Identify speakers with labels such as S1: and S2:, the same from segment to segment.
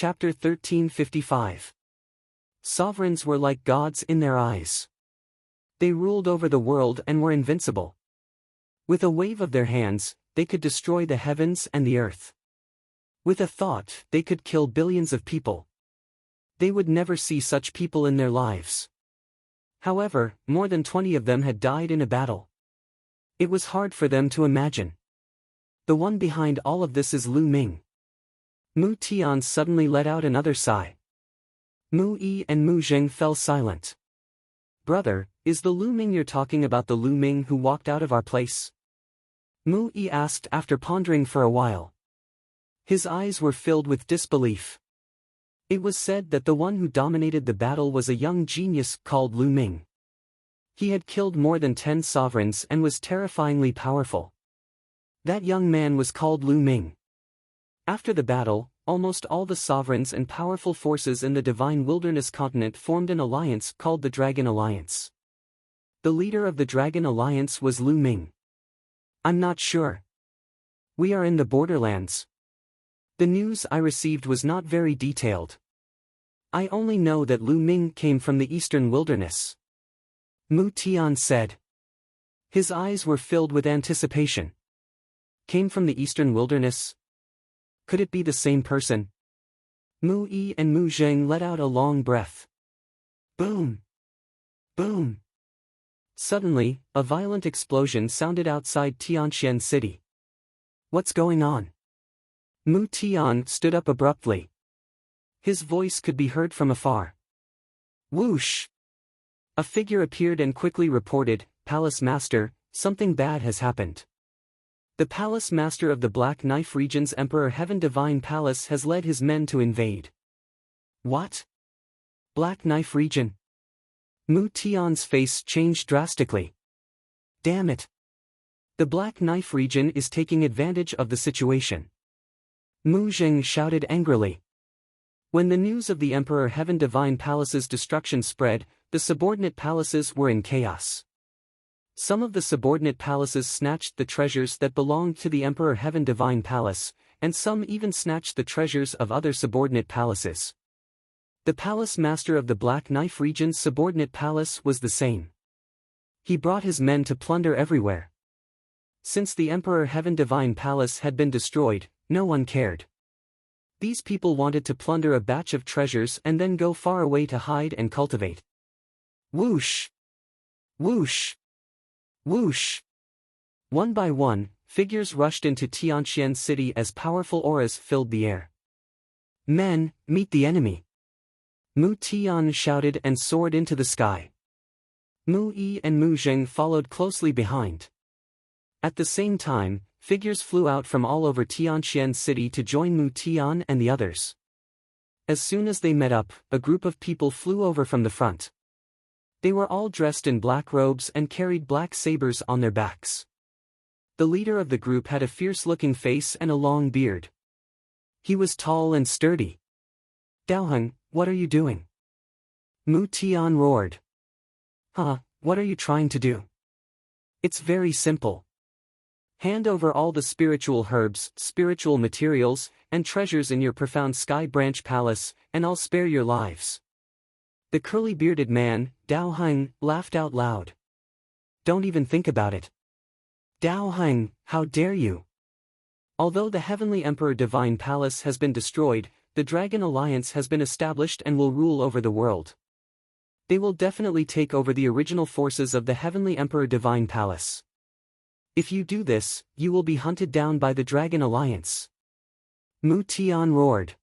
S1: Chapter 1355. Sovereigns were like gods in their eyes. They ruled over the world and were invincible. With a wave of their hands, they could destroy the heavens and the earth. With a thought, they could kill billions of people. They would never see such people in their lives. However, more than 20 of them had died in a battle. It was hard for them to imagine. The one behind all of this is Lu Ming. Mu Tian suddenly let out another sigh. Mu Yi and Mu Zheng fell silent. "Brother, is the Lu Ming you're talking about the Lu Ming who walked out of our place?" Mu Yi asked after pondering for a while. His eyes were filled with disbelief. It was said that the one who dominated the battle was a young genius called Lu Ming. He had killed more than 10 sovereigns and was terrifyingly powerful. That young man was called Lu Ming. After the battle, almost all the sovereigns and powerful forces in the Divine Wilderness continent formed an alliance called the Dragon Alliance. The leader of the Dragon Alliance was Lu Ming. "I'm not sure. We are in the borderlands. The news I received was not very detailed. I only know that Lu Ming came from the Eastern Wilderness," Mu Tian said. His eyes were filled with anticipation. Came from the Eastern Wilderness? Could it be the same person? Mu Yi and Mu Zheng let out a long breath. Boom! Boom! Suddenly, a violent explosion sounded outside Tianqian City. "What's going on?" Mu Tian stood up abruptly. His voice could be heard from afar. Whoosh! A figure appeared and quickly reported, "Palace Master, something bad has happened. The Palace Master of the Black Knife Region's Emperor Heaven Divine Palace has led his men to invade." "What? Black Knife Region?" Mu Tian's face changed drastically. "Damn it! The Black Knife Region is taking advantage of the situation." Mu Zheng shouted angrily. When the news of the Emperor Heaven Divine Palace's destruction spread, the subordinate palaces were in chaos. Some of the subordinate palaces snatched the treasures that belonged to the Emperor Heaven Divine Palace, and some even snatched the treasures of other subordinate palaces. The Palace Master of the Black Knife Region's subordinate palace was the same. He brought his men to plunder everywhere. Since the Emperor Heaven Divine Palace had been destroyed, no one cared. These people wanted to plunder a batch of treasures and then go far away to hide and cultivate. Whoosh! Whoosh! Whoosh! One by one, figures rushed into Tianqian City as powerful auras filled the air. "Men, meet the enemy!" Mu Tian shouted and soared into the sky. Mu Yi and Mu Zheng followed closely behind. At the same time, figures flew out from all over Tianqian City to join Mu Tian and the others. As soon as they met up, a group of people flew over from the front. They were all dressed in black robes and carried black sabers on their backs. The leader of the group had a fierce-looking face and a long beard. He was tall and sturdy. "Daoheng, what are you doing?" Mu Tian roared. "Huh, what are you trying to do?" "It's very simple. Hand over all the spiritual herbs, spiritual materials, and treasures in your profound Sky Branch Palace, and I'll spare your lives." The curly-bearded man, Daoheng, laughed out loud. "Don't even think about it. Daoheng, how dare you?" Although the Heavenly Emperor Divine Palace has been destroyed, the Dragon Alliance has been established and will rule over the world. They will definitely take over the original forces of the Heavenly Emperor Divine Palace. If you do this, you will be hunted down by the Dragon Alliance. Mu Tian roared.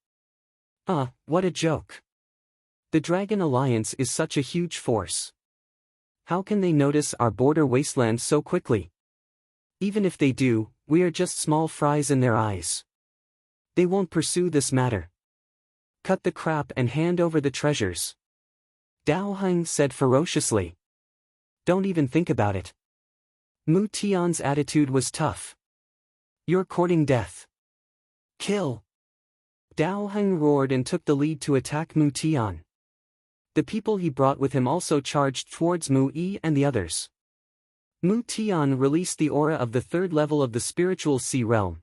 S1: What a joke. The Dragon Alliance is such a huge force. How can they notice our border wasteland so quickly? Even if they do, we are just small fries in their eyes. They won't pursue this matter. Cut the crap and hand over the treasures. Daoheng said ferociously. Don't even think about it. Mu Tian's attitude was tough. You're courting death. Kill! Daoheng roared and took the lead to attack Mu Tian. The people he brought with him also charged towards Mu Yi and the others. Mu Tian released the aura of the third level of the spiritual sea realm.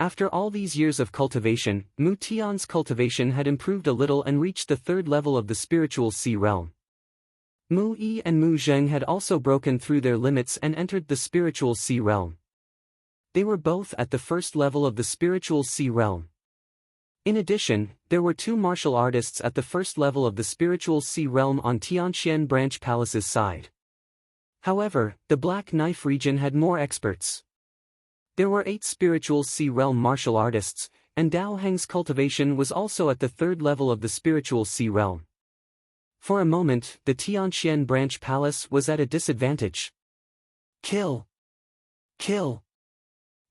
S1: After all these years of cultivation, Mu Tian's cultivation had improved a little and reached the third level of the spiritual sea realm. Mu Yi and Mu Zheng had also broken through their limits and entered the spiritual sea realm. They were both at the first level of the spiritual sea realm. In addition, there were two martial artists at the first level of the spiritual sea realm on Tianxian Branch Palace's side. However, the Black Knife region had more experts. There were 8 spiritual sea realm martial artists, and Dao Heng's cultivation was also at the third level of the spiritual sea realm. For a moment, the Tianxian Branch Palace was at a disadvantage. Kill! Kill!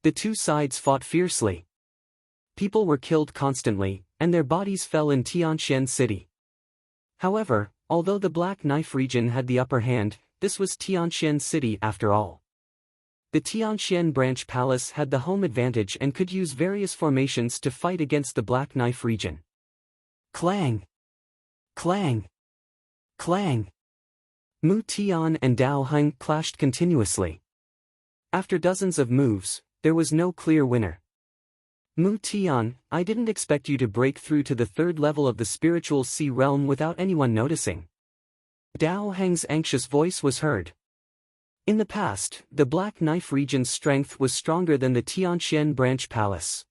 S1: The two sides fought fiercely. People were killed constantly, and their bodies fell in Tianxian City. However, although the Black Knife region had the upper hand, this was Tianxian City after all. The Tianxian Branch Palace had the home advantage and could use various formations to fight against the Black Knife region. Clang! Clang! Clang! Mu Tian and Dao Heng clashed continuously. After dozens of moves, there was no clear winner. Mu Tian, I didn't expect you to break through to the third level of the spiritual sea realm without anyone noticing. Dao Heng's anxious voice was heard. In the past, the Black Knife region's strength was stronger than the Tianxian Branch Palace.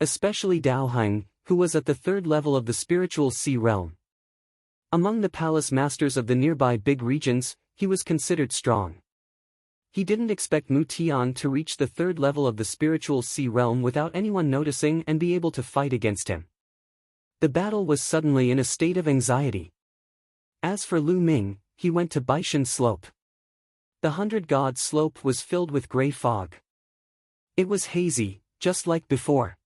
S1: Especially Dao Heng, who was at the third level of the spiritual sea realm. Among the palace masters of the nearby big regions, he was considered strong. He didn't expect Mu Tian to reach the third level of the spiritual sea realm without anyone noticing and be able to fight against him. The battle was suddenly in a state of anxiety. As for Lu Ming, he went to Baishan Slope. The 100-god slope was filled with gray fog. It was hazy, just like before.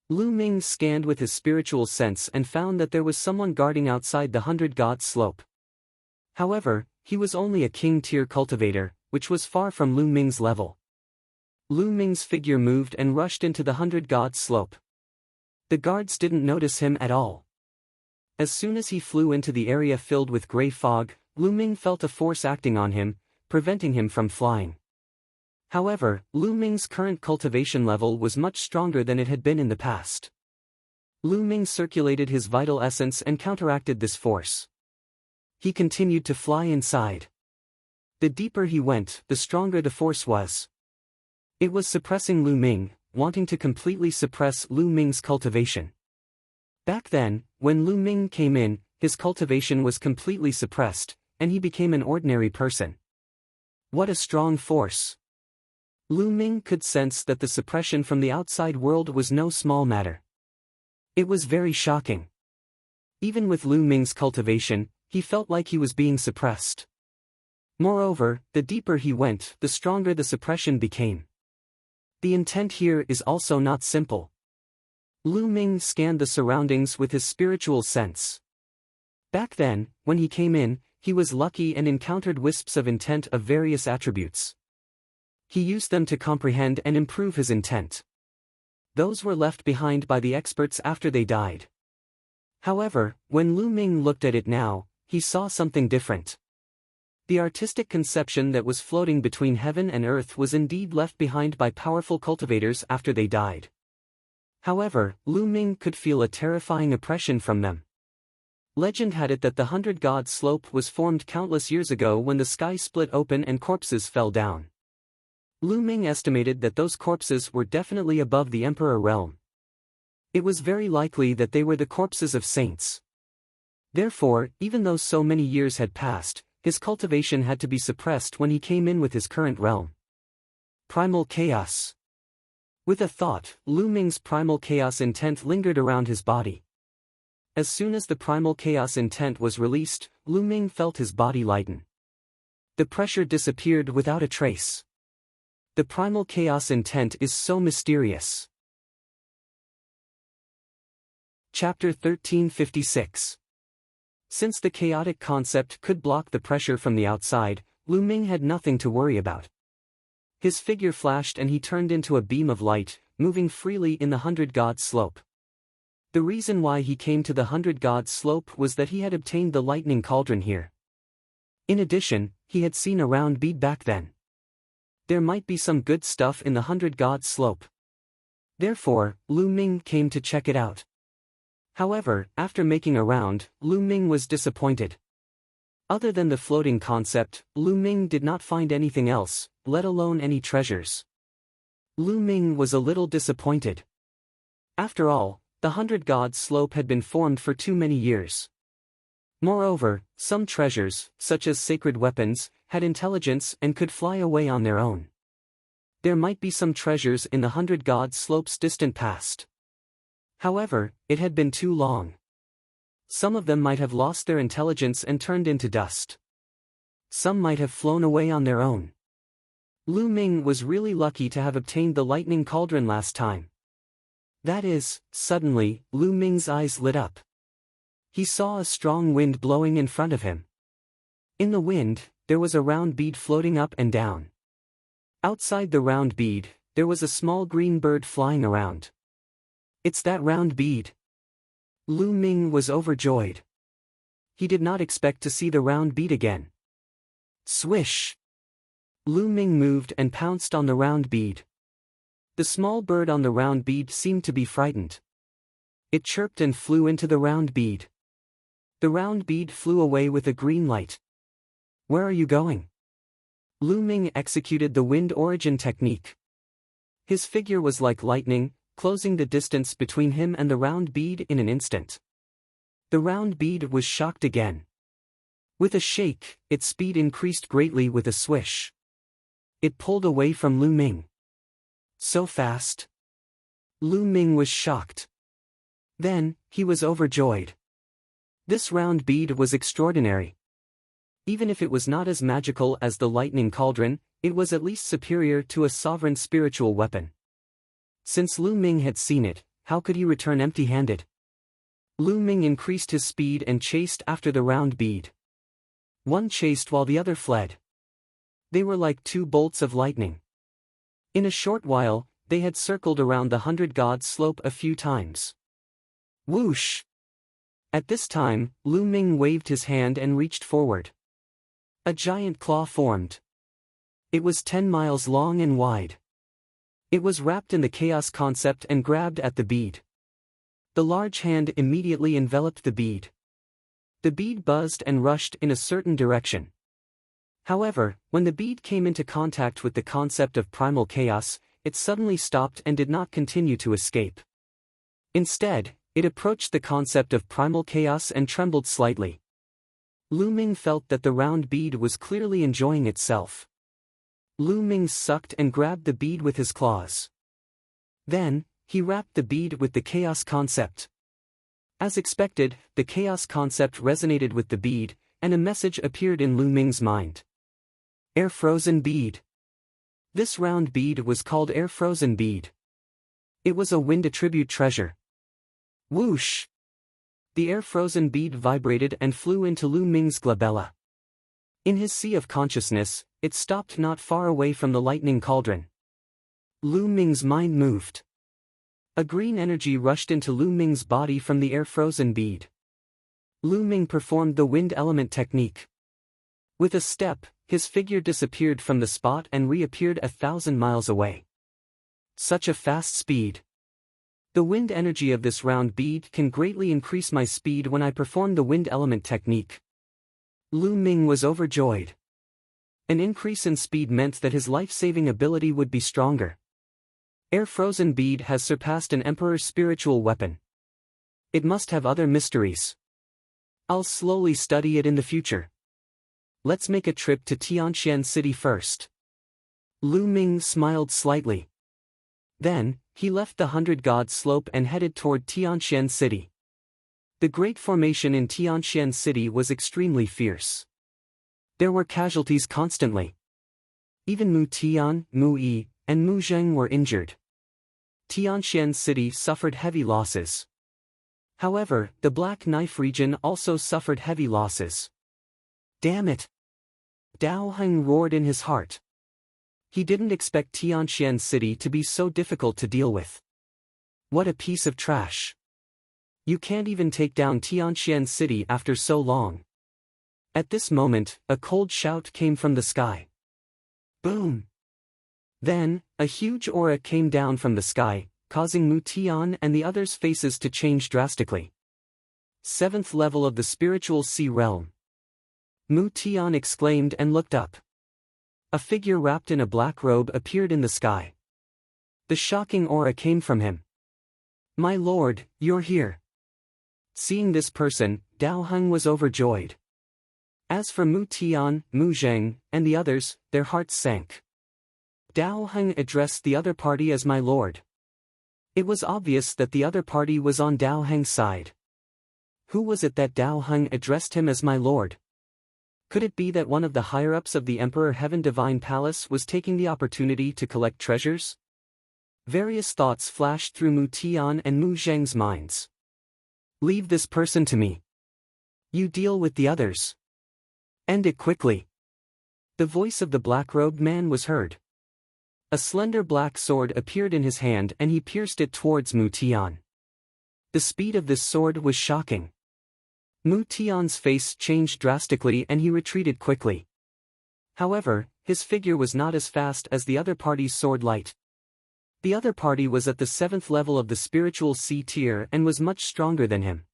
S1: Lu Ming scanned with his spiritual sense and found that there was someone guarding outside the 100-god slope. However, he was only a king-tier cultivator, which was far from Lu Ming's level. Lu Ming's figure moved and rushed into the 100-god slope. The guards didn't notice him at all. As soon as he flew into the area filled with gray fog, Lu Ming felt a force acting on him, preventing him from flying. However, Lu Ming's current cultivation level was much stronger than it had been in the past. Lu Ming circulated his vital essence and counteracted this force. He continued to fly inside. The deeper he went, the stronger the force was. It was suppressing Lu Ming, wanting to completely suppress Lu Ming's cultivation. Back then, when Lu Ming came in, his cultivation was completely suppressed, and he became an ordinary person. What a strong force! Lu Ming could sense that the suppression from the outside world was no small matter. It was very shocking. Even with Lu Ming's cultivation, he felt like he was being suppressed. Moreover, the deeper he went, the stronger the suppression became. The intent here is also not simple. Lu Ming scanned the surroundings with his spiritual sense. Back then, when he came in, he was lucky and encountered wisps of intent of various attributes. He used them to comprehend and improve his intent. Those were left behind by the experts after they died. However, when Lu Ming looked at it now, he saw something different. The artistic conception that was floating between heaven and earth was indeed left behind by powerful cultivators after they died. However, Lu Ming could feel a terrifying oppression from them. Legend had it that the 100-god slope was formed countless years ago when the sky split open and corpses fell down. Lu Ming estimated that those corpses were definitely above the emperor realm. It was very likely that they were the corpses of saints. Therefore, even though so many years had passed, his cultivation had to be suppressed when he came in with his current realm. Primal chaos. With a thought, Lu Ming's primal chaos intent lingered around his body. As soon as the primal chaos intent was released, Lu Ming felt his body lighten. The pressure disappeared without a trace. The primal chaos intent is so mysterious. Chapter 1356. Since the chaotic concept could block the pressure from the outside, Lu Ming had nothing to worry about. His figure flashed and he turned into a beam of light, moving freely in the 100-god slope. The reason why he came to the 100-god slope was that he had obtained the lightning cauldron here. In addition, he had seen a round bead back then. There might be some good stuff in the 100-god slope. Therefore, Lu Ming came to check it out. However, after making a round, Lu Ming was disappointed. Other than the floating concept, Lu Ming did not find anything else, let alone any treasures. Lu Ming was a little disappointed. After all, the 100 God slope had been formed for too many years. Moreover, some treasures, such as sacred weapons, had intelligence and could fly away on their own. There might be some treasures in the 100 God slope's distant past. However, it had been too long. Some of them might have lost their intelligence and turned into dust. Some might have flown away on their own. Lu Ming was really lucky to have obtained the lightning cauldron last time. That is, suddenly, Lu Ming's eyes lit up. He saw a strong wind blowing in front of him. In the wind, there was a round bead floating up and down. Outside the round bead, there was a small green bird flying around. It's that round bead. Lu Ming was overjoyed. He did not expect to see the round bead again. Swish! Lu Ming moved and pounced on the round bead. The small bird on the round bead seemed to be frightened. It chirped and flew into the round bead. The round bead flew away with a green light. Where are you going? Lu Ming executed the wind origin technique. His figure was like lightning, closing the distance between him and the round bead in an instant. The round bead was shocked again. With a shake, its speed increased greatly with a swish. It pulled away from Lu Ming. So fast. Lu Ming was shocked. Then, he was overjoyed. This round bead was extraordinary. Even if it was not as magical as the lightning cauldron, it was at least superior to a sovereign spiritual weapon. Since Lu Ming had seen it, how could he return empty-handed? Lu Ming increased his speed and chased after the round bead. One chased while the other fled. They were like two bolts of lightning. In a short while, they had circled around the 100 God slope a few times. Whoosh! At this time, Lu Ming waved his hand and reached forward. A giant claw formed. It was 10 miles long and wide. It was wrapped in the chaos concept and grabbed at the bead. The large hand immediately enveloped the bead. The bead buzzed and rushed in a certain direction. However, when the bead came into contact with the concept of primal chaos, it suddenly stopped and did not continue to escape. Instead, it approached the concept of primal chaos and trembled slightly. Lu Ming felt that the round bead was clearly enjoying itself. Lu Ming sucked and grabbed the bead with his claws. Then, he wrapped the bead with the chaos concept. As expected, the chaos concept resonated with the bead, and a message appeared in Lu Ming's mind. Air frozen bead. This round bead was called air frozen bead. It was a wind attribute treasure. Whoosh! The air-frozen bead vibrated and flew into Lu Ming's glabella. In his sea of consciousness, it stopped not far away from the lightning cauldron. Lu Ming's mind moved. A green energy rushed into Lu Ming's body from the air-frozen bead. Lu Ming performed the wind element technique. With a step, his figure disappeared from the spot and reappeared 1,000 miles away. Such a fast speed. The wind energy of this round bead can greatly increase my speed when I perform the wind element technique. Lu Ming was overjoyed. An increase in speed meant that his life-saving ability would be stronger. Air frozen bead has surpassed an emperor's spiritual weapon. It must have other mysteries. I'll slowly study it in the future. Let's make a trip to Tianxian City first. Lu Ming smiled slightly. Then, he left the 100 God slope and headed toward Tianxian City. The Great Formation in Tianxian City was extremely fierce. There were casualties constantly. Even Mu Tian, Mu Yi, and Mu Zheng were injured. Tianxian City suffered heavy losses. However, the Black Knife region also suffered heavy losses. Damn it! Dao Heng roared in his heart. He didn't expect Tianxian City to be so difficult to deal with. What a piece of trash. You can't even take down Tianxian City after so long. At this moment, a cold shout came from the sky. Boom! Then, a huge aura came down from the sky, causing Mu Tian and the others' faces to change drastically. 7th level of the spiritual sea realm. Mu Tian exclaimed and looked up. A figure wrapped in a black robe appeared in the sky. The shocking aura came from him. "My lord, you're here." Seeing this person, Dao Heng was overjoyed. As for Mu Tian, Mu Zheng, and the others, their hearts sank. Dao Heng addressed the other party as "my lord." It was obvious that the other party was on Dao Heng's side. Who was it that Dao Heng addressed him as "my lord"? Could it be that one of the higher-ups of the Emperor Heaven Divine Palace was taking the opportunity to collect treasures? Various thoughts flashed through Mu Tian and Mu Zheng's minds. "Leave this person to me. You deal with the others. End it quickly." The voice of the black-robed man was heard. A slender black sword appeared in his hand and he pierced it towards Mu Tian. The speed of this sword was shocking. Mu Tian's face changed drastically and he retreated quickly. However, his figure was not as fast as the other party's sword light. The other party was at the 7th level of the spiritual sea tier and was much stronger than him.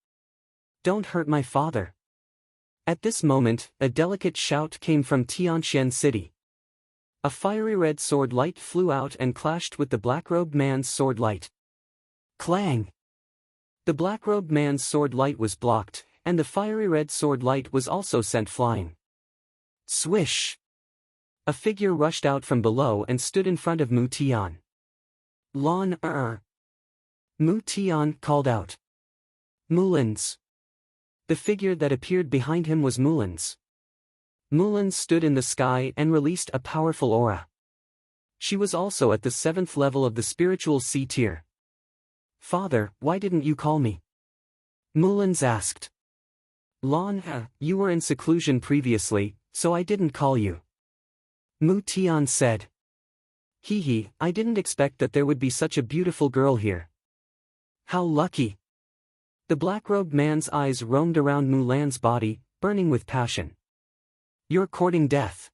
S1: "Don't hurt my father." At this moment, a delicate shout came from Tianxian City. A fiery red sword light flew out and clashed with the black-robed man's sword light. Clang! The black-robed man's sword light was blocked, and the fiery red sword light was also sent flying. Swish! A figure rushed out from below and stood in front of Mu Tian. "Lon Mu Tian called out. "Mulans." The figure that appeared behind him was Mulans. Mulans stood in the sky and released a powerful aura. She was also at the 7th level of the spiritual sea tier. "Father, why didn't you call me?" Mulans asked. "Lon, you were in seclusion previously, so I didn't call you." Mu Tian said. "Hee, I didn't expect that there would be such a beautiful girl here." "How lucky." The black-robed man's eyes roamed around Mulan's body, burning with passion. "You're courting death."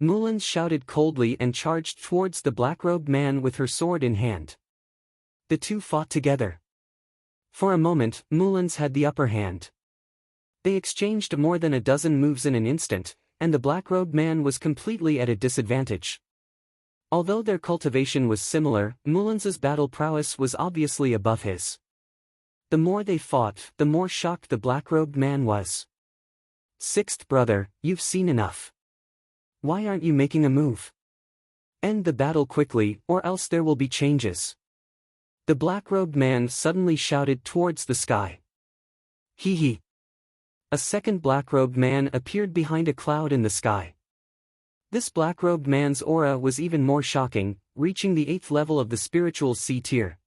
S1: Mulan shouted coldly and charged towards the black-robed man with her sword in hand. The two fought together. For a moment, Mulan's had the upper hand. They exchanged more than a dozen moves in an instant, and the black-robed man was completely at a disadvantage. Although their cultivation was similar, Mulan's battle prowess was obviously above his. The more they fought, the more shocked the black-robed man was. "Sixth brother, you've seen enough. Why aren't you making a move? End the battle quickly, or else there will be changes." The black-robed man suddenly shouted towards the sky. "Hee." A second black-robed man appeared behind a cloud in the sky. This black-robed man's aura was even more shocking, reaching the 8th level of the spiritual sea tier.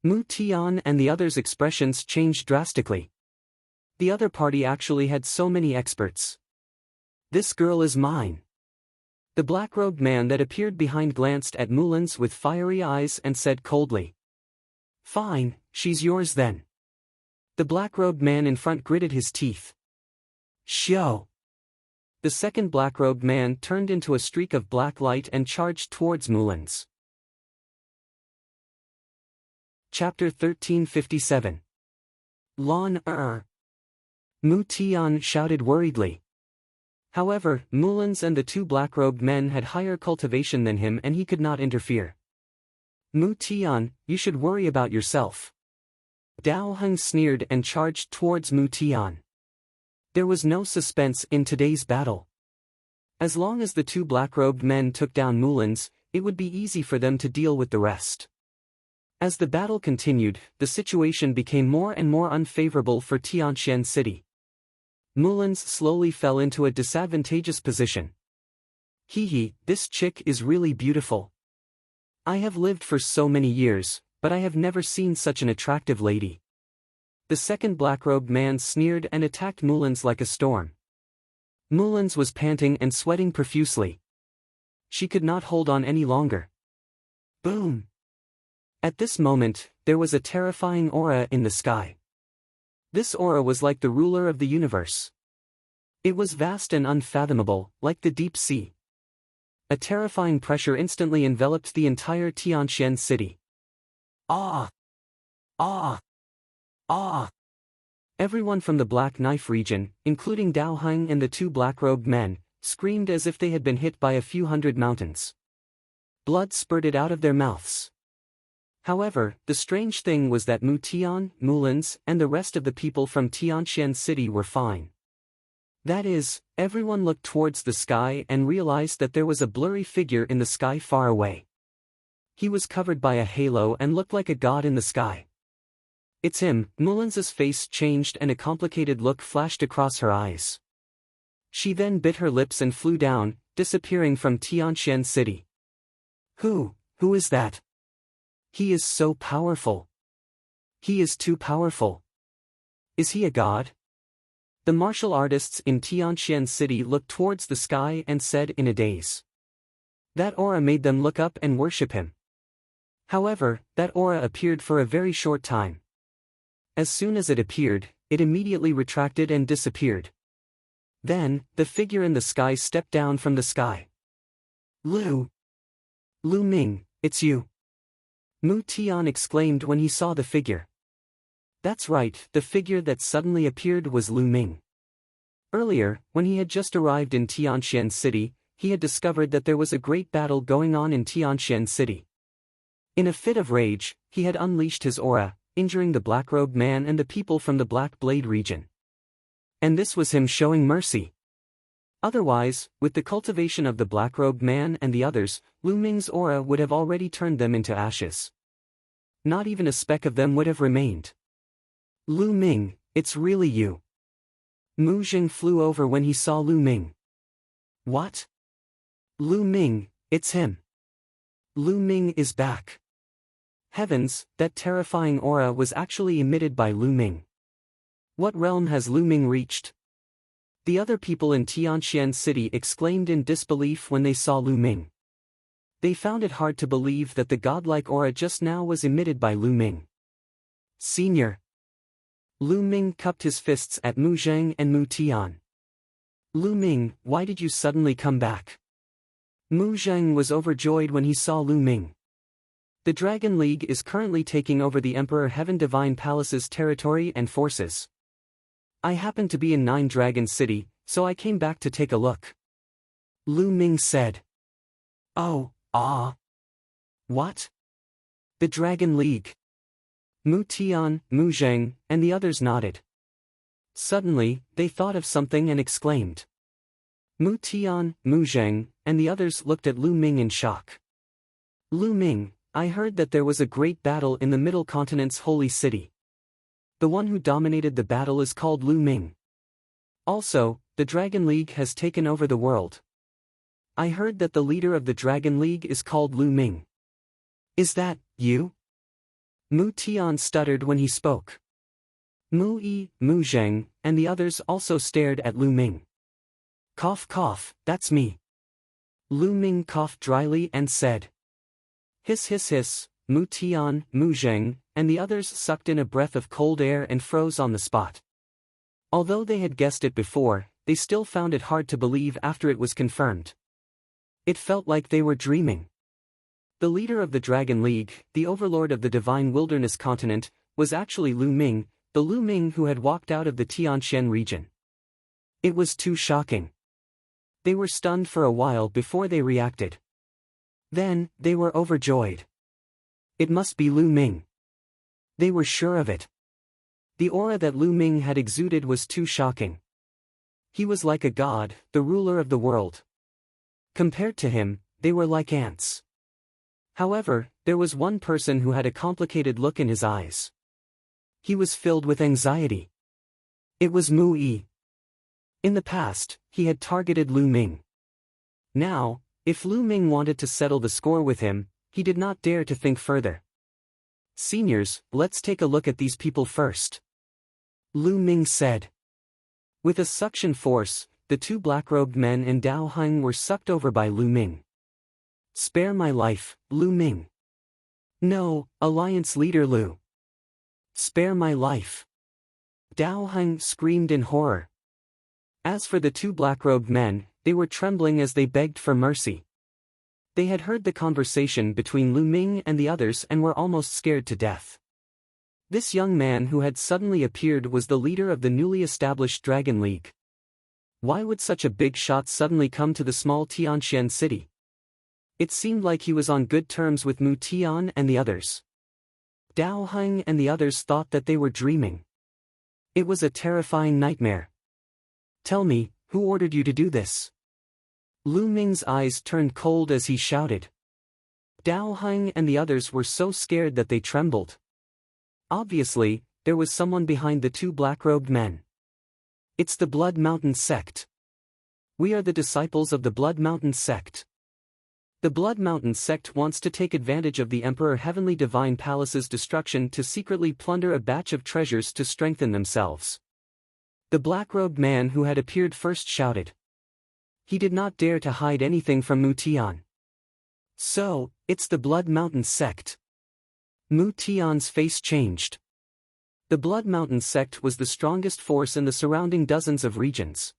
S1: Mu Tian and the others' expressions changed drastically. The other party actually had so many experts. "This girl is mine." The black-robed man that appeared behind glanced at Mulan's with fiery eyes and said coldly. "Fine, she's yours then." The black-robed man in front gritted his teeth. "Xiao." The second black-robed man turned into a streak of black light and charged towards Mulan's. Chapter 1357. Lon Mu Tian shouted worriedly. However, Mulan's and the two black-robed men had higher cultivation than him and he could not interfere. "Mu Tian, you should worry about yourself." Dao Heng sneered and charged towards Mu Tian. There was no suspense in today's battle. As long as the two black-robed men took down Mulan's, it would be easy for them to deal with the rest. As the battle continued, the situation became more and more unfavorable for Tianxian City. Mulan's slowly fell into a disadvantageous position. "Hee, this chick is really beautiful. I have lived for so many years, but I have never seen such an attractive lady." The second black-robed man sneered and attacked Mulan's like a storm. Mulan's was panting and sweating profusely. She could not hold on any longer. Boom! At this moment, there was a terrifying aura in the sky. This aura was like the ruler of the universe. It was vast and unfathomable, like the deep sea. A terrifying pressure instantly enveloped the entire Tianxian city. Ah! Ah! Ah! Everyone from the Black Knife region, including Dao Heng and the two black-robed men, screamed as if they had been hit by a few hundred mountains. Blood spurted out of their mouths. However, the strange thing was that Mu Tian, Mulans, and the rest of the people from Tianxian City were fine. That is, everyone looked towards the sky and realized that there was a blurry figure in the sky far away. He was covered by a halo and looked like a god in the sky. It's him. Mulans's face changed and a complicated look flashed across her eyes. She then bit her lips and flew down, disappearing from Tianxian City. Who is that? He is so powerful. He is too powerful. Is he a god? The martial artists in Tianxian City looked towards the sky and said in a daze. That aura made them look up and worship him. However, that aura appeared for a very short time. As soon as it appeared, it immediately retracted and disappeared. Then, the figure in the sky stepped down from the sky. Lu Ming, it's you. Mu Tian exclaimed when he saw the figure. That's right, the figure that suddenly appeared was Lu Ming. Earlier, when he had just arrived in Tianxian City, he had discovered that there was a great battle going on in Tianxian City. In a fit of rage, he had unleashed his aura, injuring the black-robed man and the people from the Black Blade region. And this was him showing mercy. Otherwise, with the cultivation of the black-robed man and the others, Lu Ming's aura would have already turned them into ashes. Not even a speck of them would have remained. Lu Ming, it's really you. Mu Jing flew over when he saw Lu Ming. What? Lu Ming, it's him. Lu Ming is back. Heavens, that terrifying aura was actually emitted by Lu Ming. What realm has Lu Ming reached? The other people in Tianxian City exclaimed in disbelief when they saw Lu Ming. They found it hard to believe that the godlike aura just now was emitted by Lu Ming. Senior. Lu Ming cupped his fists at Mu Zheng and Mu Tian. Lu Ming, why did you suddenly come back? Mu Zheng was overjoyed when he saw Lu Ming. The Dragon League is currently taking over the Emperor Heaven Divine Palace's territory and forces. I happened to be in Nine Dragon City, so I came back to take a look. Lu Ming said. Oh, what? The Dragon League. Mu Tian, Mu Zheng, and the others nodded. Suddenly, they thought of something and exclaimed. Mu Tian, Mu Zheng, and the others looked at Lu Ming in shock. Lu Ming, I heard that there was a great battle in the Middle Continent's holy city. The one who dominated the battle is called Lu Ming. Also, the Dragon League has taken over the world. I heard that the leader of the Dragon League is called Lu Ming. Is that you? Mu Tian stuttered when he spoke. Mu Yi, Mu Zheng, and the others also stared at Lu Ming. Cough cough, that's me. Lu Ming coughed dryly and said. Hiss hiss hiss, Mu Tian, Mu Zheng, and the others sucked in a breath of cold air and froze on the spot. Although they had guessed it before, they still found it hard to believe after it was confirmed. It felt like they were dreaming. The leader of the Dragon League, the overlord of the Divine Wilderness continent, was actually Lu Ming, the Lu Ming who had walked out of the Tianxian region. It was too shocking. They were stunned for a while before they reacted. Then, they were overjoyed. It must be Lu Ming. They were sure of it. The aura that Lu Ming had exuded was too shocking. He was like a god, the ruler of the world. Compared to him, they were like ants. However, there was one person who had a complicated look in his eyes. He was filled with anxiety. It was Mu Yi. In the past, he had targeted Lu Ming. Now, if Lu Ming wanted to settle the score with him, he did not dare to think further. Seniors, let's take a look at these people first. Lu Ming said. With a suction force, the two black-robed men and Dao Heng were sucked over by Lu Ming. Spare my life, Lu Ming. No, Alliance Leader Lu. Spare my life. Dao Heng screamed in horror. As for the two black-robed men, they were trembling as they begged for mercy. They had heard the conversation between Lu Ming and the others and were almost scared to death. This young man who had suddenly appeared was the leader of the newly established Dragon League. Why would such a big shot suddenly come to the small Tianxian city? It seemed like he was on good terms with Mu Tian and the others. Dao Heng and the others thought that they were dreaming. It was a terrifying nightmare. Tell me, who ordered you to do this? Lu Ming's eyes turned cold as he shouted. Dao Heng and the others were so scared that they trembled. Obviously, there was someone behind the two black-robed men. It's the Blood Mountain sect. We are the disciples of the Blood Mountain sect. The Blood Mountain sect wants to take advantage of the Emperor Heavenly Divine Palace's destruction to secretly plunder a batch of treasures to strengthen themselves. The black-robed man who had appeared first shouted. He did not dare to hide anything from Mu Tian. So, it's the Blood Mountain sect. Mu Tian's face changed. The Blood Mountain sect was the strongest force in the surrounding dozens of regions.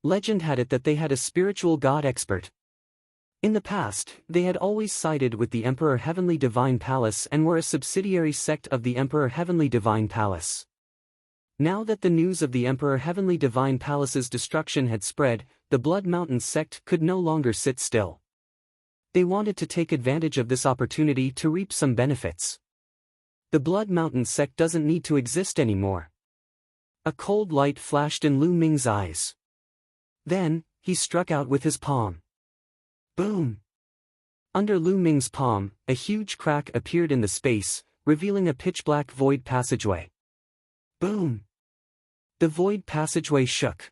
S1: Legend had it that they had a spiritual god expert. In the past, they had always sided with the Emperor Heavenly Divine Palace and were a subsidiary sect of the Emperor Heavenly Divine Palace. Now that the news of the Emperor Heavenly Divine Palace's destruction had spread, the Blood Mountain sect could no longer sit still. They wanted to take advantage of this opportunity to reap some benefits. The Blood Mountain sect doesn't need to exist anymore. A cold light flashed in Lu Ming's eyes. Then, he struck out with his palm. Boom! Under Lu Ming's palm, a huge crack appeared in the space, revealing a pitch-black void passageway. Boom! The void passageway shook.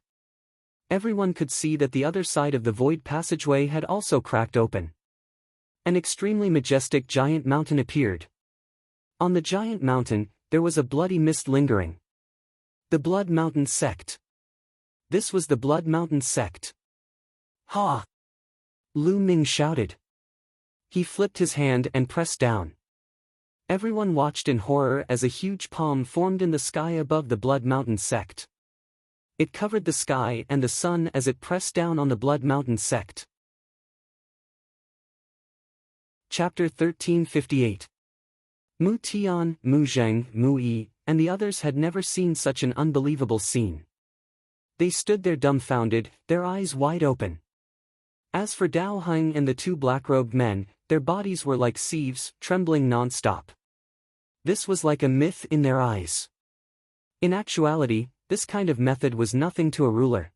S1: Everyone could see that the other side of the void passageway had also cracked open. An extremely majestic giant mountain appeared. On the giant mountain, there was a bloody mist lingering. The Blood Mountain sect. This was the Blood Mountain sect. Ha! Lu Ming shouted. He flipped his hand and pressed down. Everyone watched in horror as a huge palm formed in the sky above the Blood Mountain sect. It covered the sky and the sun as it pressed down on the Blood Mountain sect. Chapter 1358. Mu Tian, Mu Zheng, Mu Yi, and the others had never seen such an unbelievable scene. They stood there dumbfounded, their eyes wide open. As for Dao Heng and the two black-robed men, their bodies were like sieves, trembling non-stop. This was like a myth in their eyes. In actuality, this kind of method was nothing to a ruler.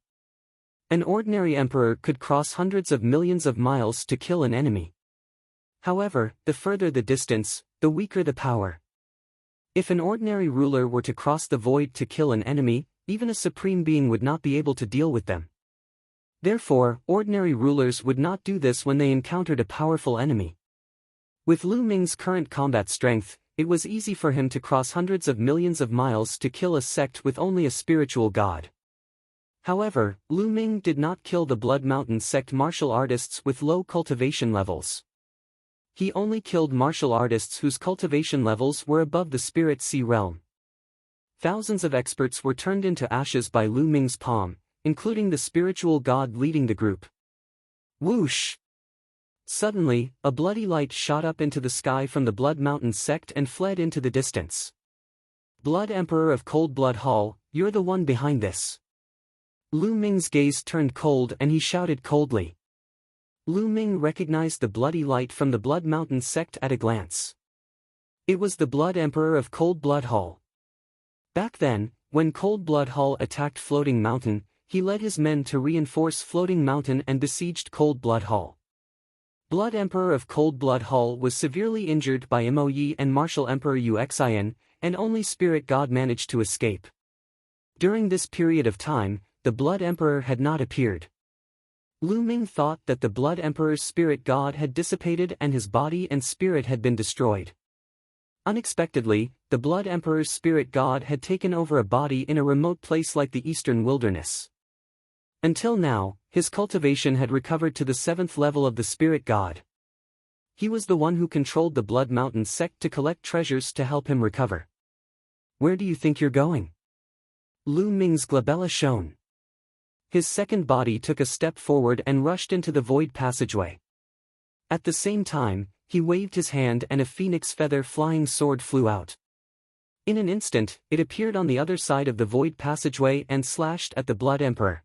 S1: An ordinary emperor could cross hundreds of millions of miles to kill an enemy. However, the further the distance, the weaker the power. If an ordinary ruler were to cross the void to kill an enemy, even a supreme being would not be able to deal with them. Therefore, ordinary rulers would not do this when they encountered a powerful enemy. With Lu Ming's current combat strength, it was easy for him to cross hundreds of millions of miles to kill a sect with only a spiritual god. However, Lu Ming did not kill the Blood Mountain sect martial artists with low cultivation levels. He only killed martial artists whose cultivation levels were above the Spirit Sea realm. Thousands of experts were turned into ashes by Lu Ming's palm, including the spiritual god leading the group. Whoosh! Suddenly, a bloody light shot up into the sky from the Blood Mountain sect and fled into the distance. Blood Emperor of Cold Blood Hall, you're the one behind this. Lu Ming's gaze turned cold and he shouted coldly. Lu Ming recognized the bloody light from the Blood Mountain sect at a glance. It was the Blood Emperor of Cold Blood Hall. Back then, when Cold Blood Hall attacked Floating Mountain, he led his men to reinforce Floating Mountain and besieged Cold Blood Hall. Blood Emperor of Cold Blood Hall was severely injured by Mo Yi and Martial Emperor Uxian, and only Spirit God managed to escape. During this period of time, the Blood Emperor had not appeared. Lu Ming thought that the Blood Emperor's spirit god had dissipated and his body and spirit had been destroyed. Unexpectedly, the Blood Emperor's spirit god had taken over a body in a remote place like the Eastern Wilderness. Until now, his cultivation had recovered to the 7th level of the spirit god. He was the one who controlled the Blood Mountain sect to collect treasures to help him recover. Where do you think you're going? Lu Ming's glabella shone. His second body took a step forward and rushed into the void passageway. At the same time, he waved his hand and a phoenix feather flying sword flew out. In an instant, it appeared on the other side of the void passageway and slashed at the Blood Emperor.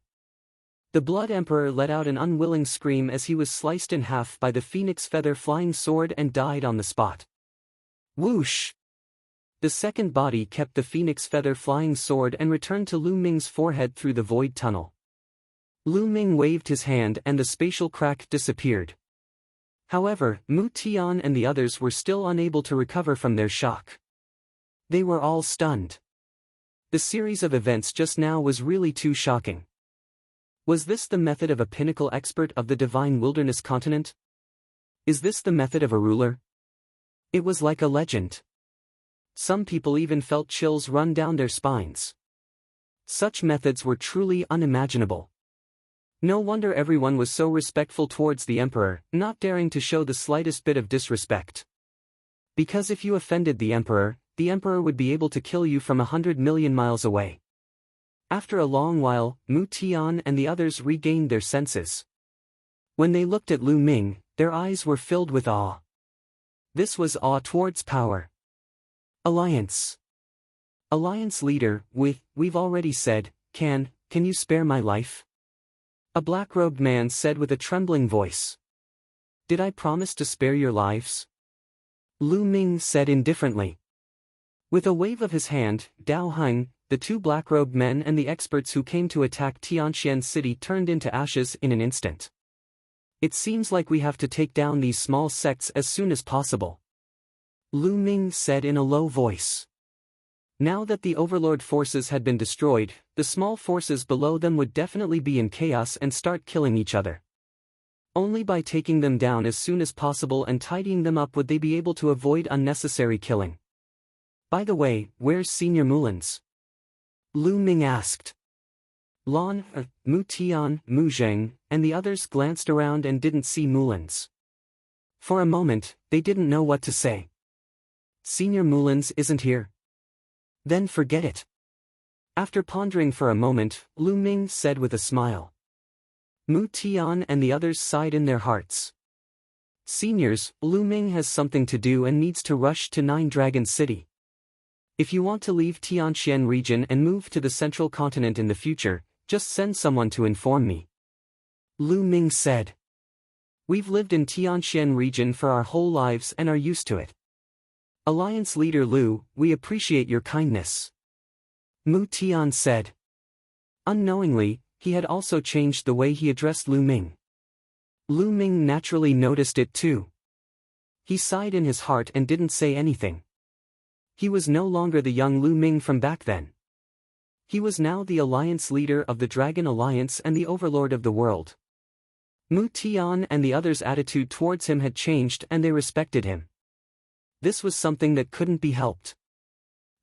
S1: The Blood Emperor let out an unwilling scream as he was sliced in half by the phoenix feather flying sword and died on the spot. Whoosh! The second body kept the phoenix feather flying sword and returned to Lu Ming's forehead through the void tunnel. Lu Ming waved his hand and the spatial crack disappeared. However, Mu Tian and the others were still unable to recover from their shock. They were all stunned. The series of events just now was really too shocking. Was this the method of a pinnacle expert of the divine wilderness continent? Is this the method of a ruler? It was like a legend. Some people even felt chills run down their spines. Such methods were truly unimaginable. No wonder everyone was so respectful towards the emperor, not daring to show the slightest bit of disrespect. Because if you offended the emperor would be able to kill you from 100 million miles away. After a long while, Mu Tian and the others regained their senses. When they looked at Lu Ming, their eyes were filled with awe. This was awe towards power. Alliance. Alliance leader, we've already said, can you spare my life? A black-robed man said with a trembling voice. Did I promise to spare your lives? Lu Ming said indifferently. With a wave of his hand, Dao Heng, the two black-robed men and the experts who came to attack Tianxian City turned into ashes in an instant. It seems like we have to take down these small sects as soon as possible. Lu Ming said in a low voice. Now that the overlord forces had been destroyed, the small forces below them would definitely be in chaos and start killing each other. Only by taking them down as soon as possible and tidying them up would they be able to avoid unnecessary killing. By the way, where's Senior Mulans? Lu Ming asked. Lan, Mu Tian, Mu Zheng, and the others glanced around and didn't see Mulans. For a moment, they didn't know what to say. Senior Mulans isn't here. Then forget it. After pondering for a moment, Lu Ming said with a smile. Mu Tian and the others sighed in their hearts. Seniors, Lu Ming has something to do and needs to rush to Nine Dragon City. If you want to leave Tianxian region and move to the central continent in the future, just send someone to inform me. Lu Ming said. We've lived in Tianxian region for our whole lives and are used to it. Alliance leader Lu, we appreciate your kindness. Mu Tian said. Unknowingly, he had also changed the way he addressed Lu Ming. Lu Ming naturally noticed it too. He sighed in his heart and didn't say anything. He was no longer the young Lu Ming from back then. He was now the alliance leader of the Dragon Alliance and the overlord of the world. Mu Tian and the others' attitude towards him had changed and they respected him. This was something that couldn't be helped.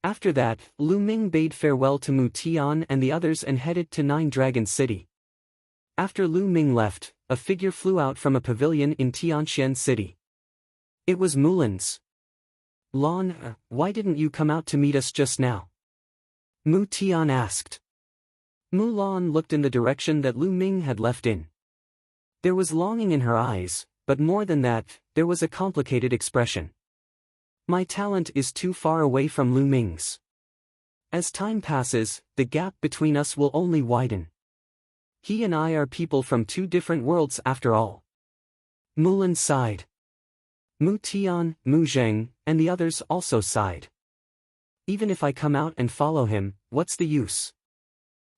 S1: After that, Lu Ming bade farewell to Mu Tian and the others and headed to Nine Dragon City. After Lu Ming left, a figure flew out from a pavilion in Tianxian City. It was Mulans. Lan, why didn't you come out to meet us just now? Mu Tian asked. Mulan looked in the direction that Lu Ming had left in. There was longing in her eyes, but more than that, there was a complicated expression. My talent is too far away from Lu Ming's. As time passes, the gap between us will only widen. He and I are people from two different worlds after all. Mulan sighed. Mu Tian, Mu Zheng, and the others also sighed. Even if I come out and follow him, what's the use?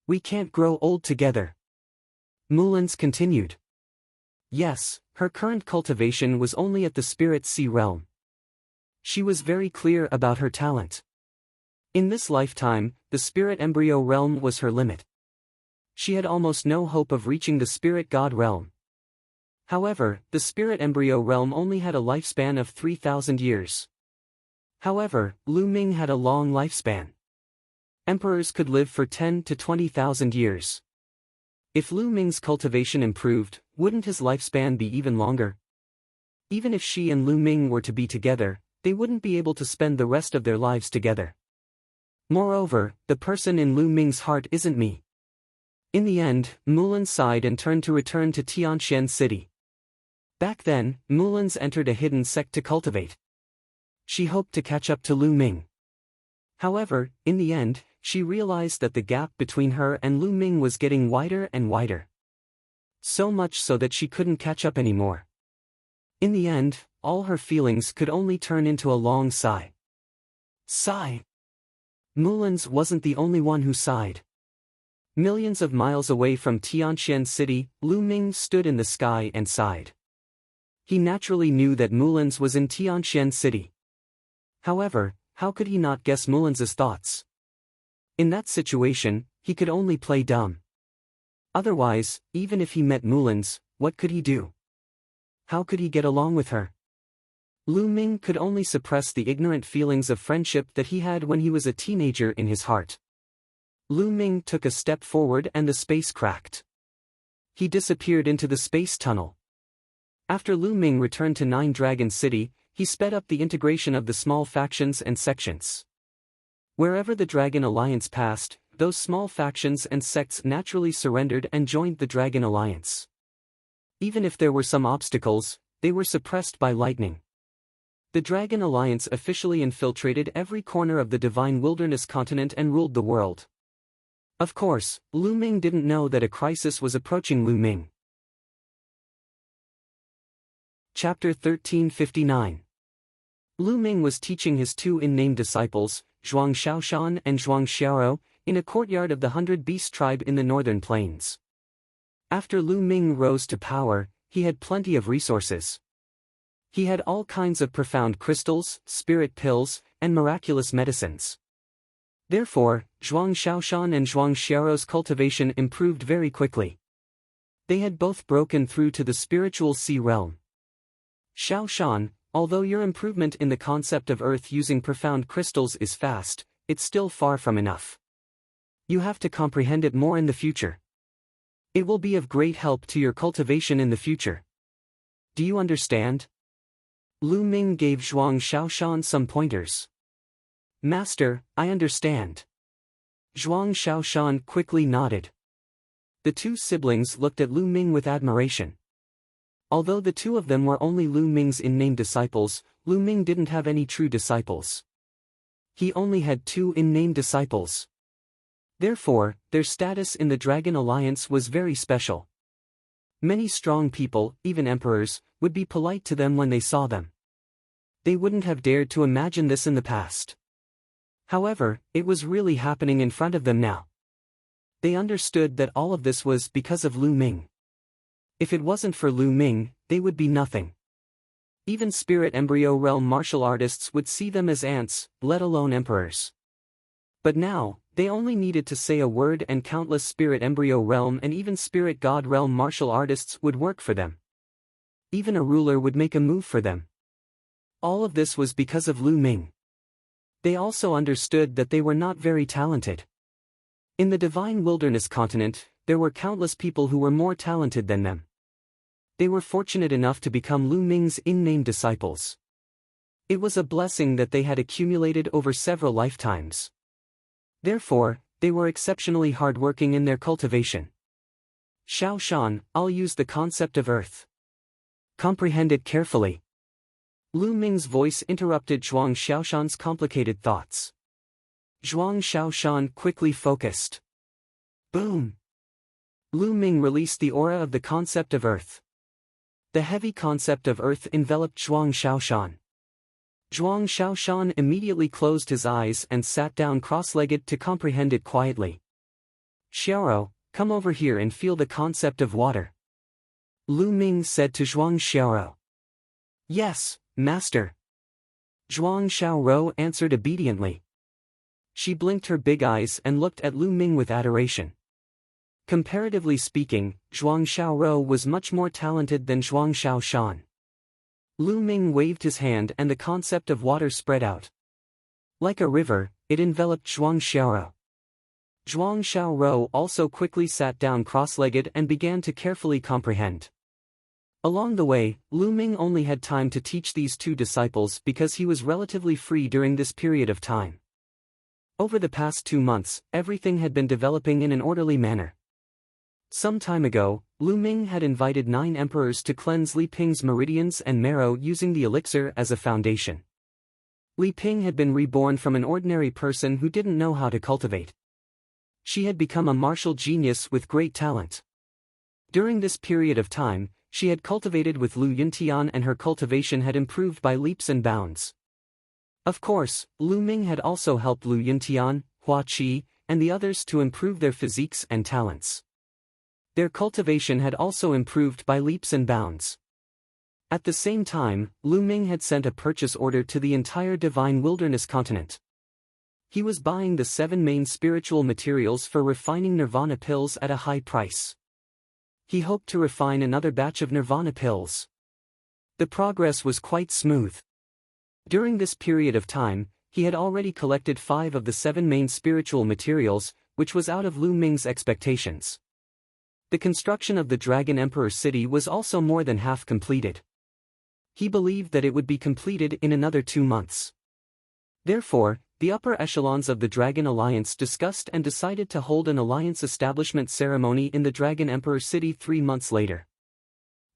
S1: We can't grow old together. Mulans continued. Yes, her current cultivation was only at the Spirit Sea realm. She was very clear about her talent. In this lifetime, the Spirit Embryo realm was her limit. She had almost no hope of reaching the Spirit God realm. However, the Spirit Embryo realm only had a lifespan of 3,000 years. However, Lu Ming had a long lifespan. Emperors could live for 10 to 20,000 years. If Lu Ming's cultivation improved, wouldn't his lifespan be even longer? Even if she and Lu Ming were to be together, they wouldn't be able to spend the rest of their lives together. Moreover, the person in Lu Ming's heart isn't me. In the end, Mulan sighed and turned to return to Tianxian City. Back then, Mulan's entered a hidden sect to cultivate. She hoped to catch up to Lu Ming. However, in the end, she realized that the gap between her and Lu Ming was getting wider and wider. So much so that she couldn't catch up anymore. In the end, all her feelings could only turn into a long sigh. Sigh. Mulan's wasn't the only one who sighed. Millions of miles away from Tianqian City, Lu Ming stood in the sky and sighed. He naturally knew that Mulan's was in Tianqian City. However, how could he not guess Mulan's thoughts? In that situation, he could only play dumb. Otherwise, even if he met Mulan's, what could he do? How could he get along with her? Lu Ming could only suppress the ignorant feelings of friendship that he had when he was a teenager in his heart. Lu Ming took a step forward and the space cracked. He disappeared into the space tunnel. After Lu Ming returned to Nine Dragon City, he sped up the integration of the small factions and sections. Wherever the Dragon Alliance passed, those small factions and sects naturally surrendered and joined the Dragon Alliance. Even if there were some obstacles, they were suppressed by lightning. The Dragon Alliance officially infiltrated every corner of the Divine Wilderness continent and ruled the world. Of course, Lu Ming didn't know that a crisis was approaching Lu Ming. Chapter 1359. Lu Ming was teaching his two unnamed disciples, Zhuang Shaoshan and Zhuang Xiaoro, in a courtyard of the 100 Beast tribe in the northern plains. After Lu Ming rose to power, he had plenty of resources. He had all kinds of profound crystals, spirit pills, and miraculous medicines. Therefore, Zhuang Shaoshan and Zhuang Xiaoro's cultivation improved very quickly. They had both broken through to the spiritual sea realm. Shaoshan, although your improvement in the concept of earth using profound crystals is fast, it's still far from enough. You have to comprehend it more in the future. It will be of great help to your cultivation in the future. Do you understand? Lu Ming gave Zhuang Shaoshan some pointers. Master, I understand. Zhuang Shaoshan quickly nodded. The two siblings looked at Lu Ming with admiration. Although the two of them were only Lu Ming's in-name disciples, Lu Ming didn't have any true disciples. He only had two in-name disciples. Therefore, their status in the Dragon Alliance was very special. Many strong people, even emperors, would be polite to them when they saw them. They wouldn't have dared to imagine this in the past. However, it was really happening in front of them now. They understood that all of this was because of Lu Ming. If it wasn't for Lu Ming, they would be nothing. Even spirit embryo realm martial artists would see them as ants, let alone emperors. But now, they only needed to say a word and countless spirit embryo realm and even spirit god realm martial artists would work for them. Even a ruler would make a move for them. All of this was because of Lu Ming. They also understood that they were not very talented. In the Divine Wilderness continent, there were countless people who were more talented than them. They were fortunate enough to become Lu Ming's in-name disciples. It was a blessing that they had accumulated over several lifetimes. Therefore, they were exceptionally hardworking in their cultivation. Shaoshan, I'll use the concept of earth. Comprehend it carefully. Lu Ming's voice interrupted Zhuang Shaoshan's complicated thoughts. Zhuang Shaoshan quickly focused. Boom! Lu Ming released the aura of the concept of earth. The heavy concept of earth enveloped Zhuang Shaoshan. Zhuang Shaoshan immediately closed his eyes and sat down cross-legged to comprehend it quietly. Xiaoro, come over here and feel the concept of water. Lu Ming said to Zhuang Xiaoro. Yes, Master. Zhuang Xiaoro answered obediently. She blinked her big eyes and looked at Lu Ming with adoration. Comparatively speaking, Zhuang Xiaoro was much more talented than Zhuang Shaoshan. Lu Ming waved his hand and the concept of water spread out. Like a river, it enveloped Zhuang Xiaoro. Zhuang Xiaoro also quickly sat down cross-legged and began to carefully comprehend. Along the way, Lu Ming only had time to teach these two disciples because he was relatively free during this period of time. Over the past 2 months, everything had been developing in an orderly manner. Some time ago, Lu Ming had invited 9 emperors to cleanse Li Ping's meridians and marrow using the elixir as a foundation. Li Ping had been reborn from an ordinary person who didn't know how to cultivate. She had become a martial genius with great talent. During this period of time, she had cultivated with Lu Yuntian and her cultivation had improved by leaps and bounds. Of course, Lu Ming had also helped Lu Yuntian, Hua Qi, and the others to improve their physiques and talents. Their cultivation had also improved by leaps and bounds. At the same time, Lu Ming had sent a purchase order to the entire Divine Wilderness continent. He was buying the 7 main spiritual materials for refining nirvana pills at a high price. He hoped to refine another batch of nirvana pills. The progress was quite smooth. During this period of time, he had already collected 5 of the 7 main spiritual materials, which was out of Lu Ming's expectations. The construction of the Dragon Emperor city was also more than half completed. He believed that it would be completed in another 2 months. Therefore, the upper echelons of the Dragon Alliance discussed and decided to hold an alliance establishment ceremony in the Dragon Emperor city 3 months later.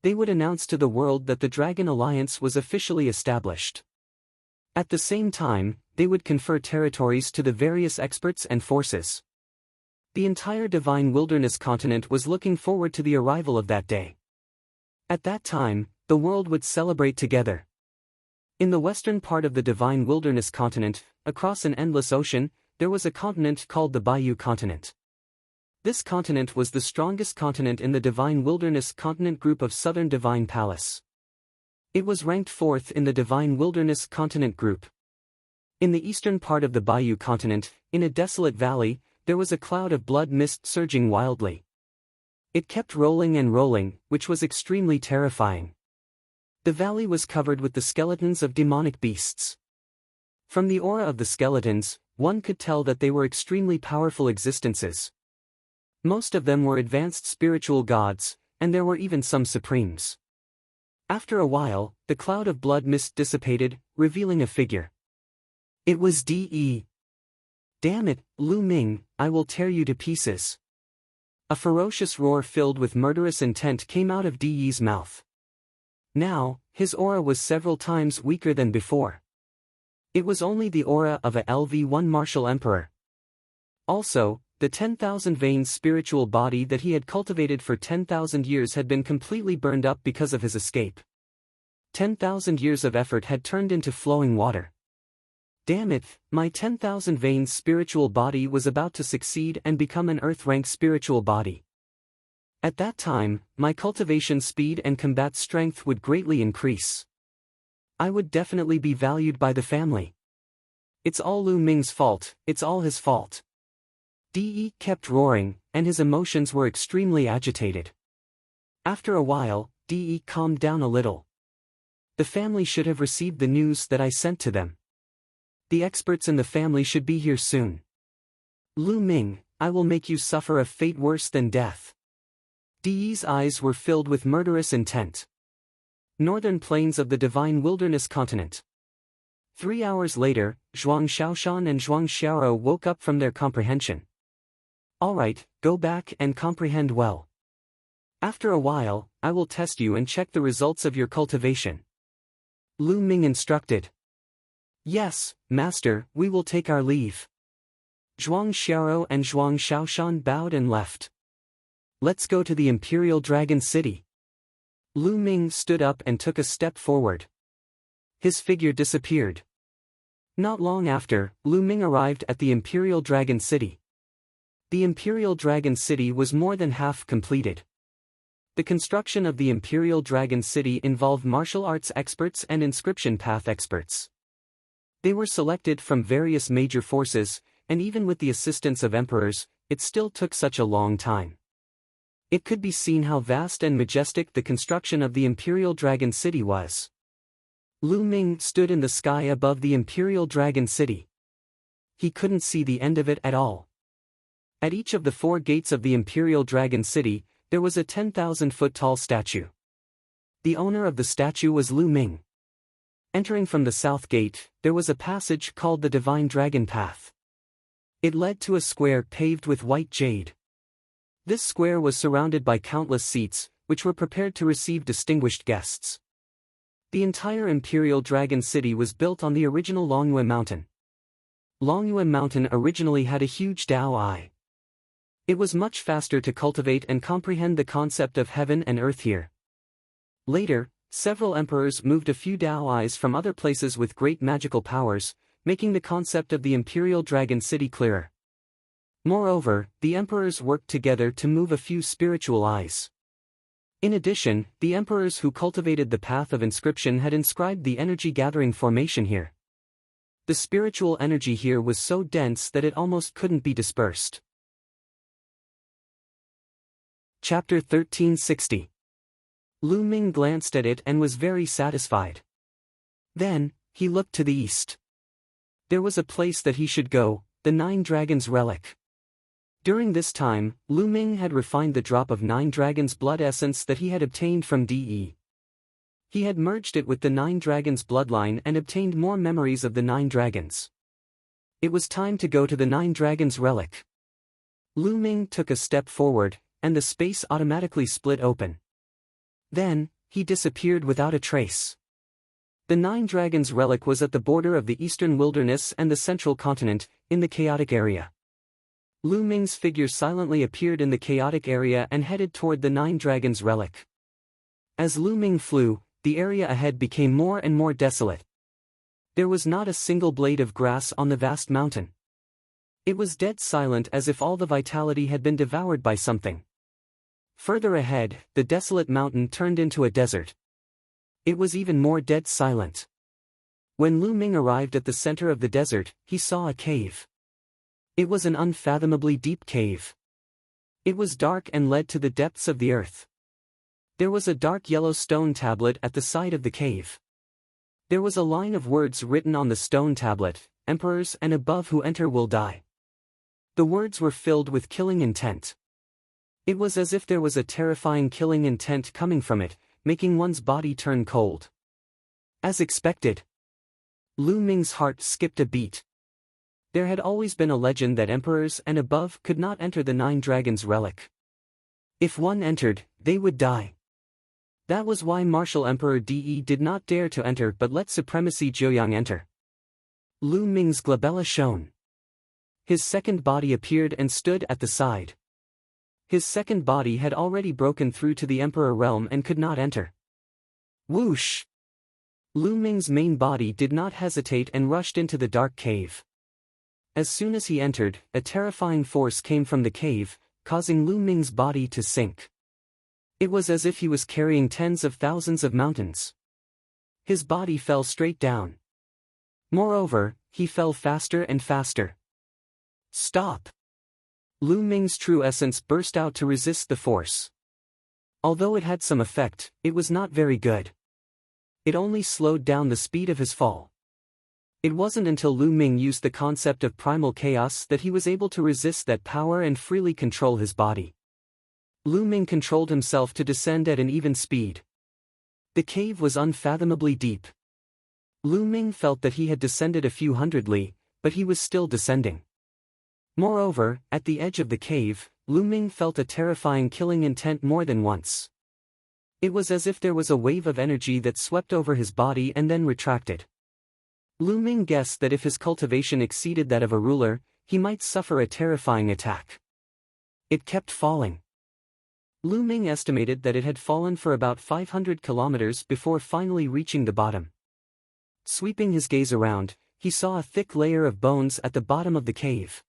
S1: They would announce to the world that the Dragon Alliance was officially established. At the same time, they would confer territories to the various experts and forces. The entire Divine Wilderness continent was looking forward to the arrival of that day. At that time, the world would celebrate together. In the western part of the Divine Wilderness continent, across an endless ocean, there was a continent called the Bayou continent. This continent was the strongest continent in the Divine Wilderness continent group of Southern Divine Palace. It was ranked 4th in the Divine Wilderness continent group. In the eastern part of the Bayou continent, in a desolate valley, there was a cloud of blood mist surging wildly. It kept rolling and rolling, which was extremely terrifying. The valley was covered with the skeletons of demonic beasts. From the aura of the skeletons, one could tell that they were extremely powerful existences. Most of them were advanced spiritual gods, and there were even some supremes. After a while, the cloud of blood mist dissipated, revealing a figure. It was De. "Damn it, Lu Ming, I will tear you to pieces." A ferocious roar filled with murderous intent came out of De's mouth. Now, his aura was several times weaker than before. It was only the aura of a LV1 martial emperor. Also, the 10,000 veins spiritual body that he had cultivated for 10,000 years had been completely burned up because of his escape. 10,000 years of effort had turned into flowing water. Damn it, my 10,000 veins spiritual body was about to succeed and become an earth-rank spiritual body. At that time, my cultivation speed and combat strength would greatly increase. I would definitely be valued by the family. It's all Lu Ming's fault, it's all his fault. De kept roaring, and his emotions were extremely agitated. After a while, De calmed down a little. The family should have received the news that I sent to them. The experts in the family should be here soon. Lu Ming, I will make you suffer a fate worse than death. De's eyes were filled with murderous intent. Northern plains of the Divine Wilderness continent. 3 hours later, Zhuang Xiaoshan and Zhuang Xiaoro woke up from their comprehension. Alright, go back and comprehend well. After a while, I will test you and check the results of your cultivation. Lu Ming instructed. Yes, Master, we will take our leave. Zhuang Xiaoro and Zhuang Xiaoshan bowed and left. Let's go to the Imperial Dragon City. Lu Ming stood up and took a step forward. His figure disappeared. Not long after, Lu Ming arrived at the Imperial Dragon City. The Imperial Dragon City was more than half completed. The construction of the Imperial Dragon City involved martial arts experts and inscription path experts. They were selected from various major forces, and even with the assistance of emperors, it still took such a long time. It could be seen how vast and majestic the construction of the Imperial Dragon City was. Lu Ming stood in the sky above the Imperial Dragon City. He couldn't see the end of it at all. At each of the 4 gates of the Imperial Dragon City, there was a 10,000-foot tall statue. The owner of the statue was Lu Ming. Entering from the south gate, there was a passage called the Divine Dragon Path. It led to a square paved with white jade. This square was surrounded by countless seats, which were prepared to receive distinguished guests. The entire Imperial Dragon City was built on the original Longyue Mountain. Longyue Mountain originally had a huge Dao Eye. It was much faster to cultivate and comprehend the concept of heaven and earth here. Later, several emperors moved a few Dao Eyes from other places with great magical powers, making the concept of the Imperial Dragon City clearer. Moreover, the emperors worked together to move a few spiritual eyes. In addition, the emperors who cultivated the path of inscription had inscribed the energy-gathering formation here. The spiritual energy here was so dense that it almost couldn't be dispersed. Chapter 1360. Lu Ming glanced at it and was very satisfied. Then, he looked to the east. There was a place that he should go, the Nine Dragons Relic. During this time, Lu Ming had refined the drop of Nine Dragons blood essence that he had obtained from De. He had merged it with the Nine Dragons bloodline and obtained more memories of the Nine Dragons. It was time to go to the Nine Dragons Relic. Lu Ming took a step forward, and the space automatically split open. Then, he disappeared without a trace. The Nine Dragons Relic was at the border of the eastern wilderness and the central continent, in the chaotic area. Lu Ming's figure silently appeared in the chaotic area and headed toward the Nine Dragons Relic. As Lu Ming flew, the area ahead became more and more desolate. There was not a single blade of grass on the vast mountain. It was dead silent, as if all the vitality had been devoured by something. Further ahead, the desolate mountain turned into a desert. It was even more dead silent. When Lu Ming arrived at the center of the desert, he saw a cave. It was an unfathomably deep cave. It was dark and led to the depths of the earth. There was a dark yellow stone tablet at the side of the cave. There was a line of words written on the stone tablet: "Emperors and above who enter will die." The words were filled with killing intent. It was as if there was a terrifying killing intent coming from it, making one's body turn cold. As expected, Lu Ming's heart skipped a beat. There had always been a legend that emperors and above could not enter the Nine Dragons Relic. If one entered, they would die. That was why Martial Emperor De did not dare to enter but let Supremacy Joyang enter. Lu Ming's glabella shone. His second body appeared and stood at the side. His second body had already broken through to the Emperor realm and could not enter. Whoosh! Lu Ming's main body did not hesitate and rushed into the dark cave. As soon as he entered, a terrifying force came from the cave, causing Lu Ming's body to sink. It was as if he was carrying tens of thousands of mountains. His body fell straight down. Moreover, he fell faster and faster. Stop! Lu Ming's true essence burst out to resist the force. Although it had some effect, it was not very good. It only slowed down the speed of his fall. It wasn't until Lu Ming used the concept of primal chaos that he was able to resist that power and freely control his body. Lu Ming controlled himself to descend at an even speed. The cave was unfathomably deep. Lu Ming felt that he had descended a few hundred li, but he was still descending. Moreover, at the edge of the cave, Lu Ming felt a terrifying killing intent more than once. It was as if there was a wave of energy that swept over his body and then retracted. Lu Ming guessed that if his cultivation exceeded that of a ruler, he might suffer a terrifying attack. It kept falling. Lu Ming estimated that it had fallen for about 500 kilometers before finally reaching the bottom. Sweeping his gaze around, he saw a thick layer of bones at the bottom of the cave.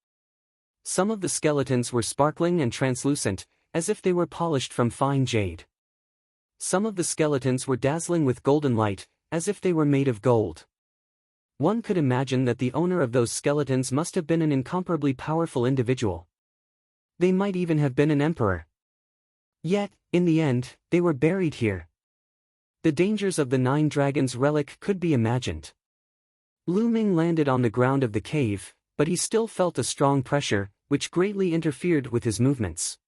S1: Some of the skeletons were sparkling and translucent, as if they were polished from fine jade. Some of the skeletons were dazzling with golden light, as if they were made of gold. One could imagine that the owner of those skeletons must have been an incomparably powerful individual. They might even have been an emperor. Yet, in the end, they were buried here. The dangers of the Nine Dragons Relic could be imagined. Lu Ming landed on the ground of the cave, but he still felt a strong pressure, which greatly interfered with his movements.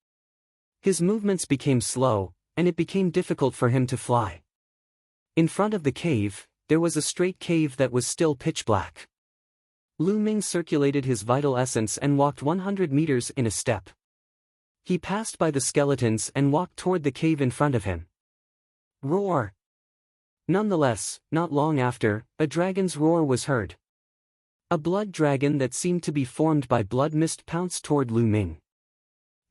S1: His movements became slow, and it became difficult for him to fly. In front of the cave, there was a straight cave that was still pitch black. Lu Ming circulated his vital essence and walked 100 meters in a step. He passed by the skeletons and walked toward the cave in front of him. Roar! Nonetheless, not long after, a dragon's roar was heard. A blood dragon that seemed to be formed by blood mist pounced toward Lu Ming.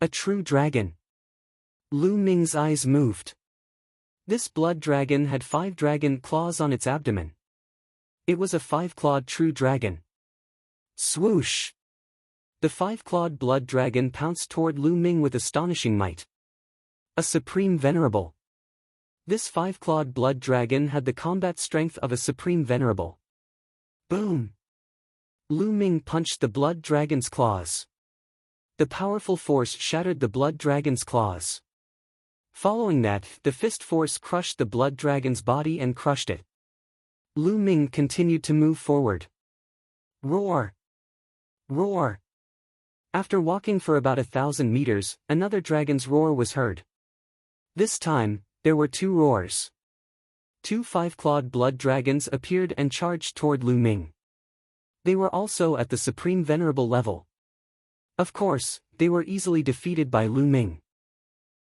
S1: A true dragon. Lu Ming's eyes moved. This blood dragon had 5 dragon claws on its abdomen. It was a 5-clawed true dragon. Swoosh! The 5-clawed blood dragon pounced toward Lu Ming with astonishing might. A supreme venerable. This 5-clawed blood dragon had the combat strength of a supreme venerable. Boom! Lu Ming punched the blood dragon's claws. The powerful force shattered the blood dragon's claws. Following that, the fist force crushed the blood dragon's body and crushed it. Lu Ming continued to move forward. Roar! Roar! After walking for about 1,000 meters, another dragon's roar was heard. This time, there were 2 roars. 2 5-clawed blood dragons appeared and charged toward Lu Ming. They were also at the supreme venerable level. Of course, they were easily defeated by Lu Ming.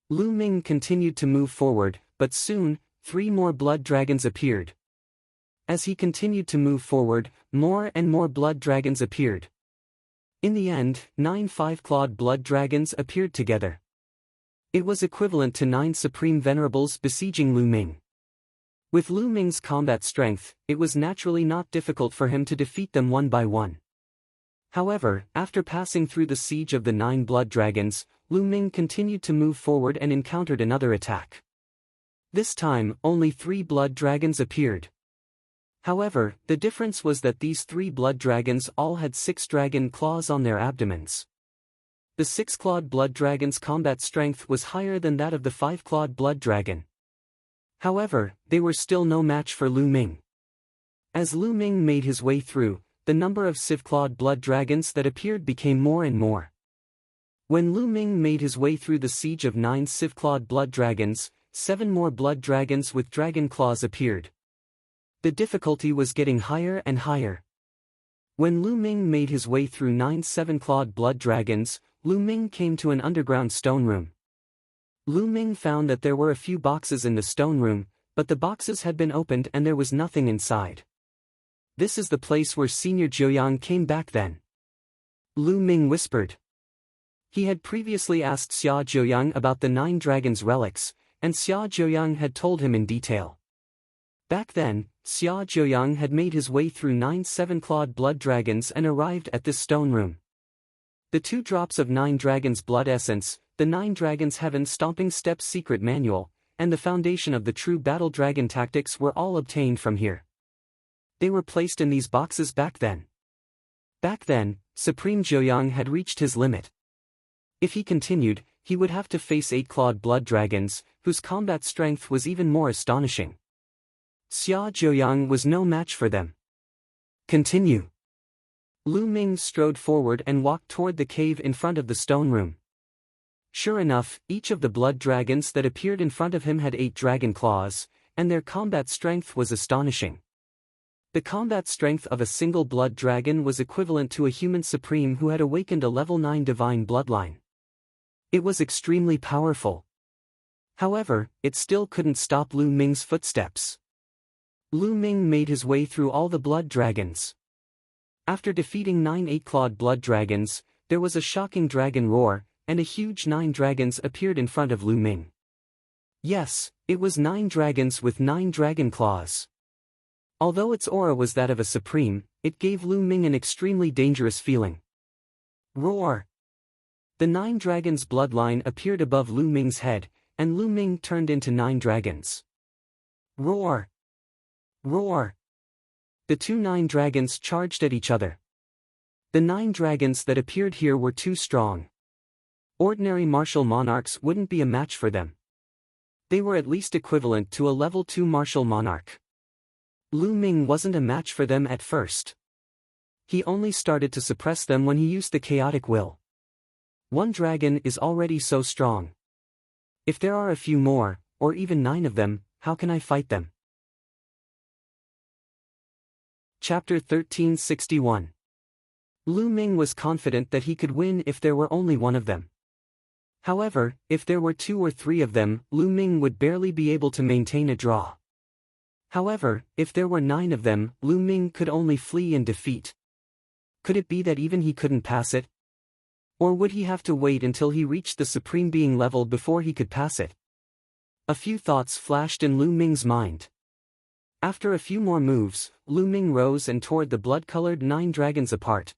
S1: Lu Ming continued to move forward, but soon, 3 more blood dragons appeared. As he continued to move forward, more and more blood dragons appeared. In the end, 9 5-clawed blood dragons appeared together. It was equivalent to 9 supreme venerables besieging Lu Ming. With Lu Ming's combat strength, it was naturally not difficult for him to defeat them one by one. However, after passing through the siege of the 9 blood dragons, Lu Ming continued to move forward and encountered another attack. This time, only 3 blood dragons appeared. However, the difference was that these 3 blood dragons all had 6 dragon claws on their abdomens. The 6-clawed blood dragon's combat strength was higher than that of the 5-clawed blood dragon. However, they were still no match for Lu Ming. As Lu Ming made his way through, the number of 6-clawed blood dragons that appeared became more and more. When Lu Ming made his way through the siege of 9 6-clawed blood dragons, 7 more blood dragons with dragon claws appeared. The difficulty was getting higher and higher. When Lu Ming made his way through 9 7-clawed blood dragons, Lu Ming came to an underground stone room. Lu Ming found that there were a few boxes in the stone room, but the boxes had been opened and there was nothing inside. This is the place where Senior Jiuyang came back then. Lu Ming whispered. He had previously asked Xia Jiuyang about the 9 dragons' relics, and Xia Jiuyang had told him in detail. Back then, Xia Jiuyang had made his way through 9 7-clawed blood dragons and arrived at this stone room. The 2 drops of 9 dragons' blood essence, the 9 dragons' heaven stomping steps secret manual, and the foundation of the true battle dragon tactics were all obtained from here. They were placed in these boxes back then. Back then, Supreme Jiuyang had reached his limit. If he continued, he would have to face 8-clawed blood dragons, whose combat strength was even more astonishing. Xia Jiuyang was no match for them. Continue. Lu Ming strode forward and walked toward the cave in front of the stone room. Sure enough, each of the blood dragons that appeared in front of him had 8 dragon claws, and their combat strength was astonishing. The combat strength of a single blood dragon was equivalent to a human supreme who had awakened a level 9 divine bloodline. It was extremely powerful. However, it still couldn't stop Lu Ming's footsteps. Lu Ming made his way through all the blood dragons. After defeating 9 8-clawed blood dragons, there was a shocking dragon roar, and a huge 9 dragons appeared in front of Lu Ming. Yes, it was 9 dragons with 9 dragon claws. Although its aura was that of a supreme, it gave Lu Ming an extremely dangerous feeling. Roar! The 9 dragons' bloodline appeared above Lu Ming's head, and Lu Ming turned into 9 dragons. Roar! Roar! The 2 9 dragons charged at each other. The 9 dragons that appeared here were too strong. Ordinary martial monarchs wouldn't be a match for them. They were at least equivalent to a level 2 martial monarch. Lu Ming wasn't a match for them at first. He only started to suppress them when he used the chaotic will. 1 dragon is already so strong. If there are a few more, or even 9 of them, how can I fight them? Chapter 1361. Lu Ming was confident that he could win if there were only 1 of them. However, if there were 2 or 3 of them, Lu Ming would barely be able to maintain a draw. However, if there were 9 of them, Lu Ming could only flee in defeat. Could it be that even he couldn't pass it? Or would he have to wait until he reached the Supreme Being level before he could pass it? A few thoughts flashed in Lu Ming's mind. After a few more moves, Lu Ming rose and tore the blood-colored 9 dragons apart.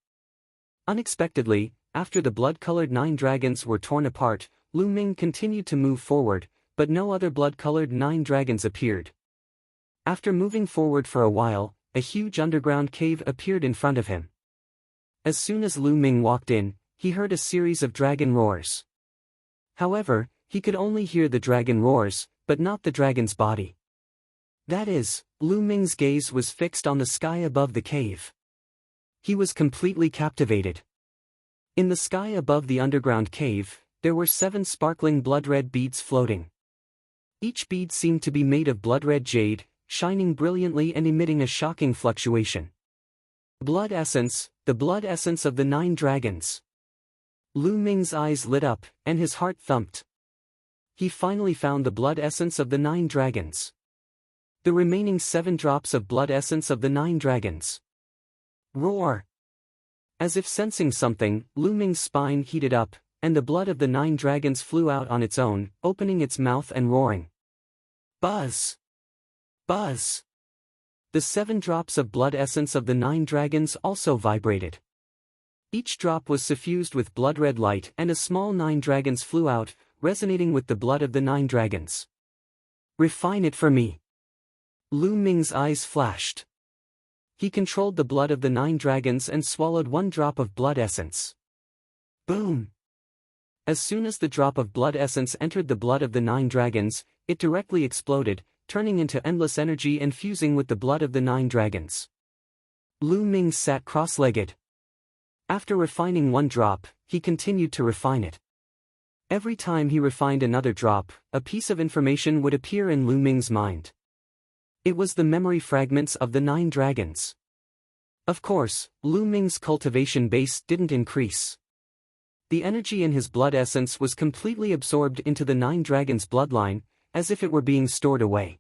S1: Unexpectedly, after the blood-colored 9 dragons were torn apart, Lu Ming continued to move forward, but no other blood-colored 9 dragons appeared. After moving forward for a while, a huge underground cave appeared in front of him. As soon as Lu Ming walked in, he heard a series of dragon roars. However, he could only hear the dragon roars, but not the dragon's body. That is, Lu Ming's gaze was fixed on the sky above the cave. He was completely captivated. In the sky above the underground cave, there were 7 sparkling blood-red beads floating. Each bead seemed to be made of blood-red jade, shining brilliantly and emitting a shocking fluctuation. Blood essence, the blood essence of the 9 dragons. Lu Ming's eyes lit up, and his heart thumped. He finally found the blood essence of the 9 dragons. The remaining 7 drops of blood essence of the 9 dragons. Roar! As if sensing something, Lu Ming's spine heated up, and the blood of the 9 dragons flew out on its own, opening its mouth and roaring. Buzz! Buzz! The 7 drops of blood essence of the 9 dragons also vibrated. Each drop was suffused with blood-red light, and a small 9 dragons flew out, resonating with the blood of the 9 dragons. Refine it for me. Lu Ming's eyes flashed. He controlled the blood of the 9 dragons and swallowed 1 drop of blood essence. Boom! As soon as the drop of blood essence entered the blood of the 9 dragons, it directly exploded, turning into endless energy and fusing with the blood of the 9 dragons. Lu Ming sat cross-legged. After refining 1 drop, he continued to refine it. Every time he refined another drop, a piece of information would appear in Lu Ming's mind. It was the memory fragments of the 9 dragons. Of course, Lu Ming's cultivation base didn't increase. The energy in his blood essence was completely absorbed into the 9 dragons' bloodline, as if it were being stored away.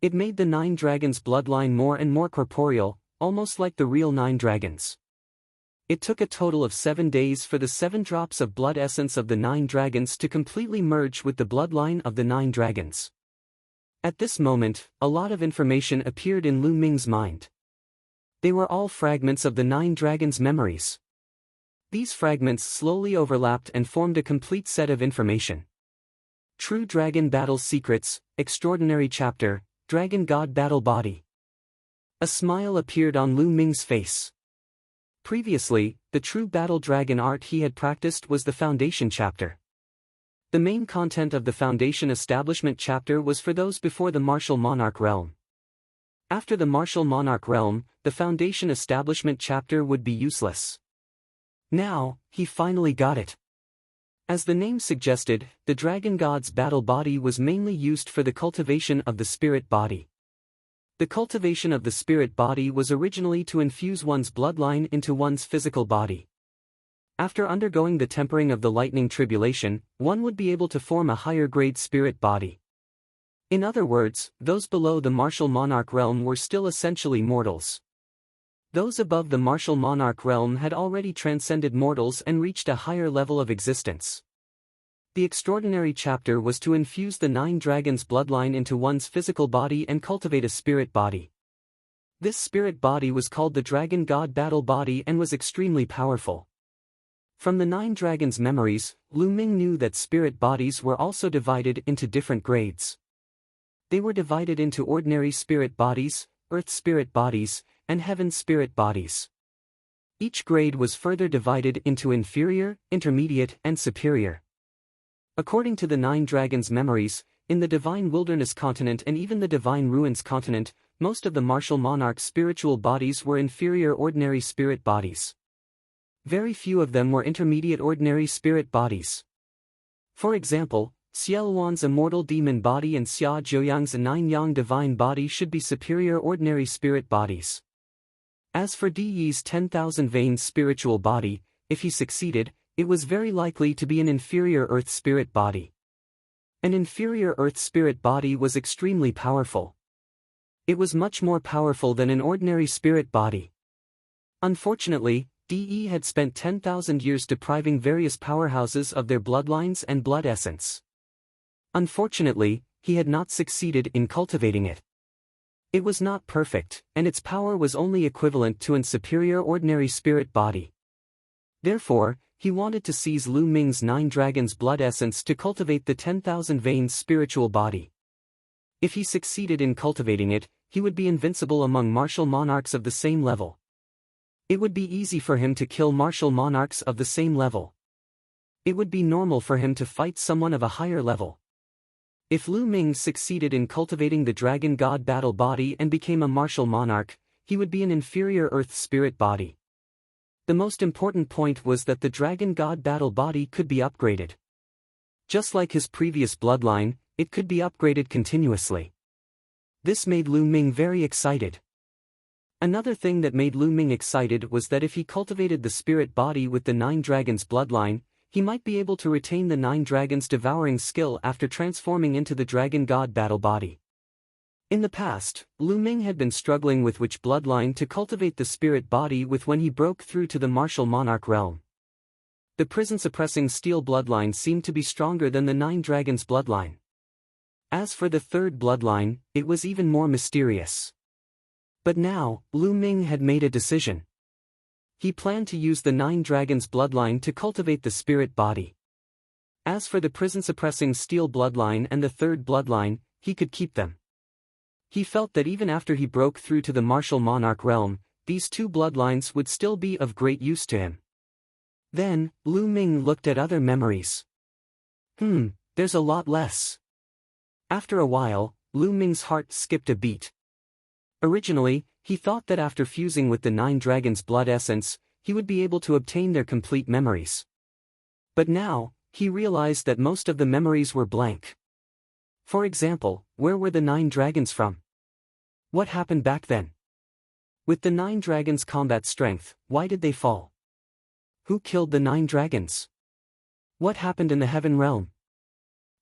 S1: It made the 9 dragons' bloodline more and more corporeal, almost like the real 9 dragons. It took a total of 7 days for the 7 drops of blood essence of the 9 dragons to completely merge with the bloodline of the 9 dragons. At this moment, a lot of information appeared in Lu Ming's mind. They were all fragments of the 9 dragons' memories. These fragments slowly overlapped and formed a complete set of information. True Dragon Battle Secrets, Extraordinary Chapter, Dragon God Battle Body. A smile appeared on Lu Ming's face. Previously, the true battle dragon art he had practiced was the Foundation chapter. The main content of the Foundation Establishment chapter was for those before the Martial Monarch realm. After the Martial Monarch realm, the Foundation Establishment chapter would be useless. Now, he finally got it. As the name suggested, the Dragon God's battle body was mainly used for the cultivation of the spirit body. The cultivation of the spirit body was originally to infuse one's bloodline into one's physical body. After undergoing the tempering of the lightning tribulation, one would be able to form a higher-grade spirit body. In other words, those below the Martial Monarch realm were still essentially mortals. Those above the Martial Monarch realm had already transcended mortals and reached a higher level of existence. The extraordinary chapter was to infuse the 9 dragons' bloodline into one's physical body and cultivate a spirit body. This spirit body was called the Dragon God Battle Body and was extremely powerful. From the 9 dragons' memories, Lu Ming knew that spirit bodies were also divided into different grades. They were divided into ordinary spirit bodies, earth spirit bodies, and heaven spirit bodies. Each grade was further divided into inferior, intermediate, and superior. According to the 9 dragons' memories, in the Divine Wilderness continent and even the Divine Ruins continent, most of the Martial Monarch's spiritual bodies were inferior ordinary spirit bodies. Very few of them were intermediate ordinary spirit bodies. For example, Xie Luan's immortal demon body and Xia Zhouyang's Nine-Yang divine body should be superior ordinary spirit bodies. As for Di Yi's 10,000 veins spiritual body, if he succeeded, it was very likely to be an inferior Earth spirit body. An inferior Earth spirit body was extremely powerful. It was much more powerful than an ordinary spirit body. Unfortunately, DE had spent 10,000 years depriving various powerhouses of their bloodlines and blood essence. Unfortunately, he had not succeeded in cultivating it. It was not perfect, and its power was only equivalent to an superior ordinary spirit body. Therefore, he wanted to seize Lu Ming's 9 dragons' blood essence to cultivate the 10,000 veins spiritual body. If he succeeded in cultivating it, he would be invincible among martial monarchs of the same level. It would be easy for him to kill martial monarchs of the same level. It would be normal for him to fight someone of a higher level. If Lu Ming succeeded in cultivating the Dragon God battle body and became a martial monarch, he would be an inferior Earth spirit body. The most important point was that the Dragon God battle body could be upgraded. Just like his previous bloodline, it could be upgraded continuously. This made Lu Ming very excited. Another thing that made Lu Ming excited was that if he cultivated the spirit body with the 9 dragons bloodline, he might be able to retain the 9 dragons devouring skill after transforming into the Dragon God battle body. In the past, Lu Ming had been struggling with which bloodline to cultivate the spirit body with when he broke through to the martial monarch realm. The prison-suppressing steel bloodline seemed to be stronger than the 9 dragons bloodline. As for the third bloodline, it was even more mysterious. But now, Lu Ming had made a decision. He planned to use the 9 dragons bloodline to cultivate the spirit body. As for the prison-suppressing steel bloodline and the third bloodline, he could keep them. He felt that even after he broke through to the martial monarch realm, these 2 bloodlines would still be of great use to him. Then, Lu Ming looked at other memories. There's a lot less. After a while, Lu Ming's heart skipped a beat. Originally, he thought that after fusing with the 9 dragons' blood essence, he would be able to obtain their complete memories. But now, he realized that most of the memories were blank. For example, where were the 9 dragons from? What happened back then? With the 9 dragons' combat strength, why did they fall? Who killed the 9 dragons? What happened in the heaven realm?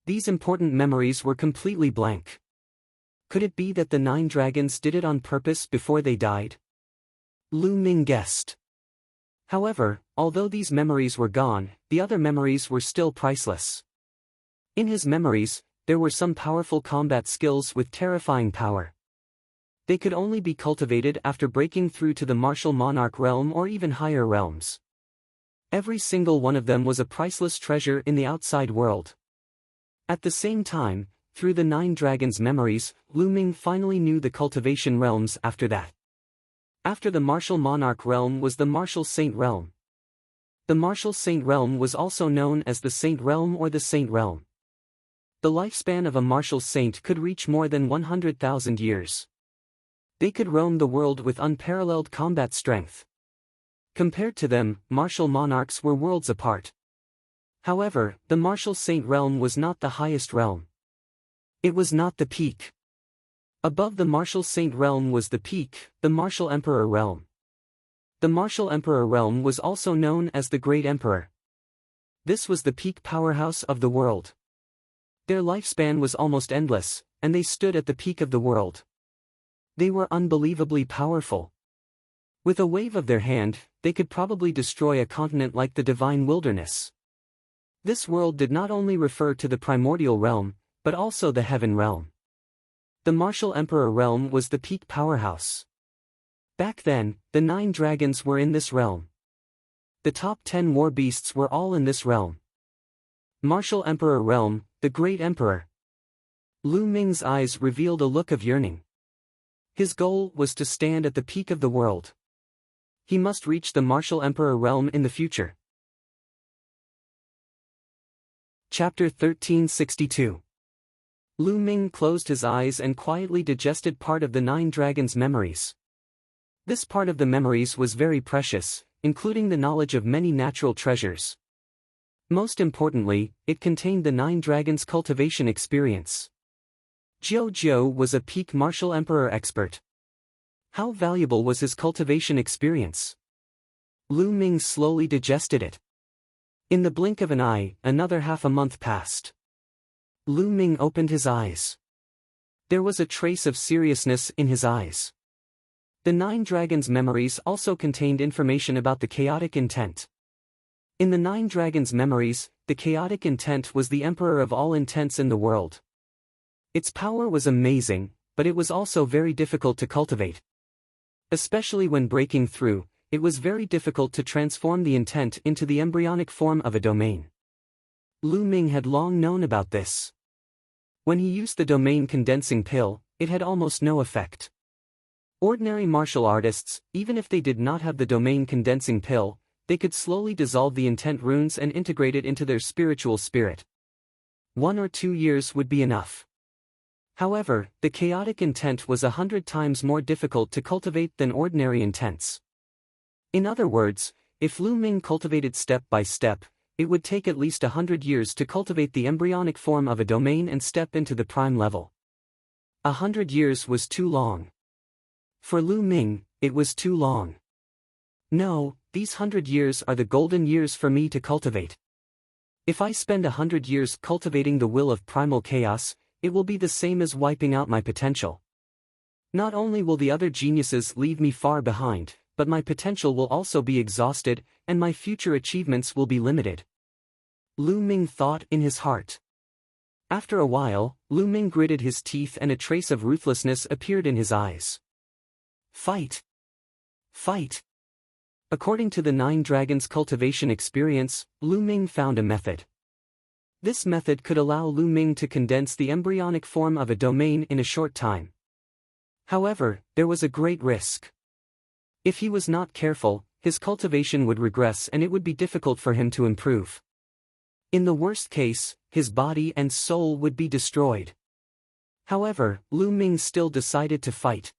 S1: These important memories were completely blank. Could it be that the 9 dragons did it on purpose before they died? Lu Ming guessed. However, although these memories were gone, the other memories were still priceless. In his memories, there were some powerful combat skills with terrifying power. They could only be cultivated after breaking through to the martial monarch realm or even higher realms. Every single one of them was a priceless treasure in the outside world. At the same time, through the 9 dragons' memories, Lu Ming finally knew the cultivation realms after that. After the martial monarch realm was the martial saint realm. The martial saint realm was also known as the saint realm or the saint realm. The lifespan of a martial saint could reach more than 100,000 years. They could roam the world with unparalleled combat strength. Compared to them, martial monarchs were worlds apart. However, the martial saint realm was not the highest realm. It was not the peak. Above the martial saint realm was the peak, the martial emperor realm. The martial emperor realm was also known as the great emperor. This was the peak powerhouse of the world. Their lifespan was almost endless, and they stood at the peak of the world. They were unbelievably powerful. With a wave of their hand, they could probably destroy a continent like the divine wilderness. This world did not only refer to the primordial realm, but also the heaven realm. The martial emperor realm was the peak powerhouse. Back then, the 9 dragons were in this realm. The top 10 war beasts were all in this realm. Martial emperor realm, the great emperor. Lu Ming's eyes revealed a look of yearning. His goal was to stand at the peak of the world. He must reach the martial emperor realm in the future. Chapter 1362. Lu Ming closed his eyes and quietly digested part of the 9 dragons' memories. This part of the memories was very precious, including the knowledge of many natural treasures. Most importantly, it contained the 9 dragons' cultivation experience. Jiu was a peak martial emperor expert. How valuable was his cultivation experience? Lu Ming slowly digested it. In the blink of an eye, another half a month passed. Lu Ming opened his eyes. There was a trace of seriousness in his eyes. The 9 Dragons' memories also contained information about the chaotic intent. In the 9 Dragons' memories, the chaotic intent was the emperor of all intents in the world. Its power was amazing, but it was also very difficult to cultivate. Especially when breaking through, it was very difficult to transform the intent into the embryonic form of a domain. Lu Ming had long known about this. When he used the domain condensing pill, it had almost no effect. Ordinary martial artists, even if they did not have the domain condensing pill, they could slowly dissolve the intent runes and integrate it into their spiritual spirit. 1 or 2 years would be enough. However, the chaotic intent was 100 times more difficult to cultivate than ordinary intents. In other words, if Lu Ming cultivated step by step, it would take at least 100 years to cultivate the embryonic form of a domain and step into the prime level. 100 years was too long. For Lu Ming, it was too long. No, these 100 years are the golden years for me to cultivate. If I spend 100 years cultivating the will of primal chaos, it will be the same as wiping out my potential. Not only will the other geniuses leave me far behind, but my potential will also be exhausted, and my future achievements will be limited. Lu Ming thought in his heart. After a while, Lu Ming gritted his teeth and a trace of ruthlessness appeared in his eyes. Fight! Fight! According to the 9 Dragons cultivation experience, Lu Ming found a method. This method could allow Lu Ming to condense the embryonic form of a domain in a short time. However, there was a great risk. If he was not careful, his cultivation would regress and it would be difficult for him to improve. In the worst case, his body and soul would be destroyed. However, Lu Ming still decided to fight.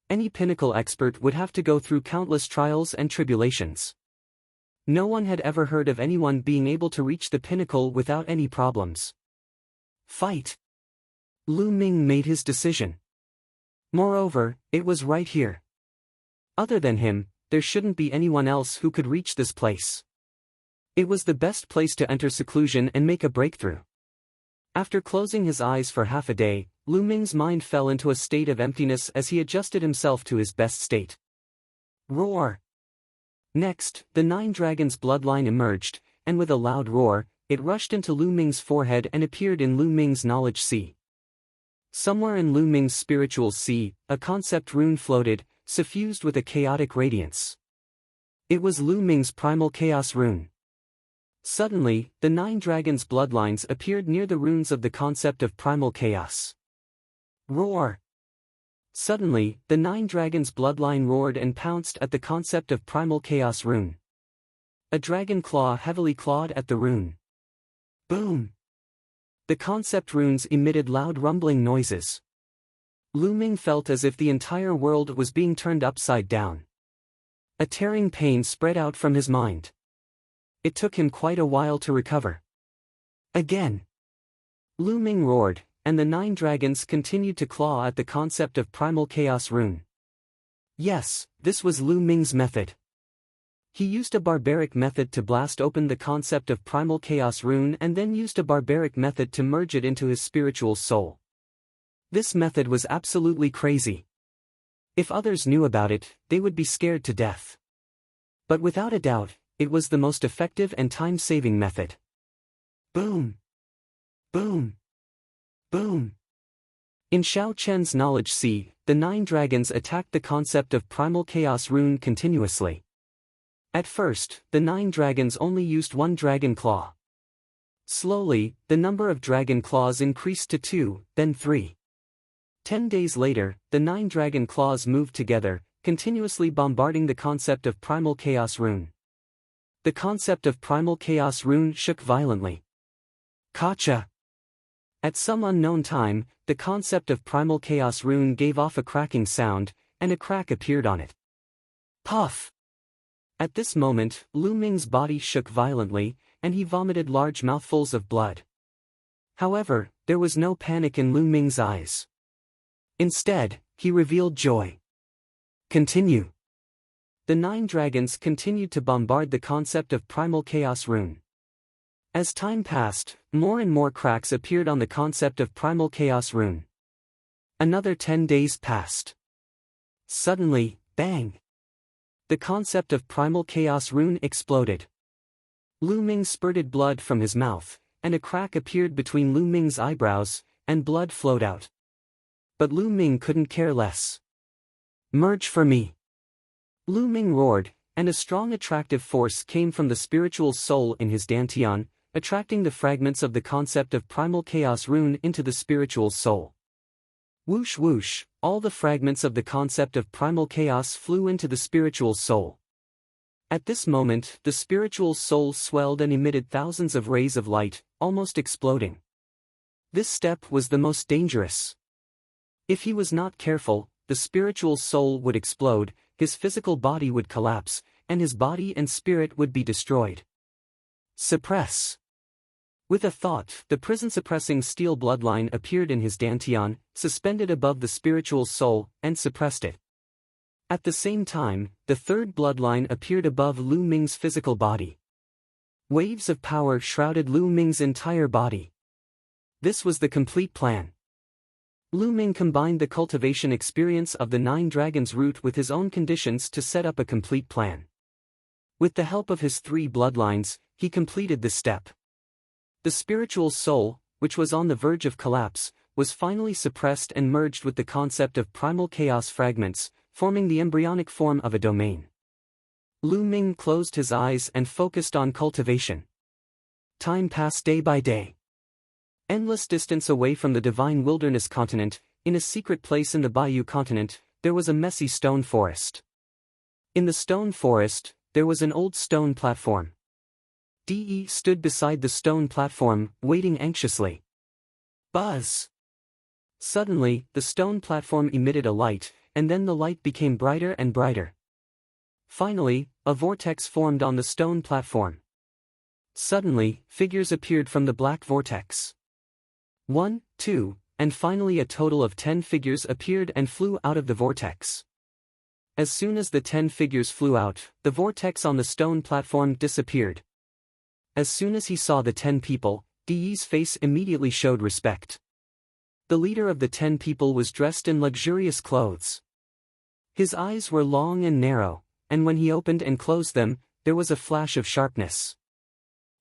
S1: Any pinnacle expert would have to go through countless trials and tribulations. No one had ever heard of anyone being able to reach the pinnacle without any problems. Fight! Lu Ming made his decision. Moreover, it was right here. Other than him, there shouldn't be anyone else who could reach this place. It was the best place to enter seclusion and make a breakthrough. After closing his eyes for half a day, Lu Ming's mind fell into a state of emptiness as he adjusted himself to his best state. Roar! Next, the 9 Dragons' bloodline emerged, and with a loud roar, it rushed into Lu Ming's forehead and appeared in Lu Ming's knowledge sea. Somewhere in Lu Ming's spiritual sea, a concept rune floated, suffused with a chaotic radiance. It was Lu Ming's primal chaos rune. Suddenly, the 9 Dragons' bloodlines appeared near the runes of the concept of primal chaos. Roar! Suddenly, the 9 Dragons' bloodline roared and pounced at the concept of primal chaos rune. A dragon claw heavily clawed at the rune. Boom! The concept runes emitted loud rumbling noises. Lu Ming felt as if the entire world was being turned upside down. A tearing pain spread out from his mind. It took him quite a while to recover. Again! Lu Ming roared, and the 9 dragons continued to claw at the concept of primal chaos rune. Yes, this was Lu Ming's method. He used a barbaric method to blast open the concept of primal chaos rune and then used a barbaric method to merge it into his spiritual soul. This method was absolutely crazy. If others knew about it, they would be scared to death. But without a doubt, it was the most effective and time-saving method. Boom! Boom! Boom! In Xiao Chen's knowledge sea, the 9 dragons attacked the concept of primal chaos rune continuously. At first, the 9 dragons only used 1 dragon claw. Slowly, the number of dragon claws increased to 2, then 3. 10 days later, the 9 dragon claws moved together, continuously bombarding the concept of primal chaos rune. The concept of primal chaos rune shook violently. Kacha! At some unknown time, the concept of primal chaos rune gave off a cracking sound, and a crack appeared on it. Puff! At this moment, Lu Ming's body shook violently, and he vomited large mouthfuls of blood. However, there was no panic in Lu Ming's eyes. Instead, he revealed joy. Continue. The 9 dragons continued to bombard the concept of primal chaos rune. As time passed, more and more cracks appeared on the concept of primal chaos rune. Another 10 days passed. Suddenly, bang! The concept of primal chaos rune exploded. Lu Ming spurted blood from his mouth, and a crack appeared between Lu Ming's eyebrows, and blood flowed out. But Lu Ming couldn't care less. "Merge for me!" Lu Ming roared, and a strong attractive force came from the spiritual soul in his dantian, attracting the fragments of the concept of primal chaos rune into the spiritual soul. Whoosh whoosh, all the fragments of the concept of primal chaos flew into the spiritual soul. At this moment, the spiritual soul swelled and emitted thousands of rays of light, almost exploding. This step was the most dangerous. If he was not careful, the spiritual soul would explode, his physical body would collapse, and his body and spirit would be destroyed. Suppress. With a thought, the prison-suppressing steel bloodline appeared in his dantian, suspended above the spiritual soul, and suppressed it. At the same time, the third bloodline appeared above Lu Ming's physical body. Waves of power shrouded Lu Ming's entire body. This was the complete plan. Lu Ming combined the cultivation experience of the 9 Dragons root with his own conditions to set up a complete plan. With the help of his 3 bloodlines, he completed this step. The spiritual soul, which was on the verge of collapse, was finally suppressed and merged with the concept of primal chaos fragments, forming the embryonic form of a domain. Lu Ming closed his eyes and focused on cultivation. Time passed day by day. Endless distance away from the divine wilderness continent, in a secret place in the Bayou continent, there was a messy stone forest. In the stone forest, there was an old stone platform. De stood beside the stone platform, waiting anxiously. Buzz! Suddenly, the stone platform emitted a light, and then the light became brighter and brighter. Finally, a vortex formed on the stone platform. Suddenly, figures appeared from the black vortex. 1, 2, and finally a total of 10 figures appeared and flew out of the vortex. As soon as the 10 figures flew out, the vortex on the stone platform disappeared. As soon as he saw the 10 people, De's face immediately showed respect. The leader of the 10 people was dressed in luxurious clothes. His eyes were long and narrow, and when he opened and closed them, there was a flash of sharpness.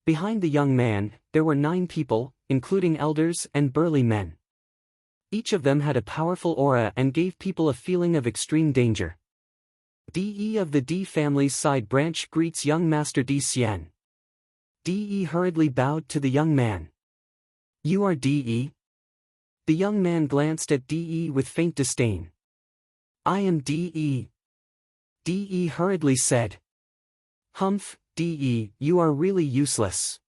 S1: Behind the young man, there were 9 people, including elders and burly men. Each of them had a powerful aura and gave people a feeling of extreme danger. De of the D family's side branch greets young Master De Xian. De hurriedly bowed to the young man. "You are De?" The young man glanced at De with faint disdain. "I am De." De hurriedly said. "Humph, De, you are really useless.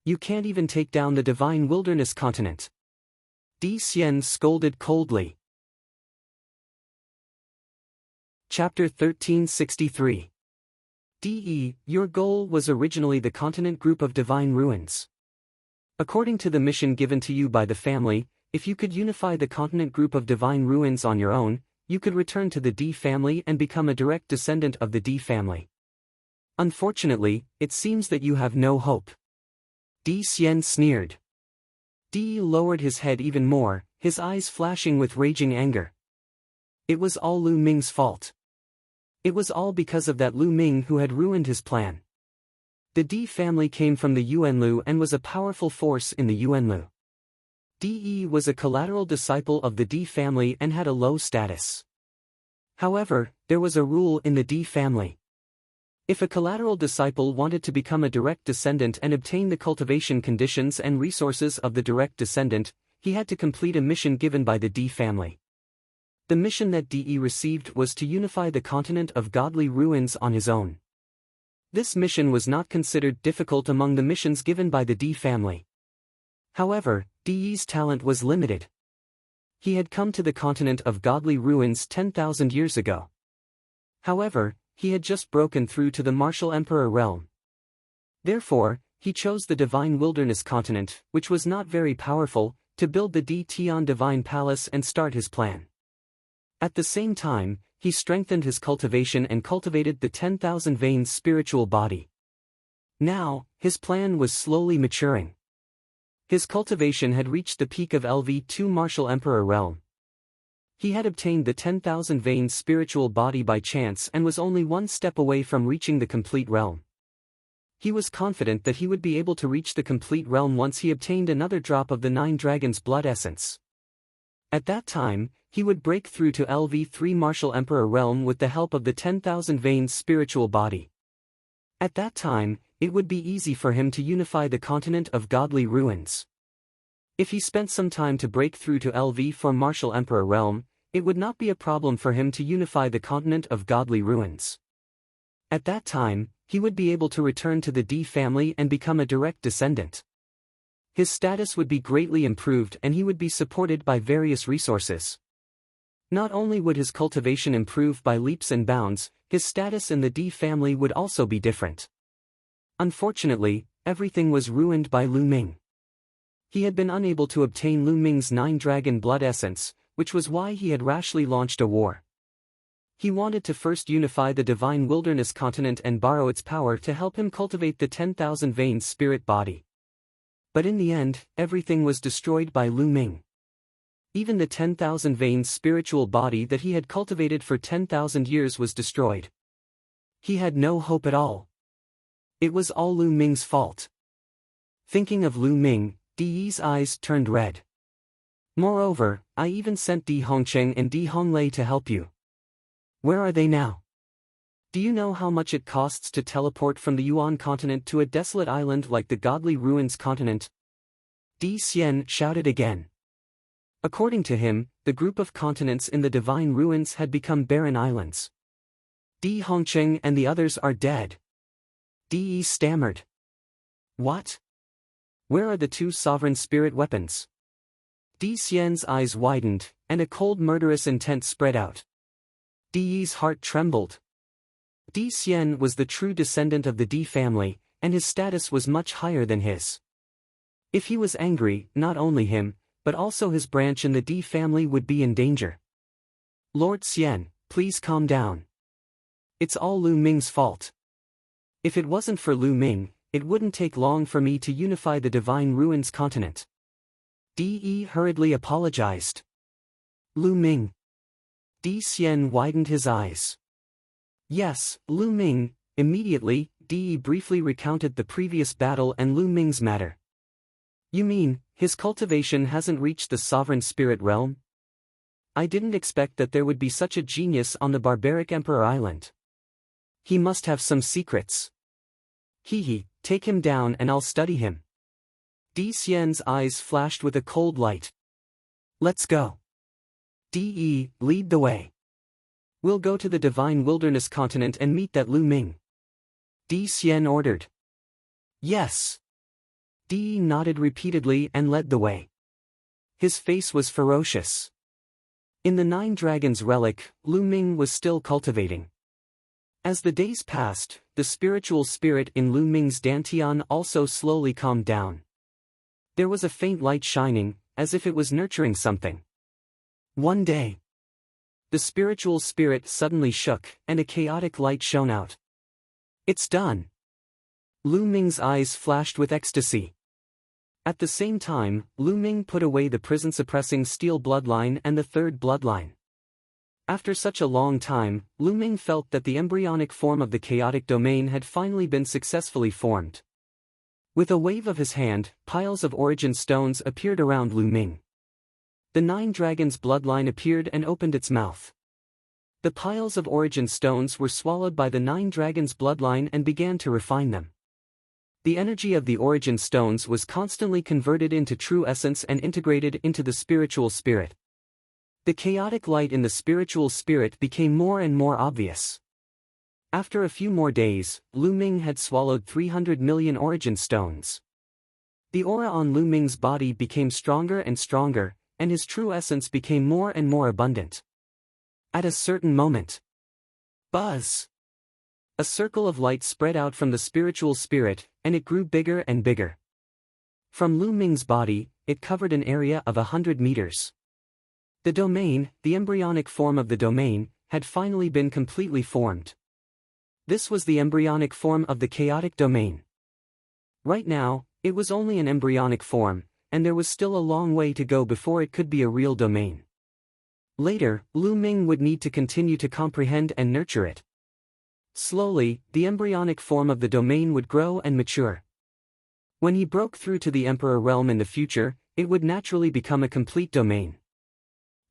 S1: You can't even take down the divine wilderness continent." De Xian scolded coldly. Chapter 1363. De, your goal was originally the continent group of divine ruins. According to the mission given to you by the family, if you could unify the continent group of divine ruins on your own, you could return to the D family and become a direct descendant of the D family. Unfortunately, it seems that you have no hope. De Xian sneered. De lowered his head even more, his eyes flashing with raging anger. It was all Lu Ming's fault. It was all because of that Lu Ming who had ruined his plan. The D family came from the Yuanlu and was a powerful force in the Yuanlu. De was a collateral disciple of the D family and had a low status. However, there was a rule in the D family. If a collateral disciple wanted to become a direct descendant and obtain the cultivation conditions and resources of the direct descendant, he had to complete a mission given by the D family. The mission that De received was to unify the continent of godly ruins on his own. This mission was not considered difficult among the missions given by the D family. However, De's talent was limited. He had come to the continent of godly ruins 10,000 years ago. However, he had just broken through to the martial emperor realm. Therefore, he chose the divine wilderness continent, which was not very powerful, to build the D Tian divine palace and start his plan. At the same time, he strengthened his cultivation and cultivated the 10,000 veins spiritual body. Now, his plan was slowly maturing. His cultivation had reached the peak of LV2 Martial Emperor realm. He had obtained the 10,000 veins spiritual body by chance and was only one step away from reaching the complete realm. He was confident that he would be able to reach the complete realm once he obtained another drop of the 9 dragons' blood essence. At that time, he would break through to LV3 Martial Emperor realm with the help of the 10,000 veins spiritual body. At that time, it would be easy for him to unify the continent of godly ruins. If he spent some time to break through to LV4 Martial Emperor realm, it would not be a problem for him to unify the continent of godly ruins. At that time, he would be able to return to the D family and become a direct descendant. His status would be greatly improved and he would be supported by various resources. Not only would his cultivation improve by leaps and bounds, his status in the D family would also be different. Unfortunately, everything was ruined by Lu Ming. He had been unable to obtain Lu Ming's 9 dragon blood essence, which was why he had rashly launched a war. He wanted to first unify the divine wilderness continent and borrow its power to help him cultivate the 10,000 veins spirit body. But in the end, everything was destroyed by Lu Ming. Even the 10,000 veins spiritual body that he had cultivated for 10,000 years was destroyed. He had no hope at all. It was all Lu Ming's fault. Thinking of Lu Ming, Di Yi's eyes turned red. Moreover, I even sent Di Hongcheng and Di Honglei to help you. Where are they now? Do you know how much it costs to teleport from the Yuan continent to a desolate island like the Godly Ruins continent? Di Xian shouted again. According to him, the group of continents in the Divine Ruins had become barren islands. Di Hongcheng and the others are dead. Di Yi stammered. What? Where are the 2 sovereign spirit weapons? Di Xian's eyes widened, and a cold murderous intent spread out. Di Yi's heart trembled. Di Xian was the true descendant of the Di family, and his status was much higher than his. If he was angry, not only him, but also his branch in the Di family would be in danger. Lord Xian, please calm down. It's all Lu Ming's fault. If it wasn't for Lu Ming, it wouldn't take long for me to unify the Divine Ruins continent. Di Yi hurriedly apologized. Lu Ming. Di Xian widened his eyes. Yes, Lu Ming. Immediately, Di Yi briefly recounted the previous battle and Lu Ming's matter. You mean, his cultivation hasn't reached the sovereign spirit realm? I didn't expect that there would be such a genius on the barbaric Emperor Island. He must have some secrets. He, take him down and I'll study him. Di Xian's eyes flashed with a cold light. Let's go. Di Yi, lead the way. We'll go to the Divine Wilderness continent and meet that Lu Ming. Di Xian ordered. Yes. Di Yi nodded repeatedly and led the way. His face was ferocious. In the 9 dragons relic, Lu Ming was still cultivating. As the days passed, the spiritual spirit in Lu Ming's dantian also slowly calmed down. There was a faint light shining, as if it was nurturing something. One day, the spiritual spirit suddenly shook, and a chaotic light shone out. It's done. Lu Ming's eyes flashed with ecstasy. At the same time, Lu Ming put away the prison-suppressing steel bloodline and the 3rd bloodline. After such a long time, Lu Ming felt that the embryonic form of the chaotic domain had finally been successfully formed. With a wave of his hand, piles of origin stones appeared around Lu Ming. The 9 dragons bloodline appeared and opened its mouth. The piles of origin stones were swallowed by the 9 dragons bloodline and began to refine them. The energy of the origin stones was constantly converted into true essence and integrated into the spiritual spirit. The chaotic light in the spiritual spirit became more and more obvious. After a few more days, Lu Ming had swallowed 300 million origin stones. The aura on Lu Ming's body became stronger and stronger, and his true essence became more and more abundant. At a certain moment, buzz! A circle of light spread out from the spiritual spirit, and it grew bigger and bigger. From Lu Ming's body, it covered an area of 100 meters. The domain, the embryonic form of the domain, had finally been completely formed. This was the embryonic form of the chaotic domain. Right now, it was only an embryonic form, and there was still a long way to go before it could be a real domain. Later, Lu Ming would need to continue to comprehend and nurture it. Slowly, the embryonic form of the domain would grow and mature. When he broke through to the Emperor realm in the future, it would naturally become a complete domain.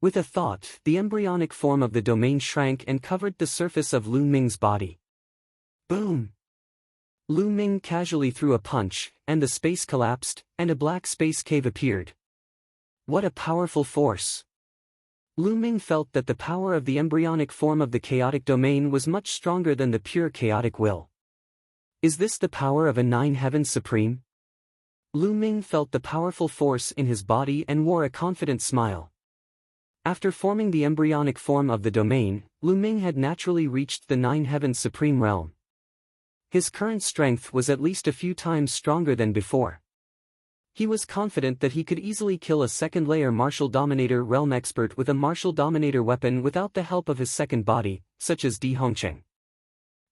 S1: With a thought, the embryonic form of the domain shrank and covered the surface of Lu Ming's body. Boom! Lu Ming casually threw a punch, and the space collapsed, and a black space cave appeared. What a powerful force! Lu Ming felt that the power of the embryonic form of the chaotic domain was much stronger than the pure chaotic will. Is this the power of a Nine Heavens Supreme? Lu Ming felt the powerful force in his body and wore a confident smile. After forming the embryonic form of the domain, Lu Ming had naturally reached the Nine Heavens Supreme realm. His current strength was at least a few times stronger than before. He was confident that he could easily kill a second-layer Martial Dominator realm expert with a Martial Dominator weapon without the help of his second body, such as Di Hongqing.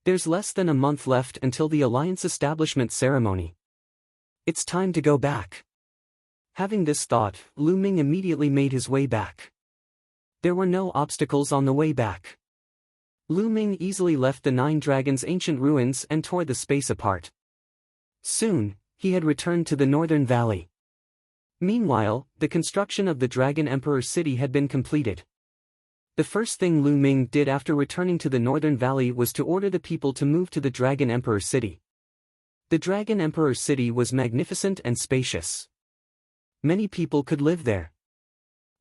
S1: There's less than a month left until the Alliance Establishment ceremony. It's time to go back. Having this thought, Lu Ming immediately made his way back. There were no obstacles on the way back. Lu Ming easily left the Nine Dragons' ancient ruins and tore the space apart. Soon, he had returned to the Northern Valley. Meanwhile, the construction of the Dragon Emperor city had been completed. The first thing Lu Ming did after returning to the Northern Valley was to order the people to move to the Dragon Emperor city. The Dragon Emperor city was magnificent and spacious. Many people could live there.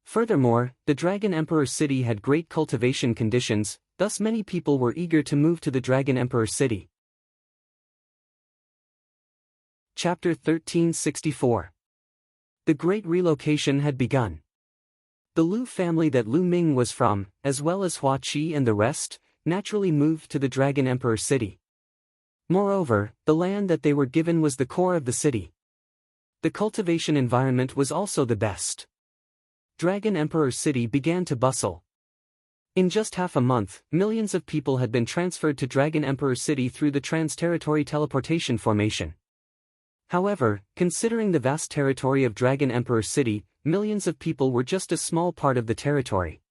S1: Furthermore, the Dragon Emperor city had great cultivation conditions, thus many people were eager to move to the Dragon Emperor city. Chapter 1364. The Great Relocation had begun. The Lu family that Lu Ming was from, as well as Hua Qi and the rest, naturally moved to the Dragon Emperor city. Moreover, the land that they were given was the core of the city. The cultivation environment was also the best. Dragon Emperor city began to bustle. In just half a month, millions of people had been transferred to Dragon Emperor city through the trans-territory teleportation formation. However, considering the vast territory of Dragon Emperor city, millions of people were just a small part of the territory.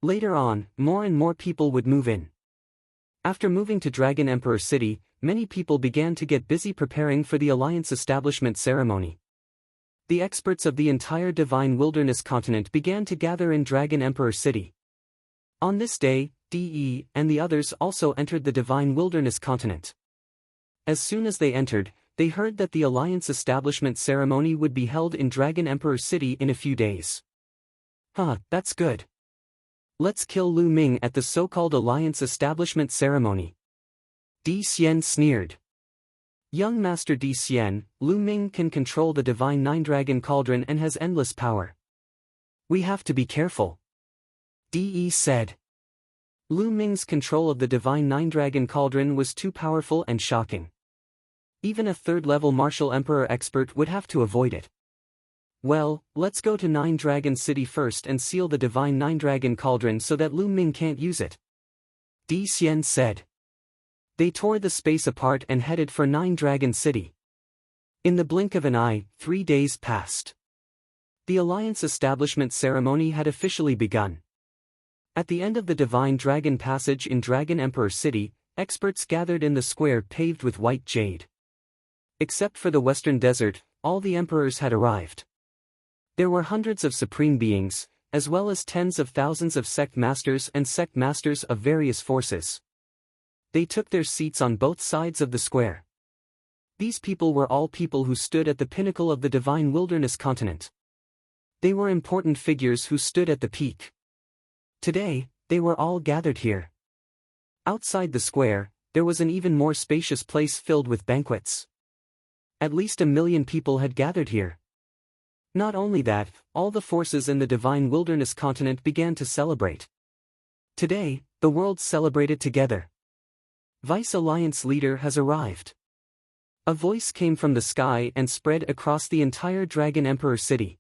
S1: Later on, more and more people would move in. After moving to Dragon Emperor city, many people began to get busy preparing for the Alliance Establishment ceremony. The experts of the entire Divine Wilderness continent began to gather in Dragon Emperor city. On this day, DE and the others also entered the Divine Wilderness continent. As soon as they entered, they heard that the Alliance Establishment ceremony would be held in Dragon Emperor city in a few days. That's good. Let's kill Lu Ming at the so-called Alliance Establishment ceremony. Di Xian sneered. Young Master Di Xian, Lu Ming can control the Divine Nine-Dragon Cauldron and has endless power. We have to be careful. De said. Lu Ming's control of the Divine Nine-Dragon Cauldron was too powerful and shocking. Even a third-level Martial Emperor expert would have to avoid it. Well, let's go to Nine Dragon City first and seal the Divine Nine-Dragon Cauldron so that Lu Ming can't use it. Di Xian said. They tore the space apart and headed for Nine Dragon City. In the blink of an eye, 3 days passed. The Alliance Establishment ceremony had officially begun. At the end of the Divine Dragon Passage in Dragon Emperor City, experts gathered in the square paved with white jade. Except for the Western Desert, all the emperors had arrived. There were hundreds of supreme beings, as well as tens of thousands of sect masters and sect masters of various forces. They took their seats on both sides of the square. These people were all people who stood at the pinnacle of the Divine Wilderness continent. They were important figures who stood at the peak. Today, they were all gathered here. Outside the square, there was an even more spacious place filled with banquets. At least 1 million people had gathered here. Not only that, all the forces in the Divine Wilderness continent began to celebrate. Today, the world celebrated together. Vice Alliance leader has arrived. A voice came from the sky and spread across the entire Dragon Emperor city.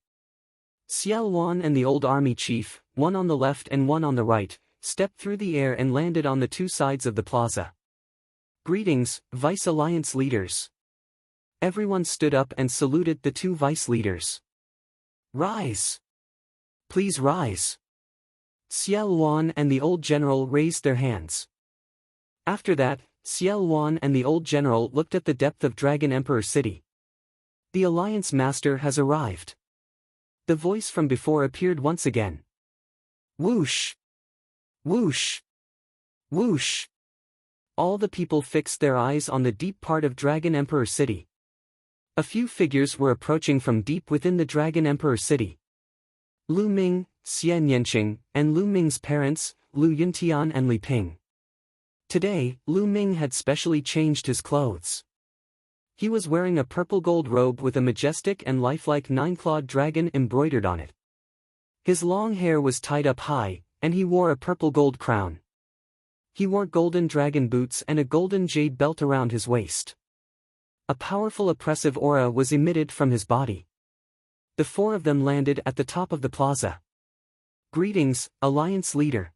S1: Xiao Wan and the old army chief, one on the left and one on the right, stepped through the air and landed on the two sides of the plaza. Greetings, Vice Alliance leaders. Everyone stood up and saluted the two vice leaders. Rise! Please rise! Xiao Wan and the old general raised their hands. After that, Xiao Wan and the old general looked at the depth of Dragon Emperor City. The Alliance Master has arrived. The voice from before appeared once again. Whoosh! Whoosh! Whoosh! All the people fixed their eyes on the deep part of Dragon Emperor City. A few figures were approaching from deep within the Dragon Emperor City. Lu Ming, Xian Yanqing, and Lu Ming's parents, Lu Yuntian and Li Ping. Today, Lu Ming had specially changed his clothes. He was wearing a purple gold robe with a majestic and lifelike nine-clawed dragon embroidered on it. His long hair was tied up high, and he wore a purple gold crown. He wore golden dragon boots and a golden jade belt around his waist. A powerful oppressive aura was emitted from his body. The four of them landed at the top of the plaza. Greetings, Alliance Leader.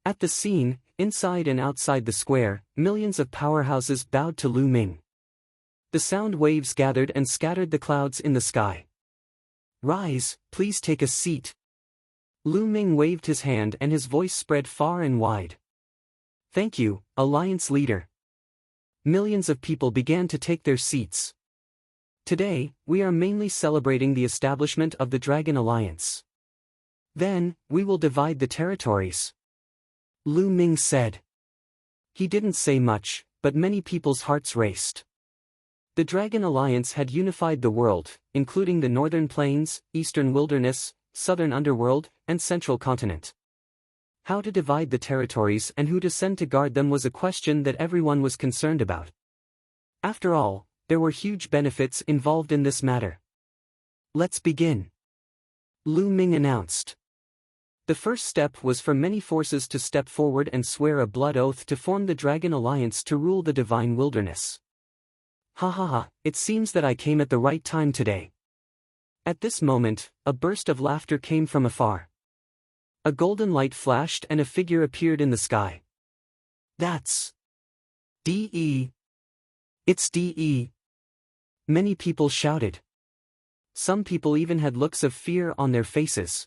S1: At the scene, inside and outside the square, millions of powerhouses bowed to Lu Ming. The sound waves gathered and scattered the clouds in the sky. Rise, please take a seat. Lu Ming waved his hand and his voice spread far and wide. Thank you, Alliance Leader. Millions of people began to take their seats. Today, we are mainly celebrating the establishment of the Dragon Alliance. Then, we will divide the territories. Lu Ming said. He didn't say much, but many people's hearts raced. The Dragon Alliance had unified the world, including the Northern Plains, Eastern Wilderness, Southern Underworld, and Central Continent. How to divide the territories and who to send to guard them was a question that everyone was concerned about. After all, there were huge benefits involved in this matter. Let's begin. Lu Ming announced. The first step was for many forces to step forward and swear a blood oath to form the Dragon Alliance to rule the Divine Wilderness. Ha ha ha, it seems that I came at the right time today. At this moment, a burst of laughter came from afar. A golden light flashed and a figure appeared in the sky. That's DE. It's DE. Many people shouted. Some people even had looks of fear on their faces.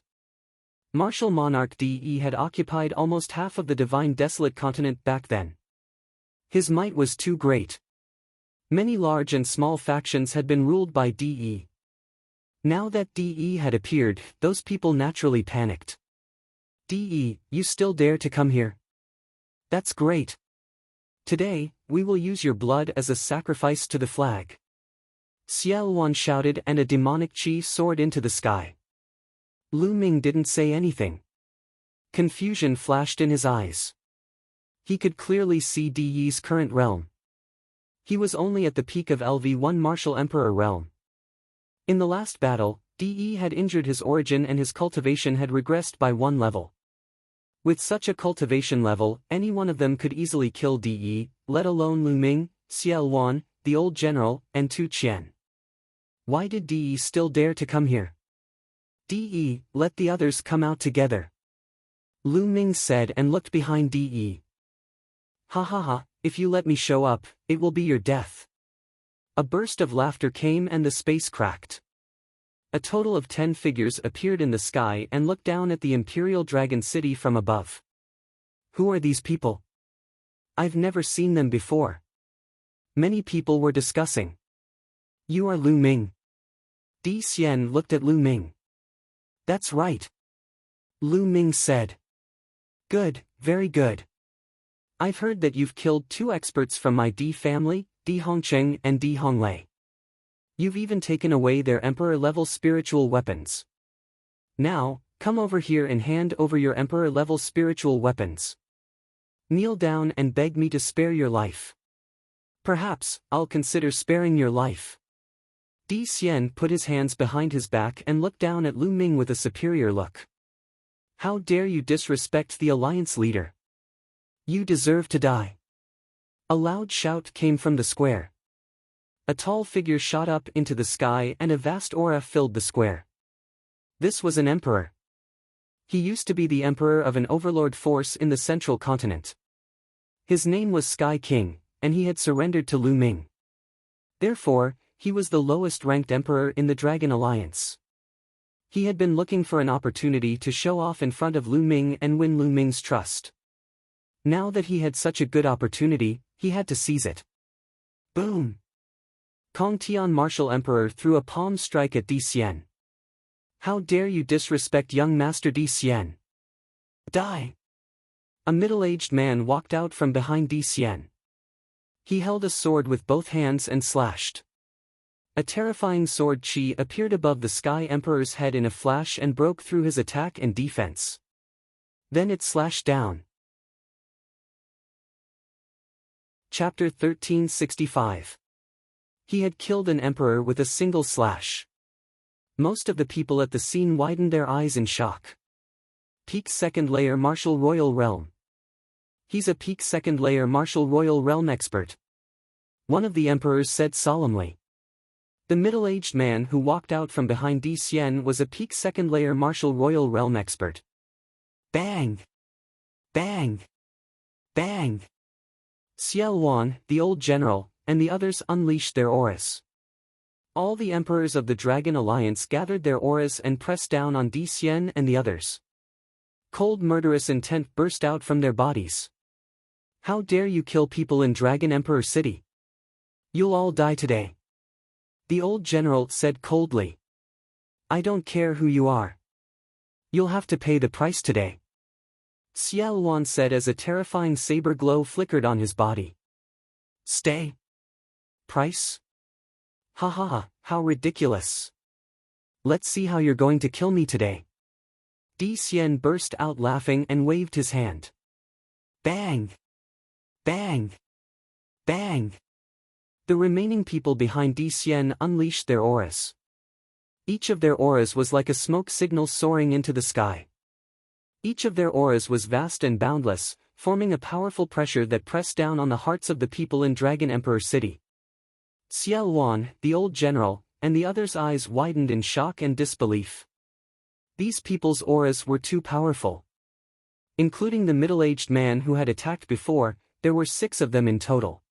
S1: Martial Monarch DE had occupied almost half of the Divine Desolate Continent back then. His might was too great. Many large and small factions had been ruled by DE. Now that DE had appeared, those people naturally panicked. DE, you still dare to come here? That's great. Today, we will use your blood as a sacrifice to the flag. Xiao Wan shouted and a demonic chi soared into the sky. Lu Ming didn't say anything. Confusion flashed in his eyes. He could clearly see DE's current realm. He was only at the peak of LV1 Martial Emperor realm. In the last battle, DE had injured his origin and his cultivation had regressed by 1 level. With such a cultivation level, any one of them could easily kill DE, let alone Lu Ming, Xiao Wan, the old general, and Tu Qian. Why did DE still dare to come here? DE, let the others come out together. Lu Ming said and looked behind DE. Ha ha ha, if you let me show up, it will be your death. A burst of laughter came and the space cracked. A total of 10 figures appeared in the sky and looked down at the Imperial Dragon City from above. Who are these people? I've never seen them before. Many people were discussing. You are Lu Ming. Di Xian looked at Lu Ming. That's right. Lu Ming said. Good, very good. I've heard that you've killed 2 experts from my Di family, Di Hongcheng and Di Honglei. You've even taken away their Emperor-level spiritual weapons. Now, come over here and hand over your Emperor-level spiritual weapons. Kneel down and beg me to spare your life. Perhaps, I'll consider sparing your life. Di Xian put his hands behind his back and looked down at Lu Ming with a superior look. How dare you disrespect the Alliance leader? You deserve to die. A loud shout came from the square. A tall figure shot up into the sky and a vast aura filled the square. This was an emperor. He used to be the emperor of an overlord force in the Central Continent. His name was Sky King, and he had surrendered to Lu Ming. Therefore, he was the lowest-ranked emperor in the Dragon Alliance. He had been looking for an opportunity to show off in front of Lu Ming and win Lu Ming's trust. Now that he had such a good opportunity, he had to seize it. Boom! Kong Tian Martial Emperor threw a palm strike at Di Xian. How dare you disrespect young Master Di Xian? Die! A middle-aged man walked out from behind Di Xian. He held a sword with both hands and slashed. A terrifying sword chi appeared above the Sky Emperor's head in a flash and broke through his attack and defense. Then it slashed down. Chapter 1365. He had killed an emperor with a single slash. Most of the people at the scene widened their eyes in shock. Peak second layer Martial Royal Realm. He's a peak second layer Martial Royal Realm expert. One of the emperors said solemnly. The middle-aged man who walked out from behind Di Xian was a peak second layer Martial Royal Realm expert. Bang! Bang! Bang! Xiao Wan, the old general, and the others unleashed their auras. All the emperors of the Dragon Alliance gathered their auras and pressed down on Di Xian and the others. Cold murderous intent burst out from their bodies. How dare you kill people in Dragon Emperor City? You'll all die today. The old general said coldly. I don't care who you are. You'll have to pay the price today. Xiao Wan said as a terrifying saber glow flickered on his body. Stay. Price? Ha ha ha, how ridiculous. Let's see how you're going to kill me today. Di Xian burst out laughing and waved his hand. Bang! Bang! Bang! The remaining people behind Di Xian unleashed their auras. Each of their auras was like a smoke signal soaring into the sky. Each of their auras was vast and boundless, forming a powerful pressure that pressed down on the hearts of the people in Dragon Emperor City. Xiao Wan, the old general, and the others' eyes widened in shock and disbelief. These people's auras were too powerful. Including the middle-aged man who had attacked before, there were 6 of them in total.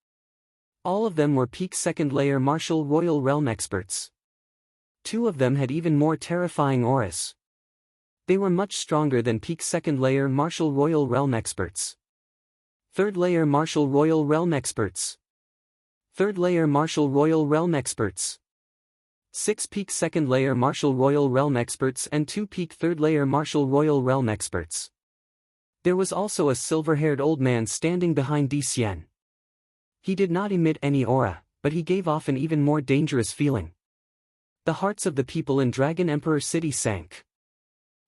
S1: All of them were peak second-layer Martial Royal Realm experts. 2 of them had even more terrifying auras. They were much stronger than peak second-layer Martial Royal Realm experts. Third-layer Martial Royal Realm experts. Third-layer Martial Royal Realm experts. 6 peak second-layer Martial Royal Realm experts and 2 peak third-layer Martial Royal Realm experts. There was also a silver-haired old man standing behind Di Xian. He did not emit any aura, but he gave off an even more dangerous feeling. The hearts of the people in Dragon Emperor City sank.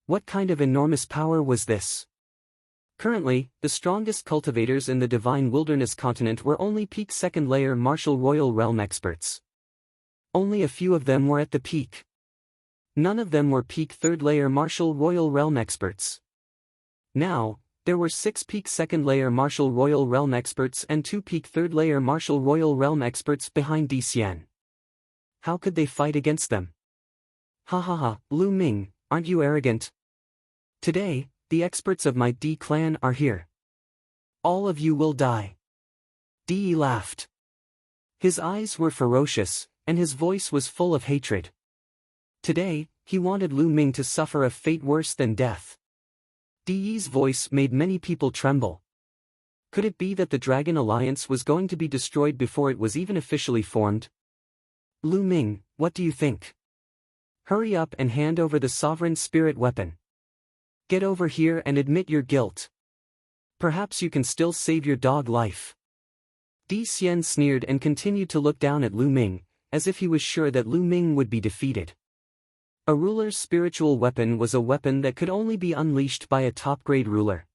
S1: What kind of enormous power was this? Currently, the strongest cultivators in the Divine Wilderness continent were only peak second-layer Martial Royal Realm experts. Only a few of them were at the peak. None of them were peak third-layer Martial Royal Realm experts. Now, there were 6 peak second-layer Martial Royal Realm experts and 2 peak third-layer Martial Royal Realm experts behind Di Xian. How could they fight against them? Ha ha ha, Lu Ming, aren't you arrogant? Today, the experts of my Di clan are here. All of you will die. Di laughed. His eyes were ferocious, and his voice was full of hatred. Today, he wanted Lu Ming to suffer a fate worse than death. Di's voice made many people tremble. Could it be that the Dragon Alliance was going to be destroyed before it was even officially formed? Lu Ming, what do you think? Hurry up and hand over the Sovereign Spirit weapon. Get over here and admit your guilt. Perhaps you can still save your dog life. Di Xian sneered and continued to look down at Lu Ming, as if he was sure that Lu Ming would be defeated. A ruler's spiritual weapon was a weapon that could only be unleashed by a top-grade ruler.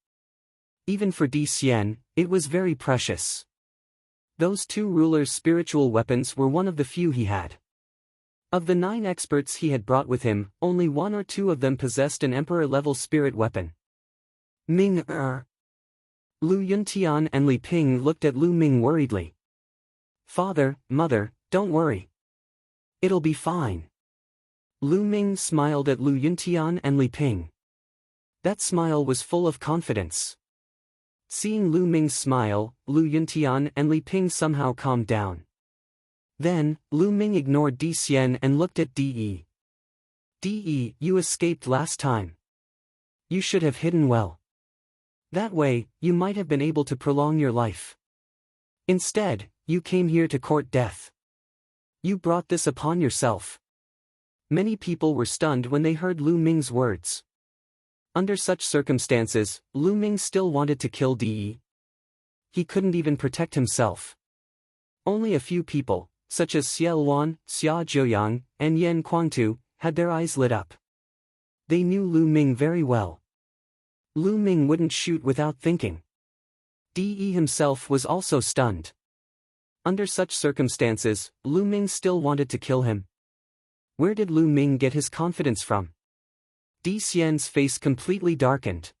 S1: Even for Di Xian, it was very precious. Those 2 rulers' spiritual weapons were one of the few he had. Of the 9 experts he had brought with him, only 1 or 2 of them possessed an emperor-level spirit weapon. Lu Yuntian and Li Ping looked at Lu Ming worriedly. Father, mother, don't worry. It'll be fine. Lu Ming smiled at Lu Yuntian and Li Ping. That smile was full of confidence. Seeing Lu Ming's smile, Lu Yuntian and Li Ping somehow calmed down. Then, Lu Ming ignored Di Xian and looked at De. De, you escaped last time. You should have hidden well. That way, you might have been able to prolong your life. Instead, you came here to court death. You brought this upon yourself. Many people were stunned when they heard Lu Ming's words. Under such circumstances, Lu Ming still wanted to kill De. He couldn't even protect himself. Only a few people, such as Xie Luan, Xia Zhouyang, and Yan Kuangtu, had their eyes lit up. They knew Lu Ming very well. Lu Ming wouldn't shoot without thinking. De himself was also stunned. Under such circumstances, Lu Ming still wanted to kill him. Where did Lu Ming get his confidence from? Di Xian's face completely darkened.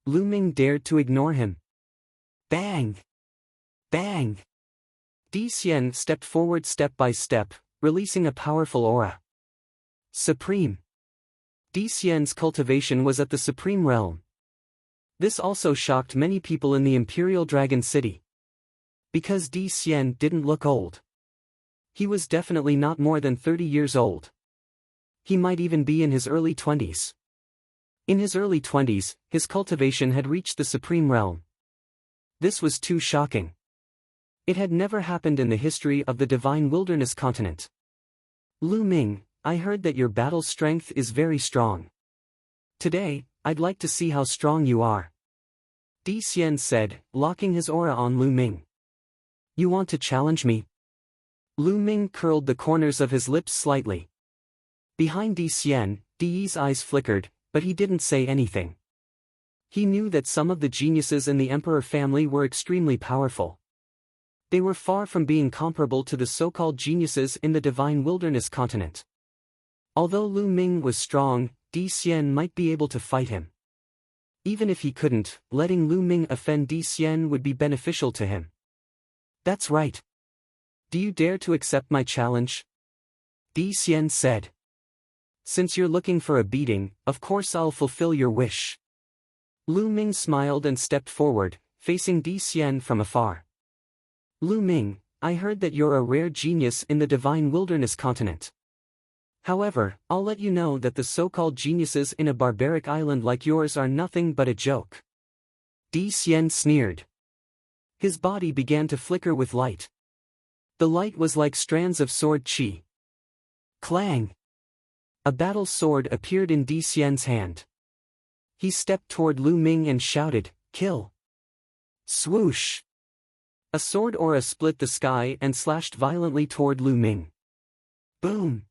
S1: Lu Ming dared to ignore him. Bang! Bang! Di Xian stepped forward step by step, releasing a powerful aura. Supreme. Di Xian's cultivation was at the Supreme Realm. This also shocked many people in the Imperial Dragon City. Because Di Xian didn't look old. He was definitely not more than 30 years old. He might even be in his early 20s. In his early 20s, his cultivation had reached the Supreme Realm. This was too shocking. It had never happened in the history of the Divine Wilderness continent. Lu Ming, I heard that your battle strength is very strong. Today, I'd like to see how strong you are. Di Xian said, locking his aura on Lu Ming. You want to challenge me? Lu Ming curled the corners of his lips slightly. Behind Di Xian, Di's eyes flickered, but he didn't say anything. He knew that some of the geniuses in the Emperor family were extremely powerful. They were far from being comparable to the so-called geniuses in the Divine Wilderness continent. Although Lu Ming was strong, Di Xian might be able to fight him. Even if he couldn't, letting Lu Ming offend Di Xian would be beneficial to him. That's right. Do you dare to accept my challenge? Di Xian said. Since you're looking for a beating, of course I'll fulfill your wish. Lu Ming smiled and stepped forward, facing Di Xian from afar. Lu Ming, I heard that you're a rare genius in the Divine Wilderness continent. However, I'll let you know that the so-called geniuses in a barbaric island like yours are nothing but a joke. Di Xian sneered. His body began to flicker with light. The light was like strands of sword qi. Clang! A battle sword appeared in Di Xian's hand. He stepped toward Lu Ming and shouted, "Kill!" Swoosh! A sword aura split the sky and slashed violently toward Lu Ming. Boom!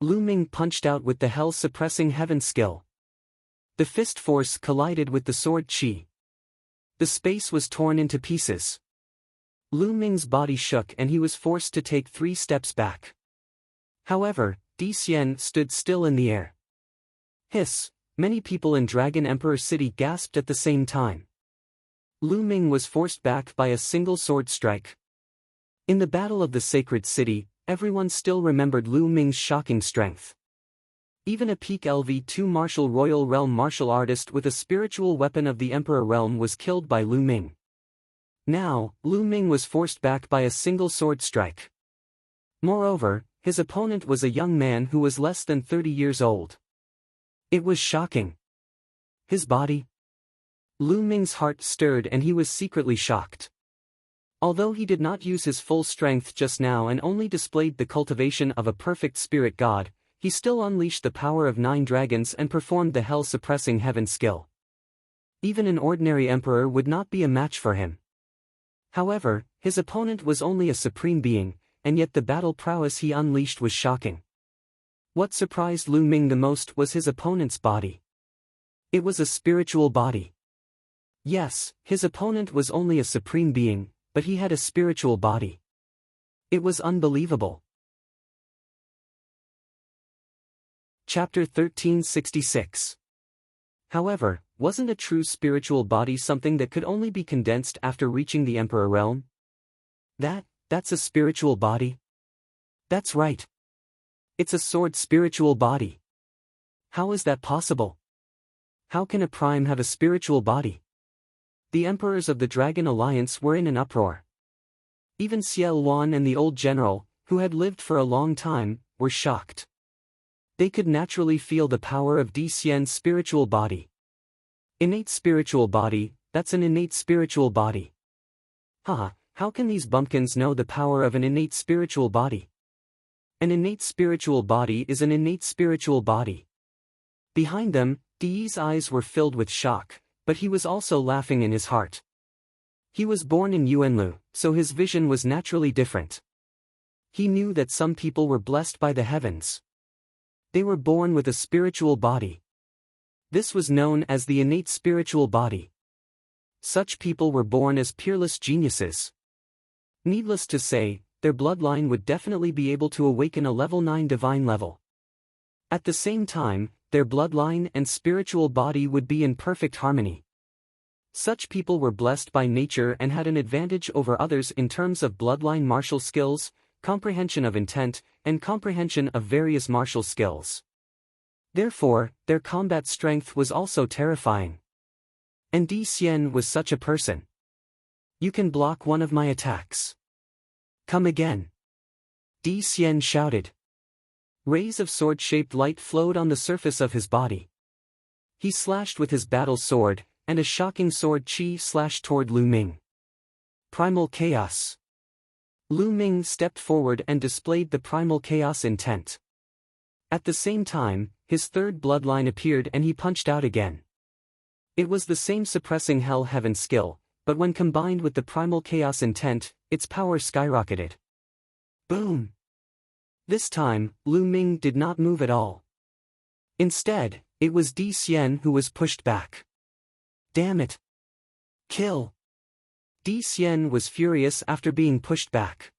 S1: Lu Ming punched out with the hell-suppressing heaven skill. The fist force collided with the sword qi. The space was torn into pieces. Lu Ming's body shook and he was forced to take 3 steps back. However, Di Xian stood still in the air. Hiss! Many people in Dragon Emperor City gasped at the same time. Lu Ming was forced back by a single sword strike. In the Battle of the Sacred City, everyone still remembered Lu Ming's shocking strength. Even a peak LV2 martial royal realm martial artist with a spiritual weapon of the Emperor realm was killed by Lu Ming. Now, Lu Ming was forced back by a single sword strike. Moreover, his opponent was a young man who was less than 30 years old. It was shocking. His body? Lu Ming's heart stirred and he was secretly shocked. Although he did not use his full strength just now and only displayed the cultivation of a perfect spirit god, he still unleashed the power of 9 dragons and performed the hell-suppressing heaven skill. Even an ordinary emperor would not be a match for him. However, his opponent was only a supreme being, and yet the battle prowess he unleashed was shocking. What surprised Lu Ming the most was his opponent's body. It was a spiritual body. Yes, his opponent was only a supreme being, but he had a spiritual body. It was unbelievable. Chapter 1366. However, wasn't a true spiritual body something that could only be condensed after reaching the Emperor realm? That's a spiritual body? That's right. It's a sword spiritual body. How is that possible? How can a prime have a spiritual body? The emperors of the Dragon Alliance were in an uproar. Even Xiao Wan and the old general, who had lived for a long time, were shocked. They could naturally feel the power of Di Xian's spiritual body. Innate spiritual body, that's an innate spiritual body. Haha, how can these bumpkins know the power of an innate spiritual body? An innate spiritual body is an innate spiritual body. Behind them, Di's eyes were filled with shock, but he was also laughing in his heart. He was born in Yuanlu, so his vision was naturally different. He knew that some people were blessed by the heavens. They were born with a spiritual body. This was known as the innate spiritual body. Such people were born as peerless geniuses. Needless to say, their bloodline would definitely be able to awaken a level 9 divine level. At the same time, their bloodline and spiritual body would be in perfect harmony. Such people were blessed by nature and had an advantage over others in terms of bloodline martial skills, comprehension of intent, and comprehension of various martial skills. Therefore, their combat strength was also terrifying. And Di Xian was such a person. You can block one of my attacks. Come again. Di Xian shouted. Rays of sword-shaped light flowed on the surface of his body. He slashed with his battle sword, and a shocking sword chi slashed toward Lu Ming. Primal Chaos. Lu Ming stepped forward and displayed the primal chaos intent. At the same time, his third bloodline appeared and he punched out again. It was the same suppressing hell heaven skill, but when combined with the primal chaos intent, its power skyrocketed. Boom! This time, Lu Ming did not move at all. Instead, it was Di Xian who was pushed back. Damn it! Kill! Di Xian was furious after being pushed back.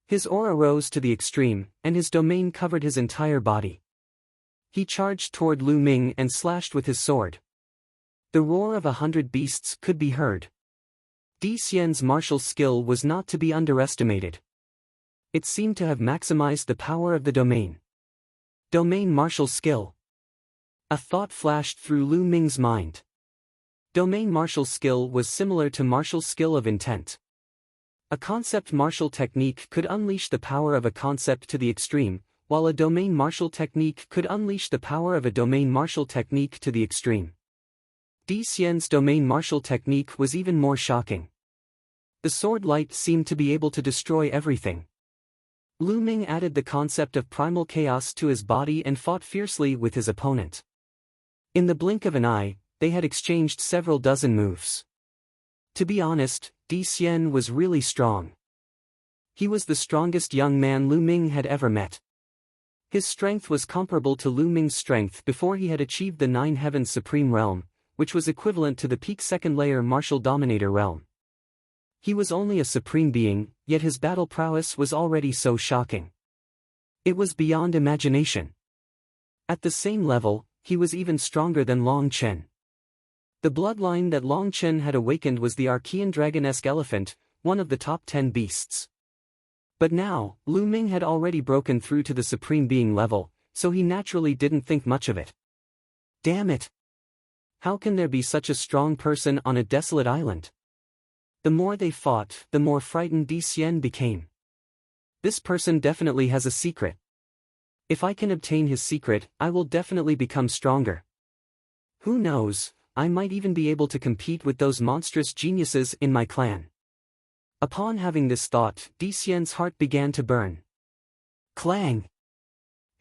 S1: His aura rose to the extreme, and his domain covered his entire body. He charged toward Lu Ming and slashed with his sword. The roar of 100 beasts could be heard. Di Xian's martial skill was not to be underestimated. It seemed to have maximized the power of the domain. Domain martial skill. A thought flashed through Lu Ming's mind. Domain martial skill was similar to martial skill of intent. A concept martial technique could unleash the power of a concept to the extreme, while a domain martial technique could unleash the power of a domain martial technique to the extreme. Di Xian's domain martial technique was even more shocking. The sword light seemed to be able to destroy everything. Lu Ming added the concept of primal chaos to his body and fought fiercely with his opponent. In the blink of an eye, they had exchanged several dozen moves. To be honest, Di Xian was really strong. He was the strongest young man Lu Ming had ever met. His strength was comparable to Lu Ming's strength before he had achieved the 9 Heavens Supreme Realm, which was equivalent to the peak second layer Martial Dominator Realm. He was only a supreme being, yet his battle prowess was already so shocking. It was beyond imagination. At the same level, he was even stronger than Long Chen. The bloodline that Long Chen had awakened was the Archean dragon-esque elephant, one of the top 10 beasts. But now, Lu Ming had already broken through to the supreme being level, so he naturally didn't think much of it. Damn it! How can there be such a strong person on a desolate island? The more they fought, the more frightened Di Xian became. This person definitely has a secret. If I can obtain his secret, I will definitely become stronger. Who knows, I might even be able to compete with those monstrous geniuses in my clan. Upon having this thought, Di Xian's heart began to burn. Clang!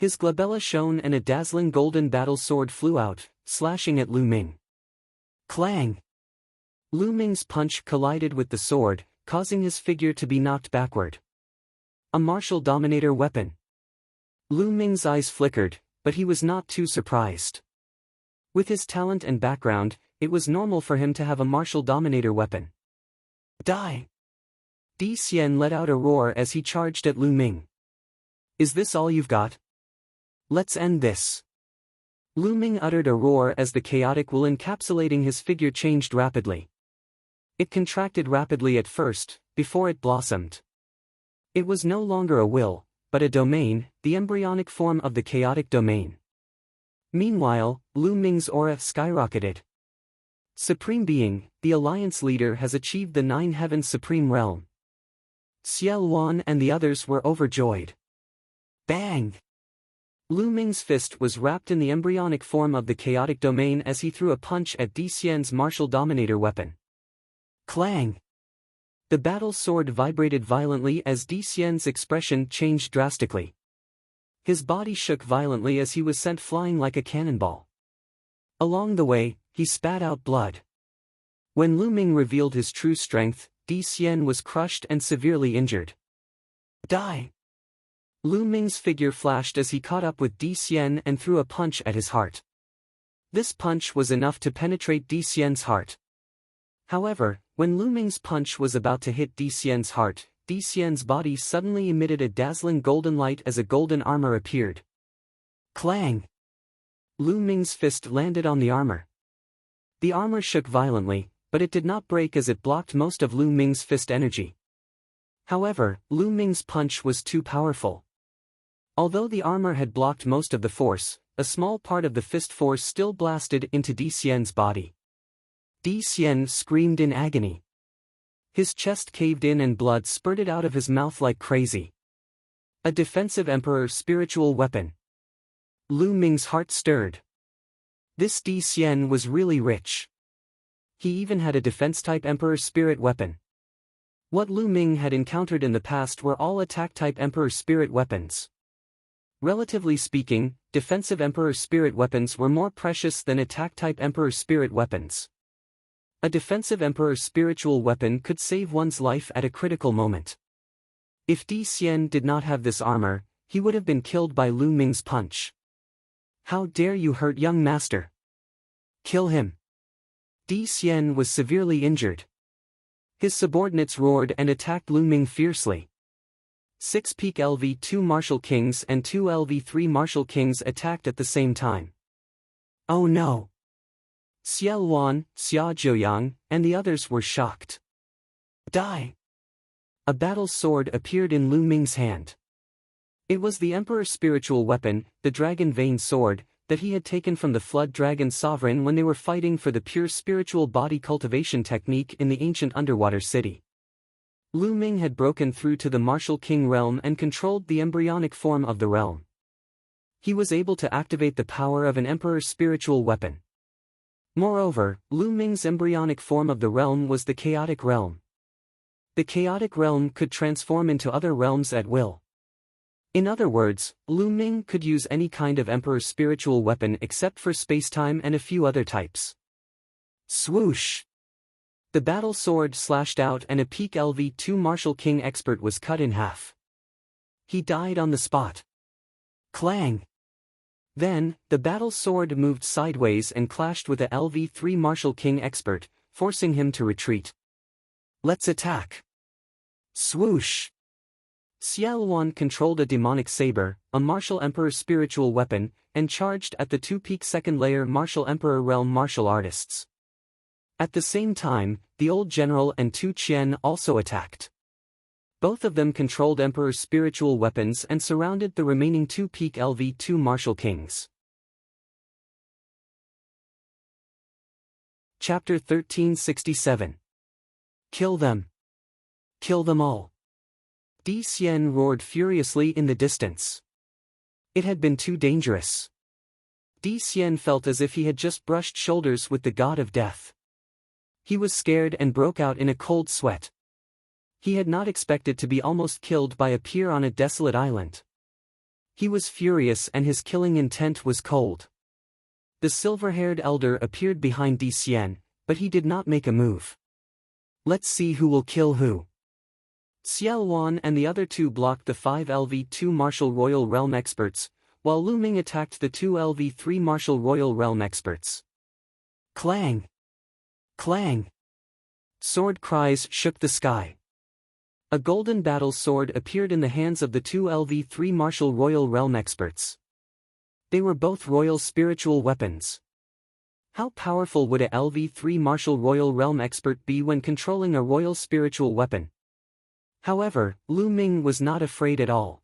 S1: His glabella shone and a dazzling golden battle sword flew out, slashing at Lu Ming. Clang! Lu Ming's punch collided with the sword, causing his figure to be knocked backward. A martial dominator weapon. Lu Ming's eyes flickered, but he was not too surprised. With his talent and background, it was normal for him to have a martial dominator weapon. Die! Di Xian let out a roar as he charged at Lu Ming. Is this all you've got? Let's end this. Lu Ming uttered a roar as the chaotic will encapsulating his figure changed rapidly. It contracted rapidly at first, before it blossomed. It was no longer a will, but a domain, the embryonic form of the chaotic domain. Meanwhile, Lu Ming's aura skyrocketed. Supreme Being, the Alliance leader has achieved the 9 Heavens Supreme Realm. Xiao Wan and the others were overjoyed. Bang! Lu Ming's fist was wrapped in the embryonic form of the chaotic domain as he threw a punch at Di Xian's martial dominator weapon. Clang! The battle sword vibrated violently as Di Xian's expression changed drastically. His body shook violently as he was sent flying like a cannonball. Along the way, he spat out blood. When Lu Ming revealed his true strength, Di Xian was crushed and severely injured. Die! Lu Ming's figure flashed as he caught up with Di Xian and threw a punch at his heart. This punch was enough to penetrate Di Xian's heart. However, when Lu Ming's punch was about to hit Di Xian's heart, Di Xian's body suddenly emitted a dazzling golden light as a golden armor appeared. Clang! Lu Ming's fist landed on the armor. The armor shook violently, but it did not break as it blocked most of Lu Ming's fist energy. However, Lu Ming's punch was too powerful. Although the armor had blocked most of the force, a small part of the fist force still blasted into Di Xian's body. Di Xian screamed in agony. His chest caved in and blood spurted out of his mouth like crazy. A defensive emperor spiritual weapon. Lu Ming's heart stirred. This Di Xian was really rich. He even had a defense-type emperor spirit weapon. What Lu Ming had encountered in the past were all attack-type emperor spirit weapons. Relatively speaking, defensive emperor spirit weapons were more precious than attack-type emperor spirit weapons. A defensive emperor spiritual weapon could save one's life at a critical moment. If Di Xian did not have this armor, he would have been killed by Lu Ming's punch. How dare you hurt young master? Kill him! Di Xian was severely injured. His subordinates roared and attacked Lu Ming fiercely. 6 peak LV2 Martial Kings and 2 LV3 Martial Kings attacked at the same time. Oh no! Xiao Wan, Xia Zhouyang, and the others were shocked. Die! A battle sword appeared in Lu Ming's hand. It was the Emperor's spiritual weapon, the Dragon Vein Sword, that he had taken from the Flood Dragon Sovereign when they were fighting for the pure spiritual body cultivation technique in the ancient underwater city. Lu Ming had broken through to the Martial King realm and controlled the embryonic form of the realm. He was able to activate the power of an Emperor's spiritual weapon. Moreover, Lu Ming's embryonic form of the realm was the chaotic realm. The chaotic realm could transform into other realms at will. In other words, Lu Ming could use any kind of Emperor's spiritual weapon except for spacetime and a few other types. Swoosh! The battle sword slashed out and a peak LV2 Martial King expert was cut in half. He died on the spot. Clang! Then, the battle sword moved sideways and clashed with a LV3 Martial King expert, forcing him to retreat. Let's attack! Swoosh! Xiao Wan controlled a demonic saber, a martial emperor's spiritual weapon, and charged at the 2-peak second-layer martial emperor realm martial artists. At the same time, the old general and Tu Qian also attacked. Both of them controlled emperor's spiritual weapons and surrounded the remaining 2-peak LV2 martial kings. Chapter 1367. Kill them! Kill them all! Di Xian roared furiously in the distance. It had been too dangerous. Di Xian felt as if he had just brushed shoulders with the god of death. He was scared and broke out in a cold sweat. He had not expected to be almost killed by a peer on a desolate island. He was furious and his killing intent was cold. The silver-haired elder appeared behind Di Xian, but he did not make a move. Let's see who will kill who. Xiao Wan and the other two blocked the 5 LV2 Martial Royal Realm experts, while Lu Ming attacked the 2 LV3 Martial Royal Realm experts. Clang! Clang! Sword cries shook the sky. A golden battle sword appeared in the hands of the 2 LV3 Martial Royal Realm experts. They were both royal spiritual weapons. How powerful would a LV3 Martial Royal Realm expert be when controlling a royal spiritual weapon? However, Lu Ming was not afraid at all.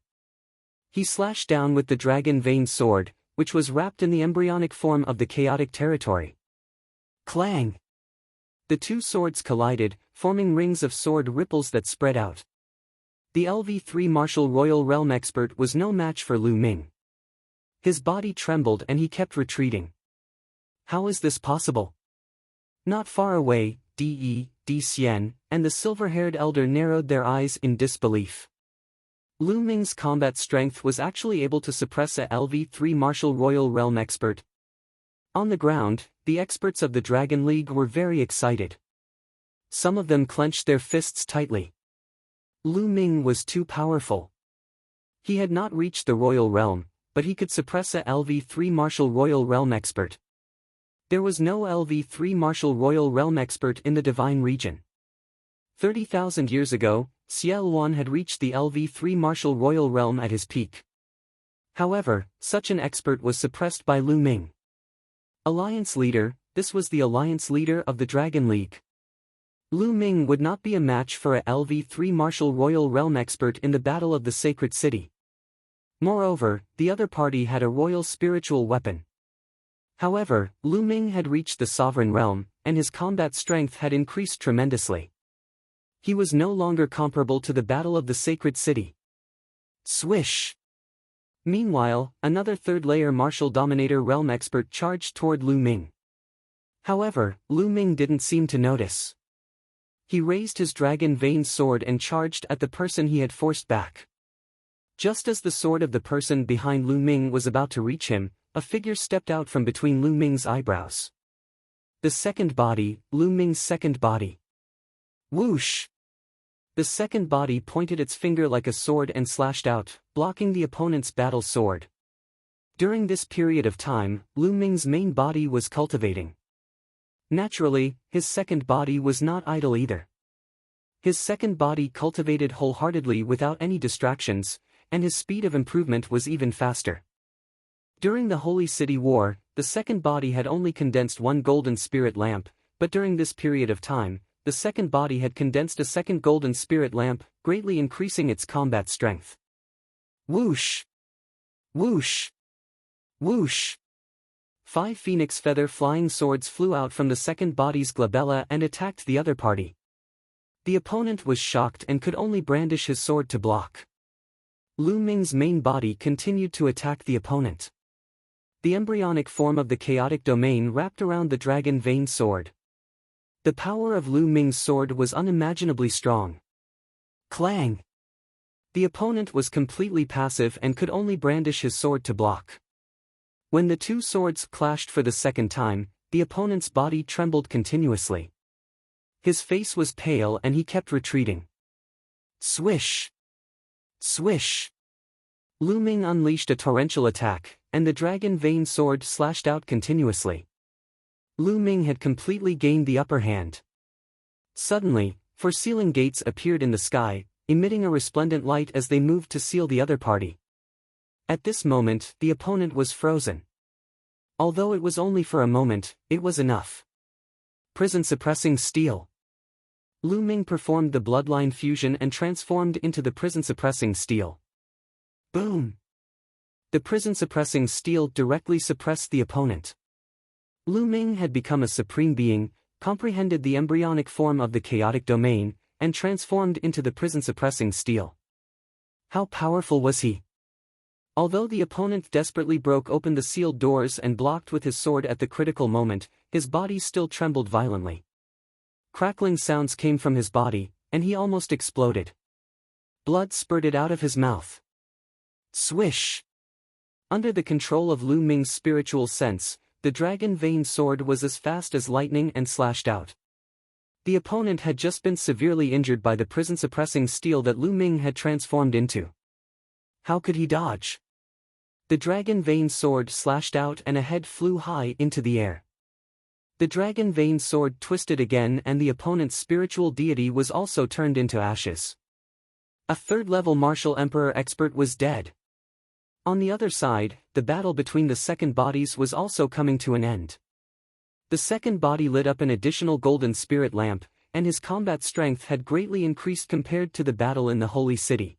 S1: He slashed down with the Dragon Vein Sword, which was wrapped in the embryonic form of the chaotic territory. Clang! The two swords collided, forming rings of sword ripples that spread out. The LV3 Martial Royal Realm expert was no match for Lu Ming. His body trembled and he kept retreating. How is this possible? Not far away, D Xian, and the silver-haired elder narrowed their eyes in disbelief. Lu Ming's combat strength was actually able to suppress a LV3 Martial Royal Realm expert. On the ground, the experts of the Dragon League were very excited. Some of them clenched their fists tightly. Lu Ming was too powerful. He had not reached the Royal Realm, but he could suppress a LV3 Martial Royal Realm expert. There was no LV3 Martial Royal Realm expert in the Divine Region. 30,000 years ago, Xiao Wan had reached the LV3 Martial Royal Realm at his peak. However, such an expert was suppressed by Lu Ming. Alliance leader, this was the alliance leader of the Dragon League. Lu Ming would not be a match for a LV3 Martial Royal Realm expert in the Battle of the Sacred City. Moreover, the other party had a royal spiritual weapon. However, Lu Ming had reached the Sovereign Realm, and his combat strength had increased tremendously. He was no longer comparable to the Battle of the Sacred City. Swish! Meanwhile, another third-layer Martial Dominator Realm expert charged toward Lu Ming. However, Lu Ming didn't seem to notice. He raised his dragon vein sword and charged at the person he had forced back. Just as the sword of the person behind Lu Ming was about to reach him, a figure stepped out from between Lu Ming's eyebrows. The second body, Lu Ming's second body. Whoosh! The second body pointed its finger like a sword and slashed out, blocking the opponent's battle sword. During this period of time, Lu Ming's main body was cultivating. Naturally, his second body was not idle either. His second body cultivated wholeheartedly without any distractions, and his speed of improvement was even faster. During the Holy City War, the second body had only condensed one golden spirit lamp, but during this period of time, the second body had condensed a second golden spirit lamp, greatly increasing its combat strength. Whoosh! Whoosh! Whoosh! 5 phoenix feather flying swords flew out from the second body's glabella and attacked the other party. The opponent was shocked and could only brandish his sword to block. Lu Ming's main body continued to attack the opponent. The embryonic form of the chaotic domain wrapped around the dragon vein sword. The power of Lu Ming's sword was unimaginably strong. Clang! The opponent was completely passive and could only brandish his sword to block. When the two swords clashed for the second time, the opponent's body trembled continuously. His face was pale and he kept retreating. Swish! Swish! Lu Ming unleashed a torrential attack, and the dragon vein sword slashed out continuously. Lu Ming had completely gained the upper hand. Suddenly, 4 sealing gates appeared in the sky, emitting a resplendent light as they moved to seal the other party. At this moment, the opponent was frozen. Although it was only for a moment, it was enough. Prison-suppressing steel. Lu Ming performed the bloodline fusion and transformed into the prison-suppressing steel. Boom! The prison-suppressing steel directly suppressed the opponent. Lu Ming had become a supreme being, comprehended the embryonic form of the chaotic domain, and transformed into the prison-suppressing steel. How powerful was he? Although the opponent desperately broke open the sealed doors and blocked with his sword at the critical moment, his body still trembled violently. Crackling sounds came from his body, and he almost exploded. Blood spurted out of his mouth. Swish! Under the control of Lu Ming's spiritual sense, the dragon vein sword was as fast as lightning and slashed out. The opponent had just been severely injured by the prison-suppressing steel that Lu Ming had transformed into. How could he dodge? The dragon vein sword slashed out and a head flew high into the air. The dragon vein sword twisted again and the opponent's spiritual deity was also turned into ashes. A third-level martial emperor expert was dead. On the other side, the battle between the second bodies was also coming to an end. The second body lit up an additional golden spirit lamp, and his combat strength had greatly increased compared to the battle in the Holy City.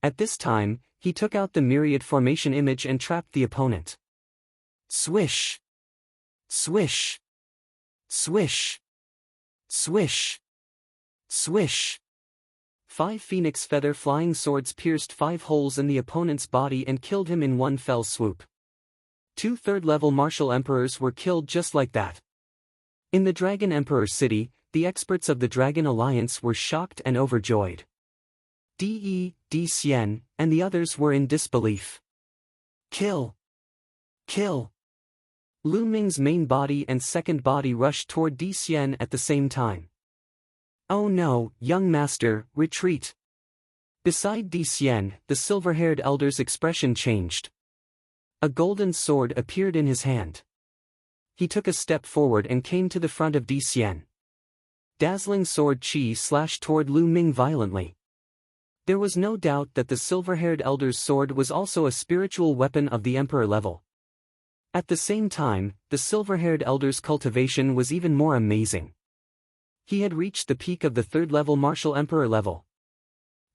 S1: At this time, he took out the myriad formation image and trapped the opponent. Swish! Swish! Swish! Swish! Swish! 5 phoenix feather flying swords pierced 5 holes in the opponent's body and killed him in one fell swoop. 2 third-level martial emperors were killed just like that. In the Dragon Emperor city, the experts of the Dragon Alliance were shocked and overjoyed. De, Xian, and the others were in disbelief. Kill! Kill! Lu Ming's main body and second body rushed toward Xian at the same time. Oh no, young master, retreat! Beside Xian, the silver-haired elder's expression changed. A golden sword appeared in his hand. He took a step forward and came to the front of Xian. Dazzling sword chi slashed toward Lu Ming violently. There was no doubt that the silver-haired elder's sword was also a spiritual weapon of the emperor level. At the same time, the silver-haired elder's cultivation was even more amazing. He had reached the peak of the third-level martial emperor level.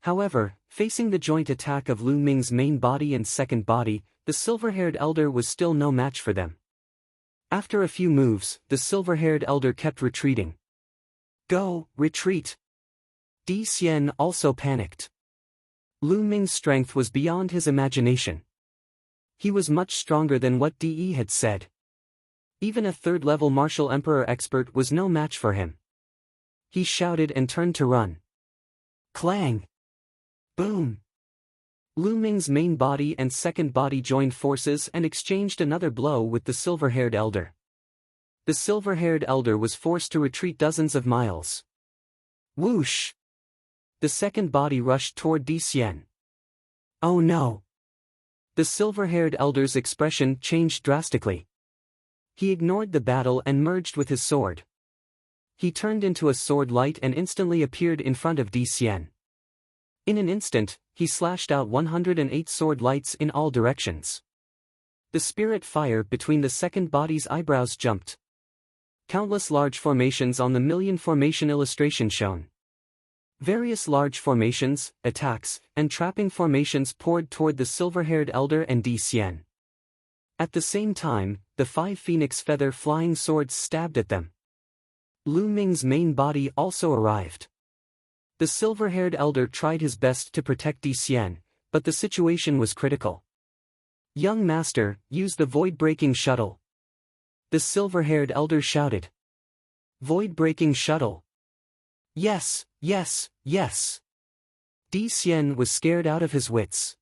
S1: However, facing the joint attack of Lu Ming's main body and second body, the silver-haired elder was still no match for them. After a few moves, the silver-haired elder kept retreating. Go, retreat! Xian also panicked. Lu Ming's strength was beyond his imagination. He was much stronger than what De had said. Even a third-level martial emperor expert was no match for him. He shouted and turned to run. Clang! Boom! Lu Ming's main body and second body joined forces and exchanged another blow with the silver-haired elder. The silver-haired elder was forced to retreat dozens of miles. Whoosh! The second body rushed toward Xian. Oh no! The silver-haired elder's expression changed drastically. He ignored the battle and merged with his sword. He turned into a sword light and instantly appeared in front of Xian. In an instant, he slashed out 108 sword lights in all directions. The spirit fire between the second body's eyebrows jumped. Countless large formations on the million formation illustration shown. Various large formations, attacks, and trapping formations poured toward the silver-haired elder and Xian. At the same time, the 5 phoenix feather flying swords stabbed at them. Lu Ming's main body also arrived. The silver-haired elder tried his best to protect Xian, but the situation was critical. Young master, use the void-breaking shuttle. The silver-haired elder shouted. Void-breaking shuttle. Yes, yes, yes. Xian was scared out of his wits.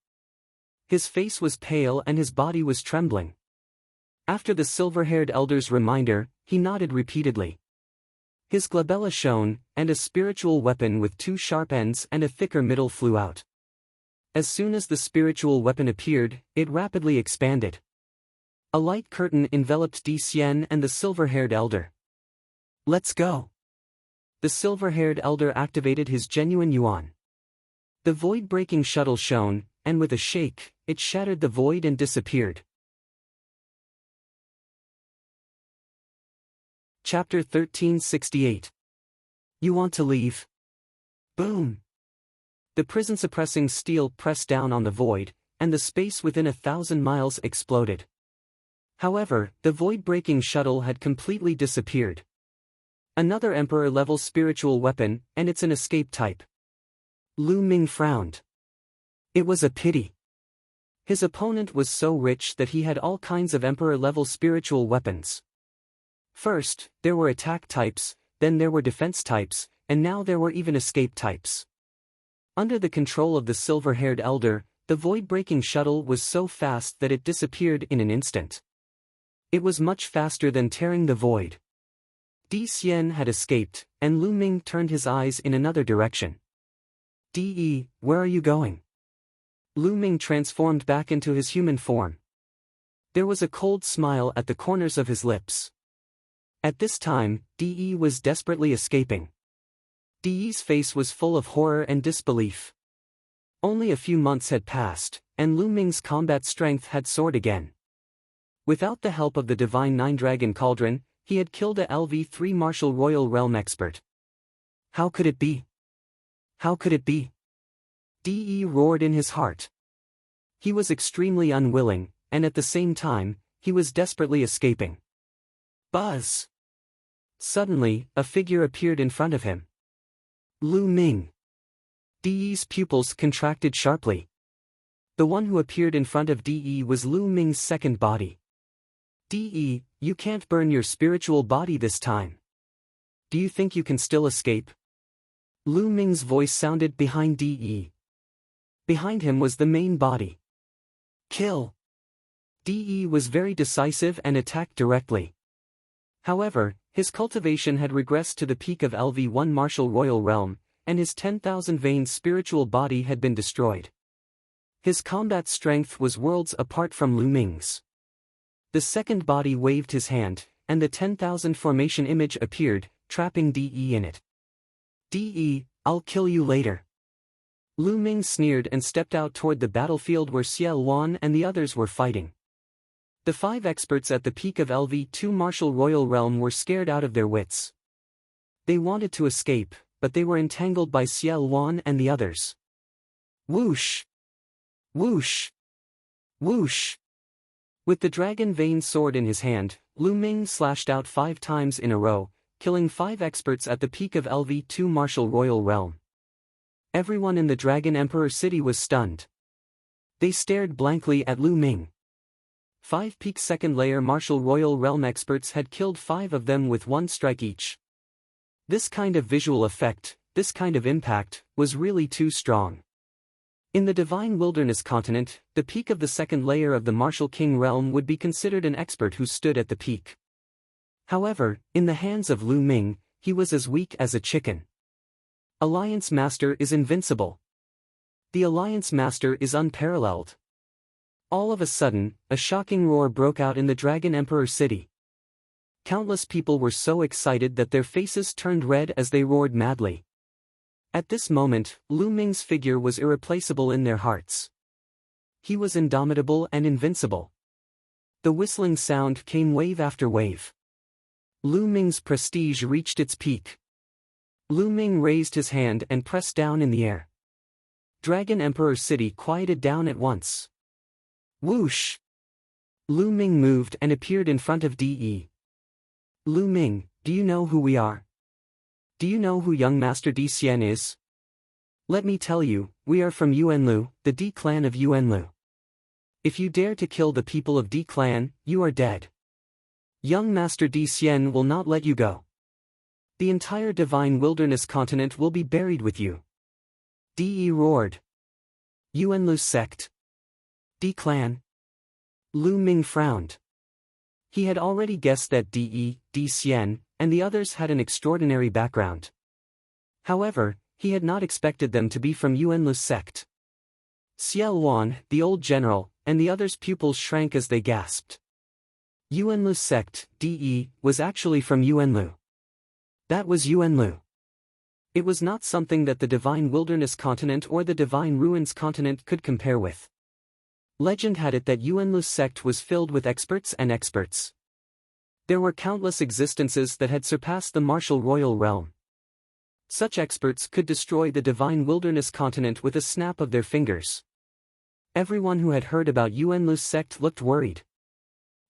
S1: His face was pale and his body was trembling. After the silver-haired elder's reminder, he nodded repeatedly. His glabella shone, and a spiritual weapon with 2 sharp ends and a thicker middle flew out. As soon as the spiritual weapon appeared, it rapidly expanded. A light curtain enveloped Xian and the silver-haired elder. Let's go. The silver-haired elder activated his genuine yuan. The void-breaking shuttle shone, and with a shake, it shattered the void and disappeared. Chapter 1368. You want to leave? Boom! The prison-suppressing steel pressed down on the void, and the space within 1,000 miles exploded. However, the void-breaking shuttle had completely disappeared. Another Emperor-level spiritual weapon, and it's an escape type. Lu Ming frowned. It was a pity. His opponent was so rich that he had all kinds of Emperor-level spiritual weapons. First, there were attack types, then there were defense types, and now there were even escape types. Under the control of the silver-haired elder, the void-breaking shuttle was so fast that it disappeared in an instant. It was much faster than tearing the void. Xian had escaped, and Lu Ming turned his eyes in another direction. Where are you going? Lu Ming transformed back into his human form. There was a cold smile at the corners of his lips. At this time, De was desperately escaping. De's face was full of horror and disbelief. Only a few months had passed, and Lu Ming's combat strength had soared again. Without the help of the divine Nine-Dragon Cauldron, he had killed a LV3 Martial Royal Realm expert. How could it be? How could it be? De roared in his heart. He was extremely unwilling, and at the same time, he was desperately escaping. Buzz! Suddenly, a figure appeared in front of him. Lu Ming. De's pupils contracted sharply. The one who appeared in front of De was Lu Ming's second body. De, you can't burn your spiritual body this time. Do you think you can still escape? Lu Ming's voice sounded behind De. Behind him was the main body. Kill! De was very decisive and attacked directly. However, his cultivation had regressed to the peak of LV1 martial royal realm, and his 10,000 veins spiritual body had been destroyed. His combat strength was worlds apart from Lu Ming's. The second body waved his hand, and the 10,000 formation image appeared, trapping De in it. De, I'll kill you later. Lu Ming sneered and stepped out toward the battlefield where Xie Luan and the others were fighting. The 5 experts at the peak of LV2 martial royal realm were scared out of their wits. They wanted to escape, but they were entangled by Xie Luan and the others. Whoosh! Whoosh! Whoosh! With the dragon vein sword in his hand, Lu Ming slashed out 5 times in a row, killing 5 experts at the peak of LV2 martial royal realm. Everyone in the Dragon Emperor city was stunned. They stared blankly at Lu Ming. 5 peak second layer martial royal realm experts had killed 5 of them with 1 strike each. This kind of visual effect, this kind of impact, was really too strong. In the Divine Wilderness continent, the peak of the second layer of the Martial King realm would be considered an expert who stood at the peak. However, in the hands of Lu Ming, he was as weak as a chicken. Alliance Master is invincible. The Alliance Master is unparalleled. All of a sudden, a shocking roar broke out in the Dragon Emperor city. Countless people were so excited that their faces turned red as they roared madly. At this moment, Lu Ming's figure was irreplaceable in their hearts. He was indomitable and invincible. The whistling sound came wave after wave. Lu Ming's prestige reached its peak. Lu Ming raised his hand and pressed down in the air. Dragon Emperor city quieted down at once. Whoosh! Lu Ming moved and appeared in front of De. Lu Ming, do you know who we are? Do you know who young Master Di Xian is? Let me tell you, we are from Yuanlu, the Di clan of Yuanlu. If you dare to kill the people of Di clan, you are dead. Young Master Di Xian will not let you go. The entire Divine Wilderness continent will be buried with you. De roared. Yuanlu sect. Di clan. Lu Ming frowned. He had already guessed that Di Xian, and the others had an extraordinary background. However, he had not expected them to be from Yuanlu's sect. Xie Luan, the old general, and the others' pupils shrank as they gasped. Yuanlu's sect, De, was actually from Yuanlu. That was Yuanlu. It was not something that the Divine Wilderness continent or the Divine Ruins continent could compare with. Legend had it that Yuanlu's sect was filled with experts and experts. There were countless existences that had surpassed the martial royal realm. Such experts could destroy the Divine Wilderness continent with a snap of their fingers. Everyone who had heard about Yuanlu's sect looked worried.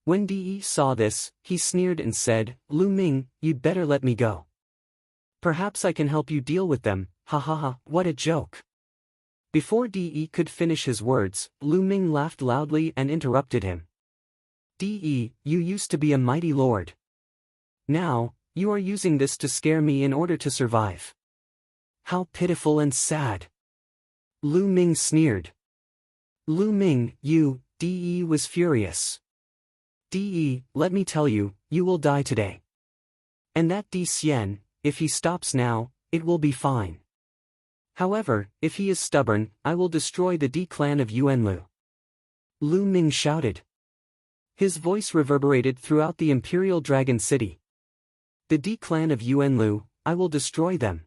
S1: When De saw this, he sneered and said, Lu Ming, you'd better let me go. Perhaps I can help you deal with them, ha ha ha, what a joke. Before De could finish his words, Lu Ming laughed loudly and interrupted him. De, you used to be a mighty lord. Now, you are using this to scare me in order to survive. How pitiful and sad. Lu Ming sneered. Lu Ming, you, De was furious. De, let me tell you, you will die today. And that Di Xian, if he stops now, it will be fine. However, if he is stubborn, I will destroy the Di clan of Yuanlu. Lu Ming shouted. His voice reverberated throughout the Imperial Dragon City. The Di clan of Yuanlu, I will destroy them.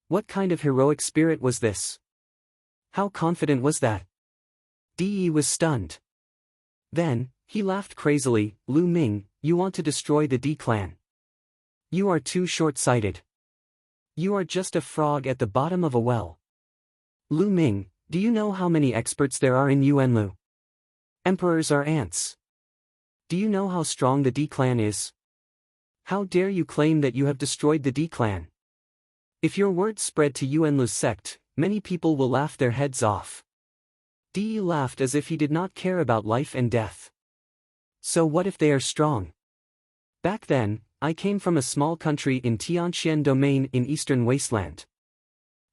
S1: What kind of heroic spirit was this? How confident was that? De was stunned. Then, he laughed crazily, Lu Ming, you want to destroy the Di clan. You are too short-sighted. You are just a frog at the bottom of a well. Lu Ming, do you know how many experts there are in Yuanlu? Emperors are ants. Do you know how strong the Di clan is? How dare you claim that you have destroyed the Di clan? If your words spread to Yuanlu's sect, many people will laugh their heads off. De laughed as if he did not care about life and death. So what if they are strong? Back then, I came from a small country in Tianxian Domain in eastern wasteland.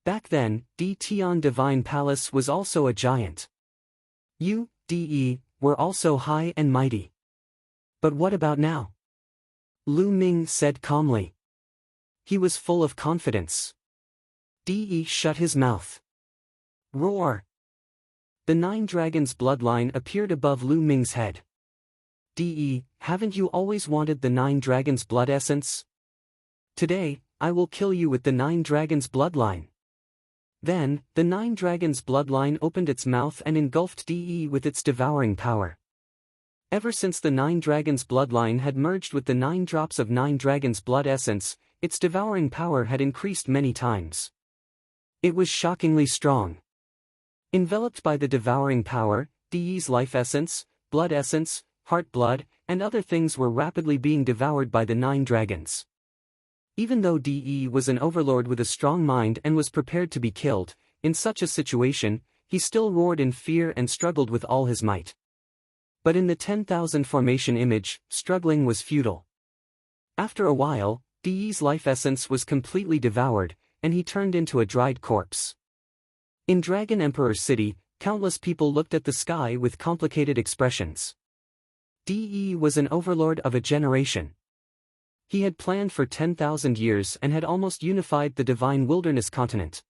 S1: Back then, Tian Divine Palace was also a giant. You, De, were also high and mighty. But what about now? Lu Ming said calmly. He was full of confidence. De shut his mouth. Roar! The 9 dragons' bloodline appeared above Lu Ming's head. De, haven't you always wanted the 9 dragons' blood essence? Today, I will kill you with the 9 dragons' bloodline. Then, the 9 dragons' bloodline opened its mouth and engulfed De with its devouring power. Ever since the 9 dragons' bloodline had merged with the 9 drops of 9 dragons' blood essence, its devouring power had increased many times. It was shockingly strong. Enveloped by the devouring power, De's life essence, blood essence, heart blood, and other things were rapidly being devoured by the 9 dragons. Even though De was an overlord with a strong mind and was prepared to be killed, in such a situation, he still roared in fear and struggled with all his might. But in the 10,000 formation image, struggling was futile. After a while, De's life essence was completely devoured, and he turned into a dried corpse. In Dragon Emperor City, countless people looked at the sky with complicated expressions. De was an overlord of a generation. He had planned for 10,000 years and had almost unified the divine wilderness continent.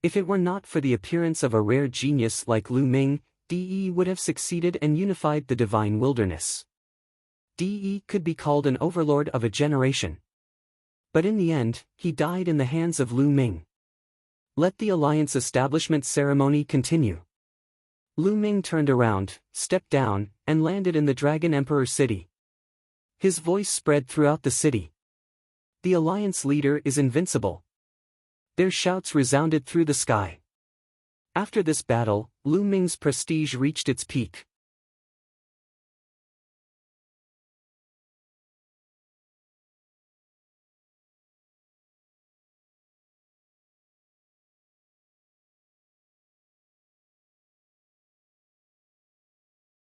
S1: If it were not for the appearance of a rare genius like Lu Ming, De would have succeeded and unified the divine wilderness. De could be called an overlord of a generation. But in the end, he died in the hands of Lu Ming. Let the alliance establishment ceremony continue. Lu Ming turned around, stepped down, and landed in the Dragon Emperor City. His voice spread throughout the city. The alliance leader is invincible. Their shouts resounded through the sky. After this battle, Lu Ming's prestige reached its peak.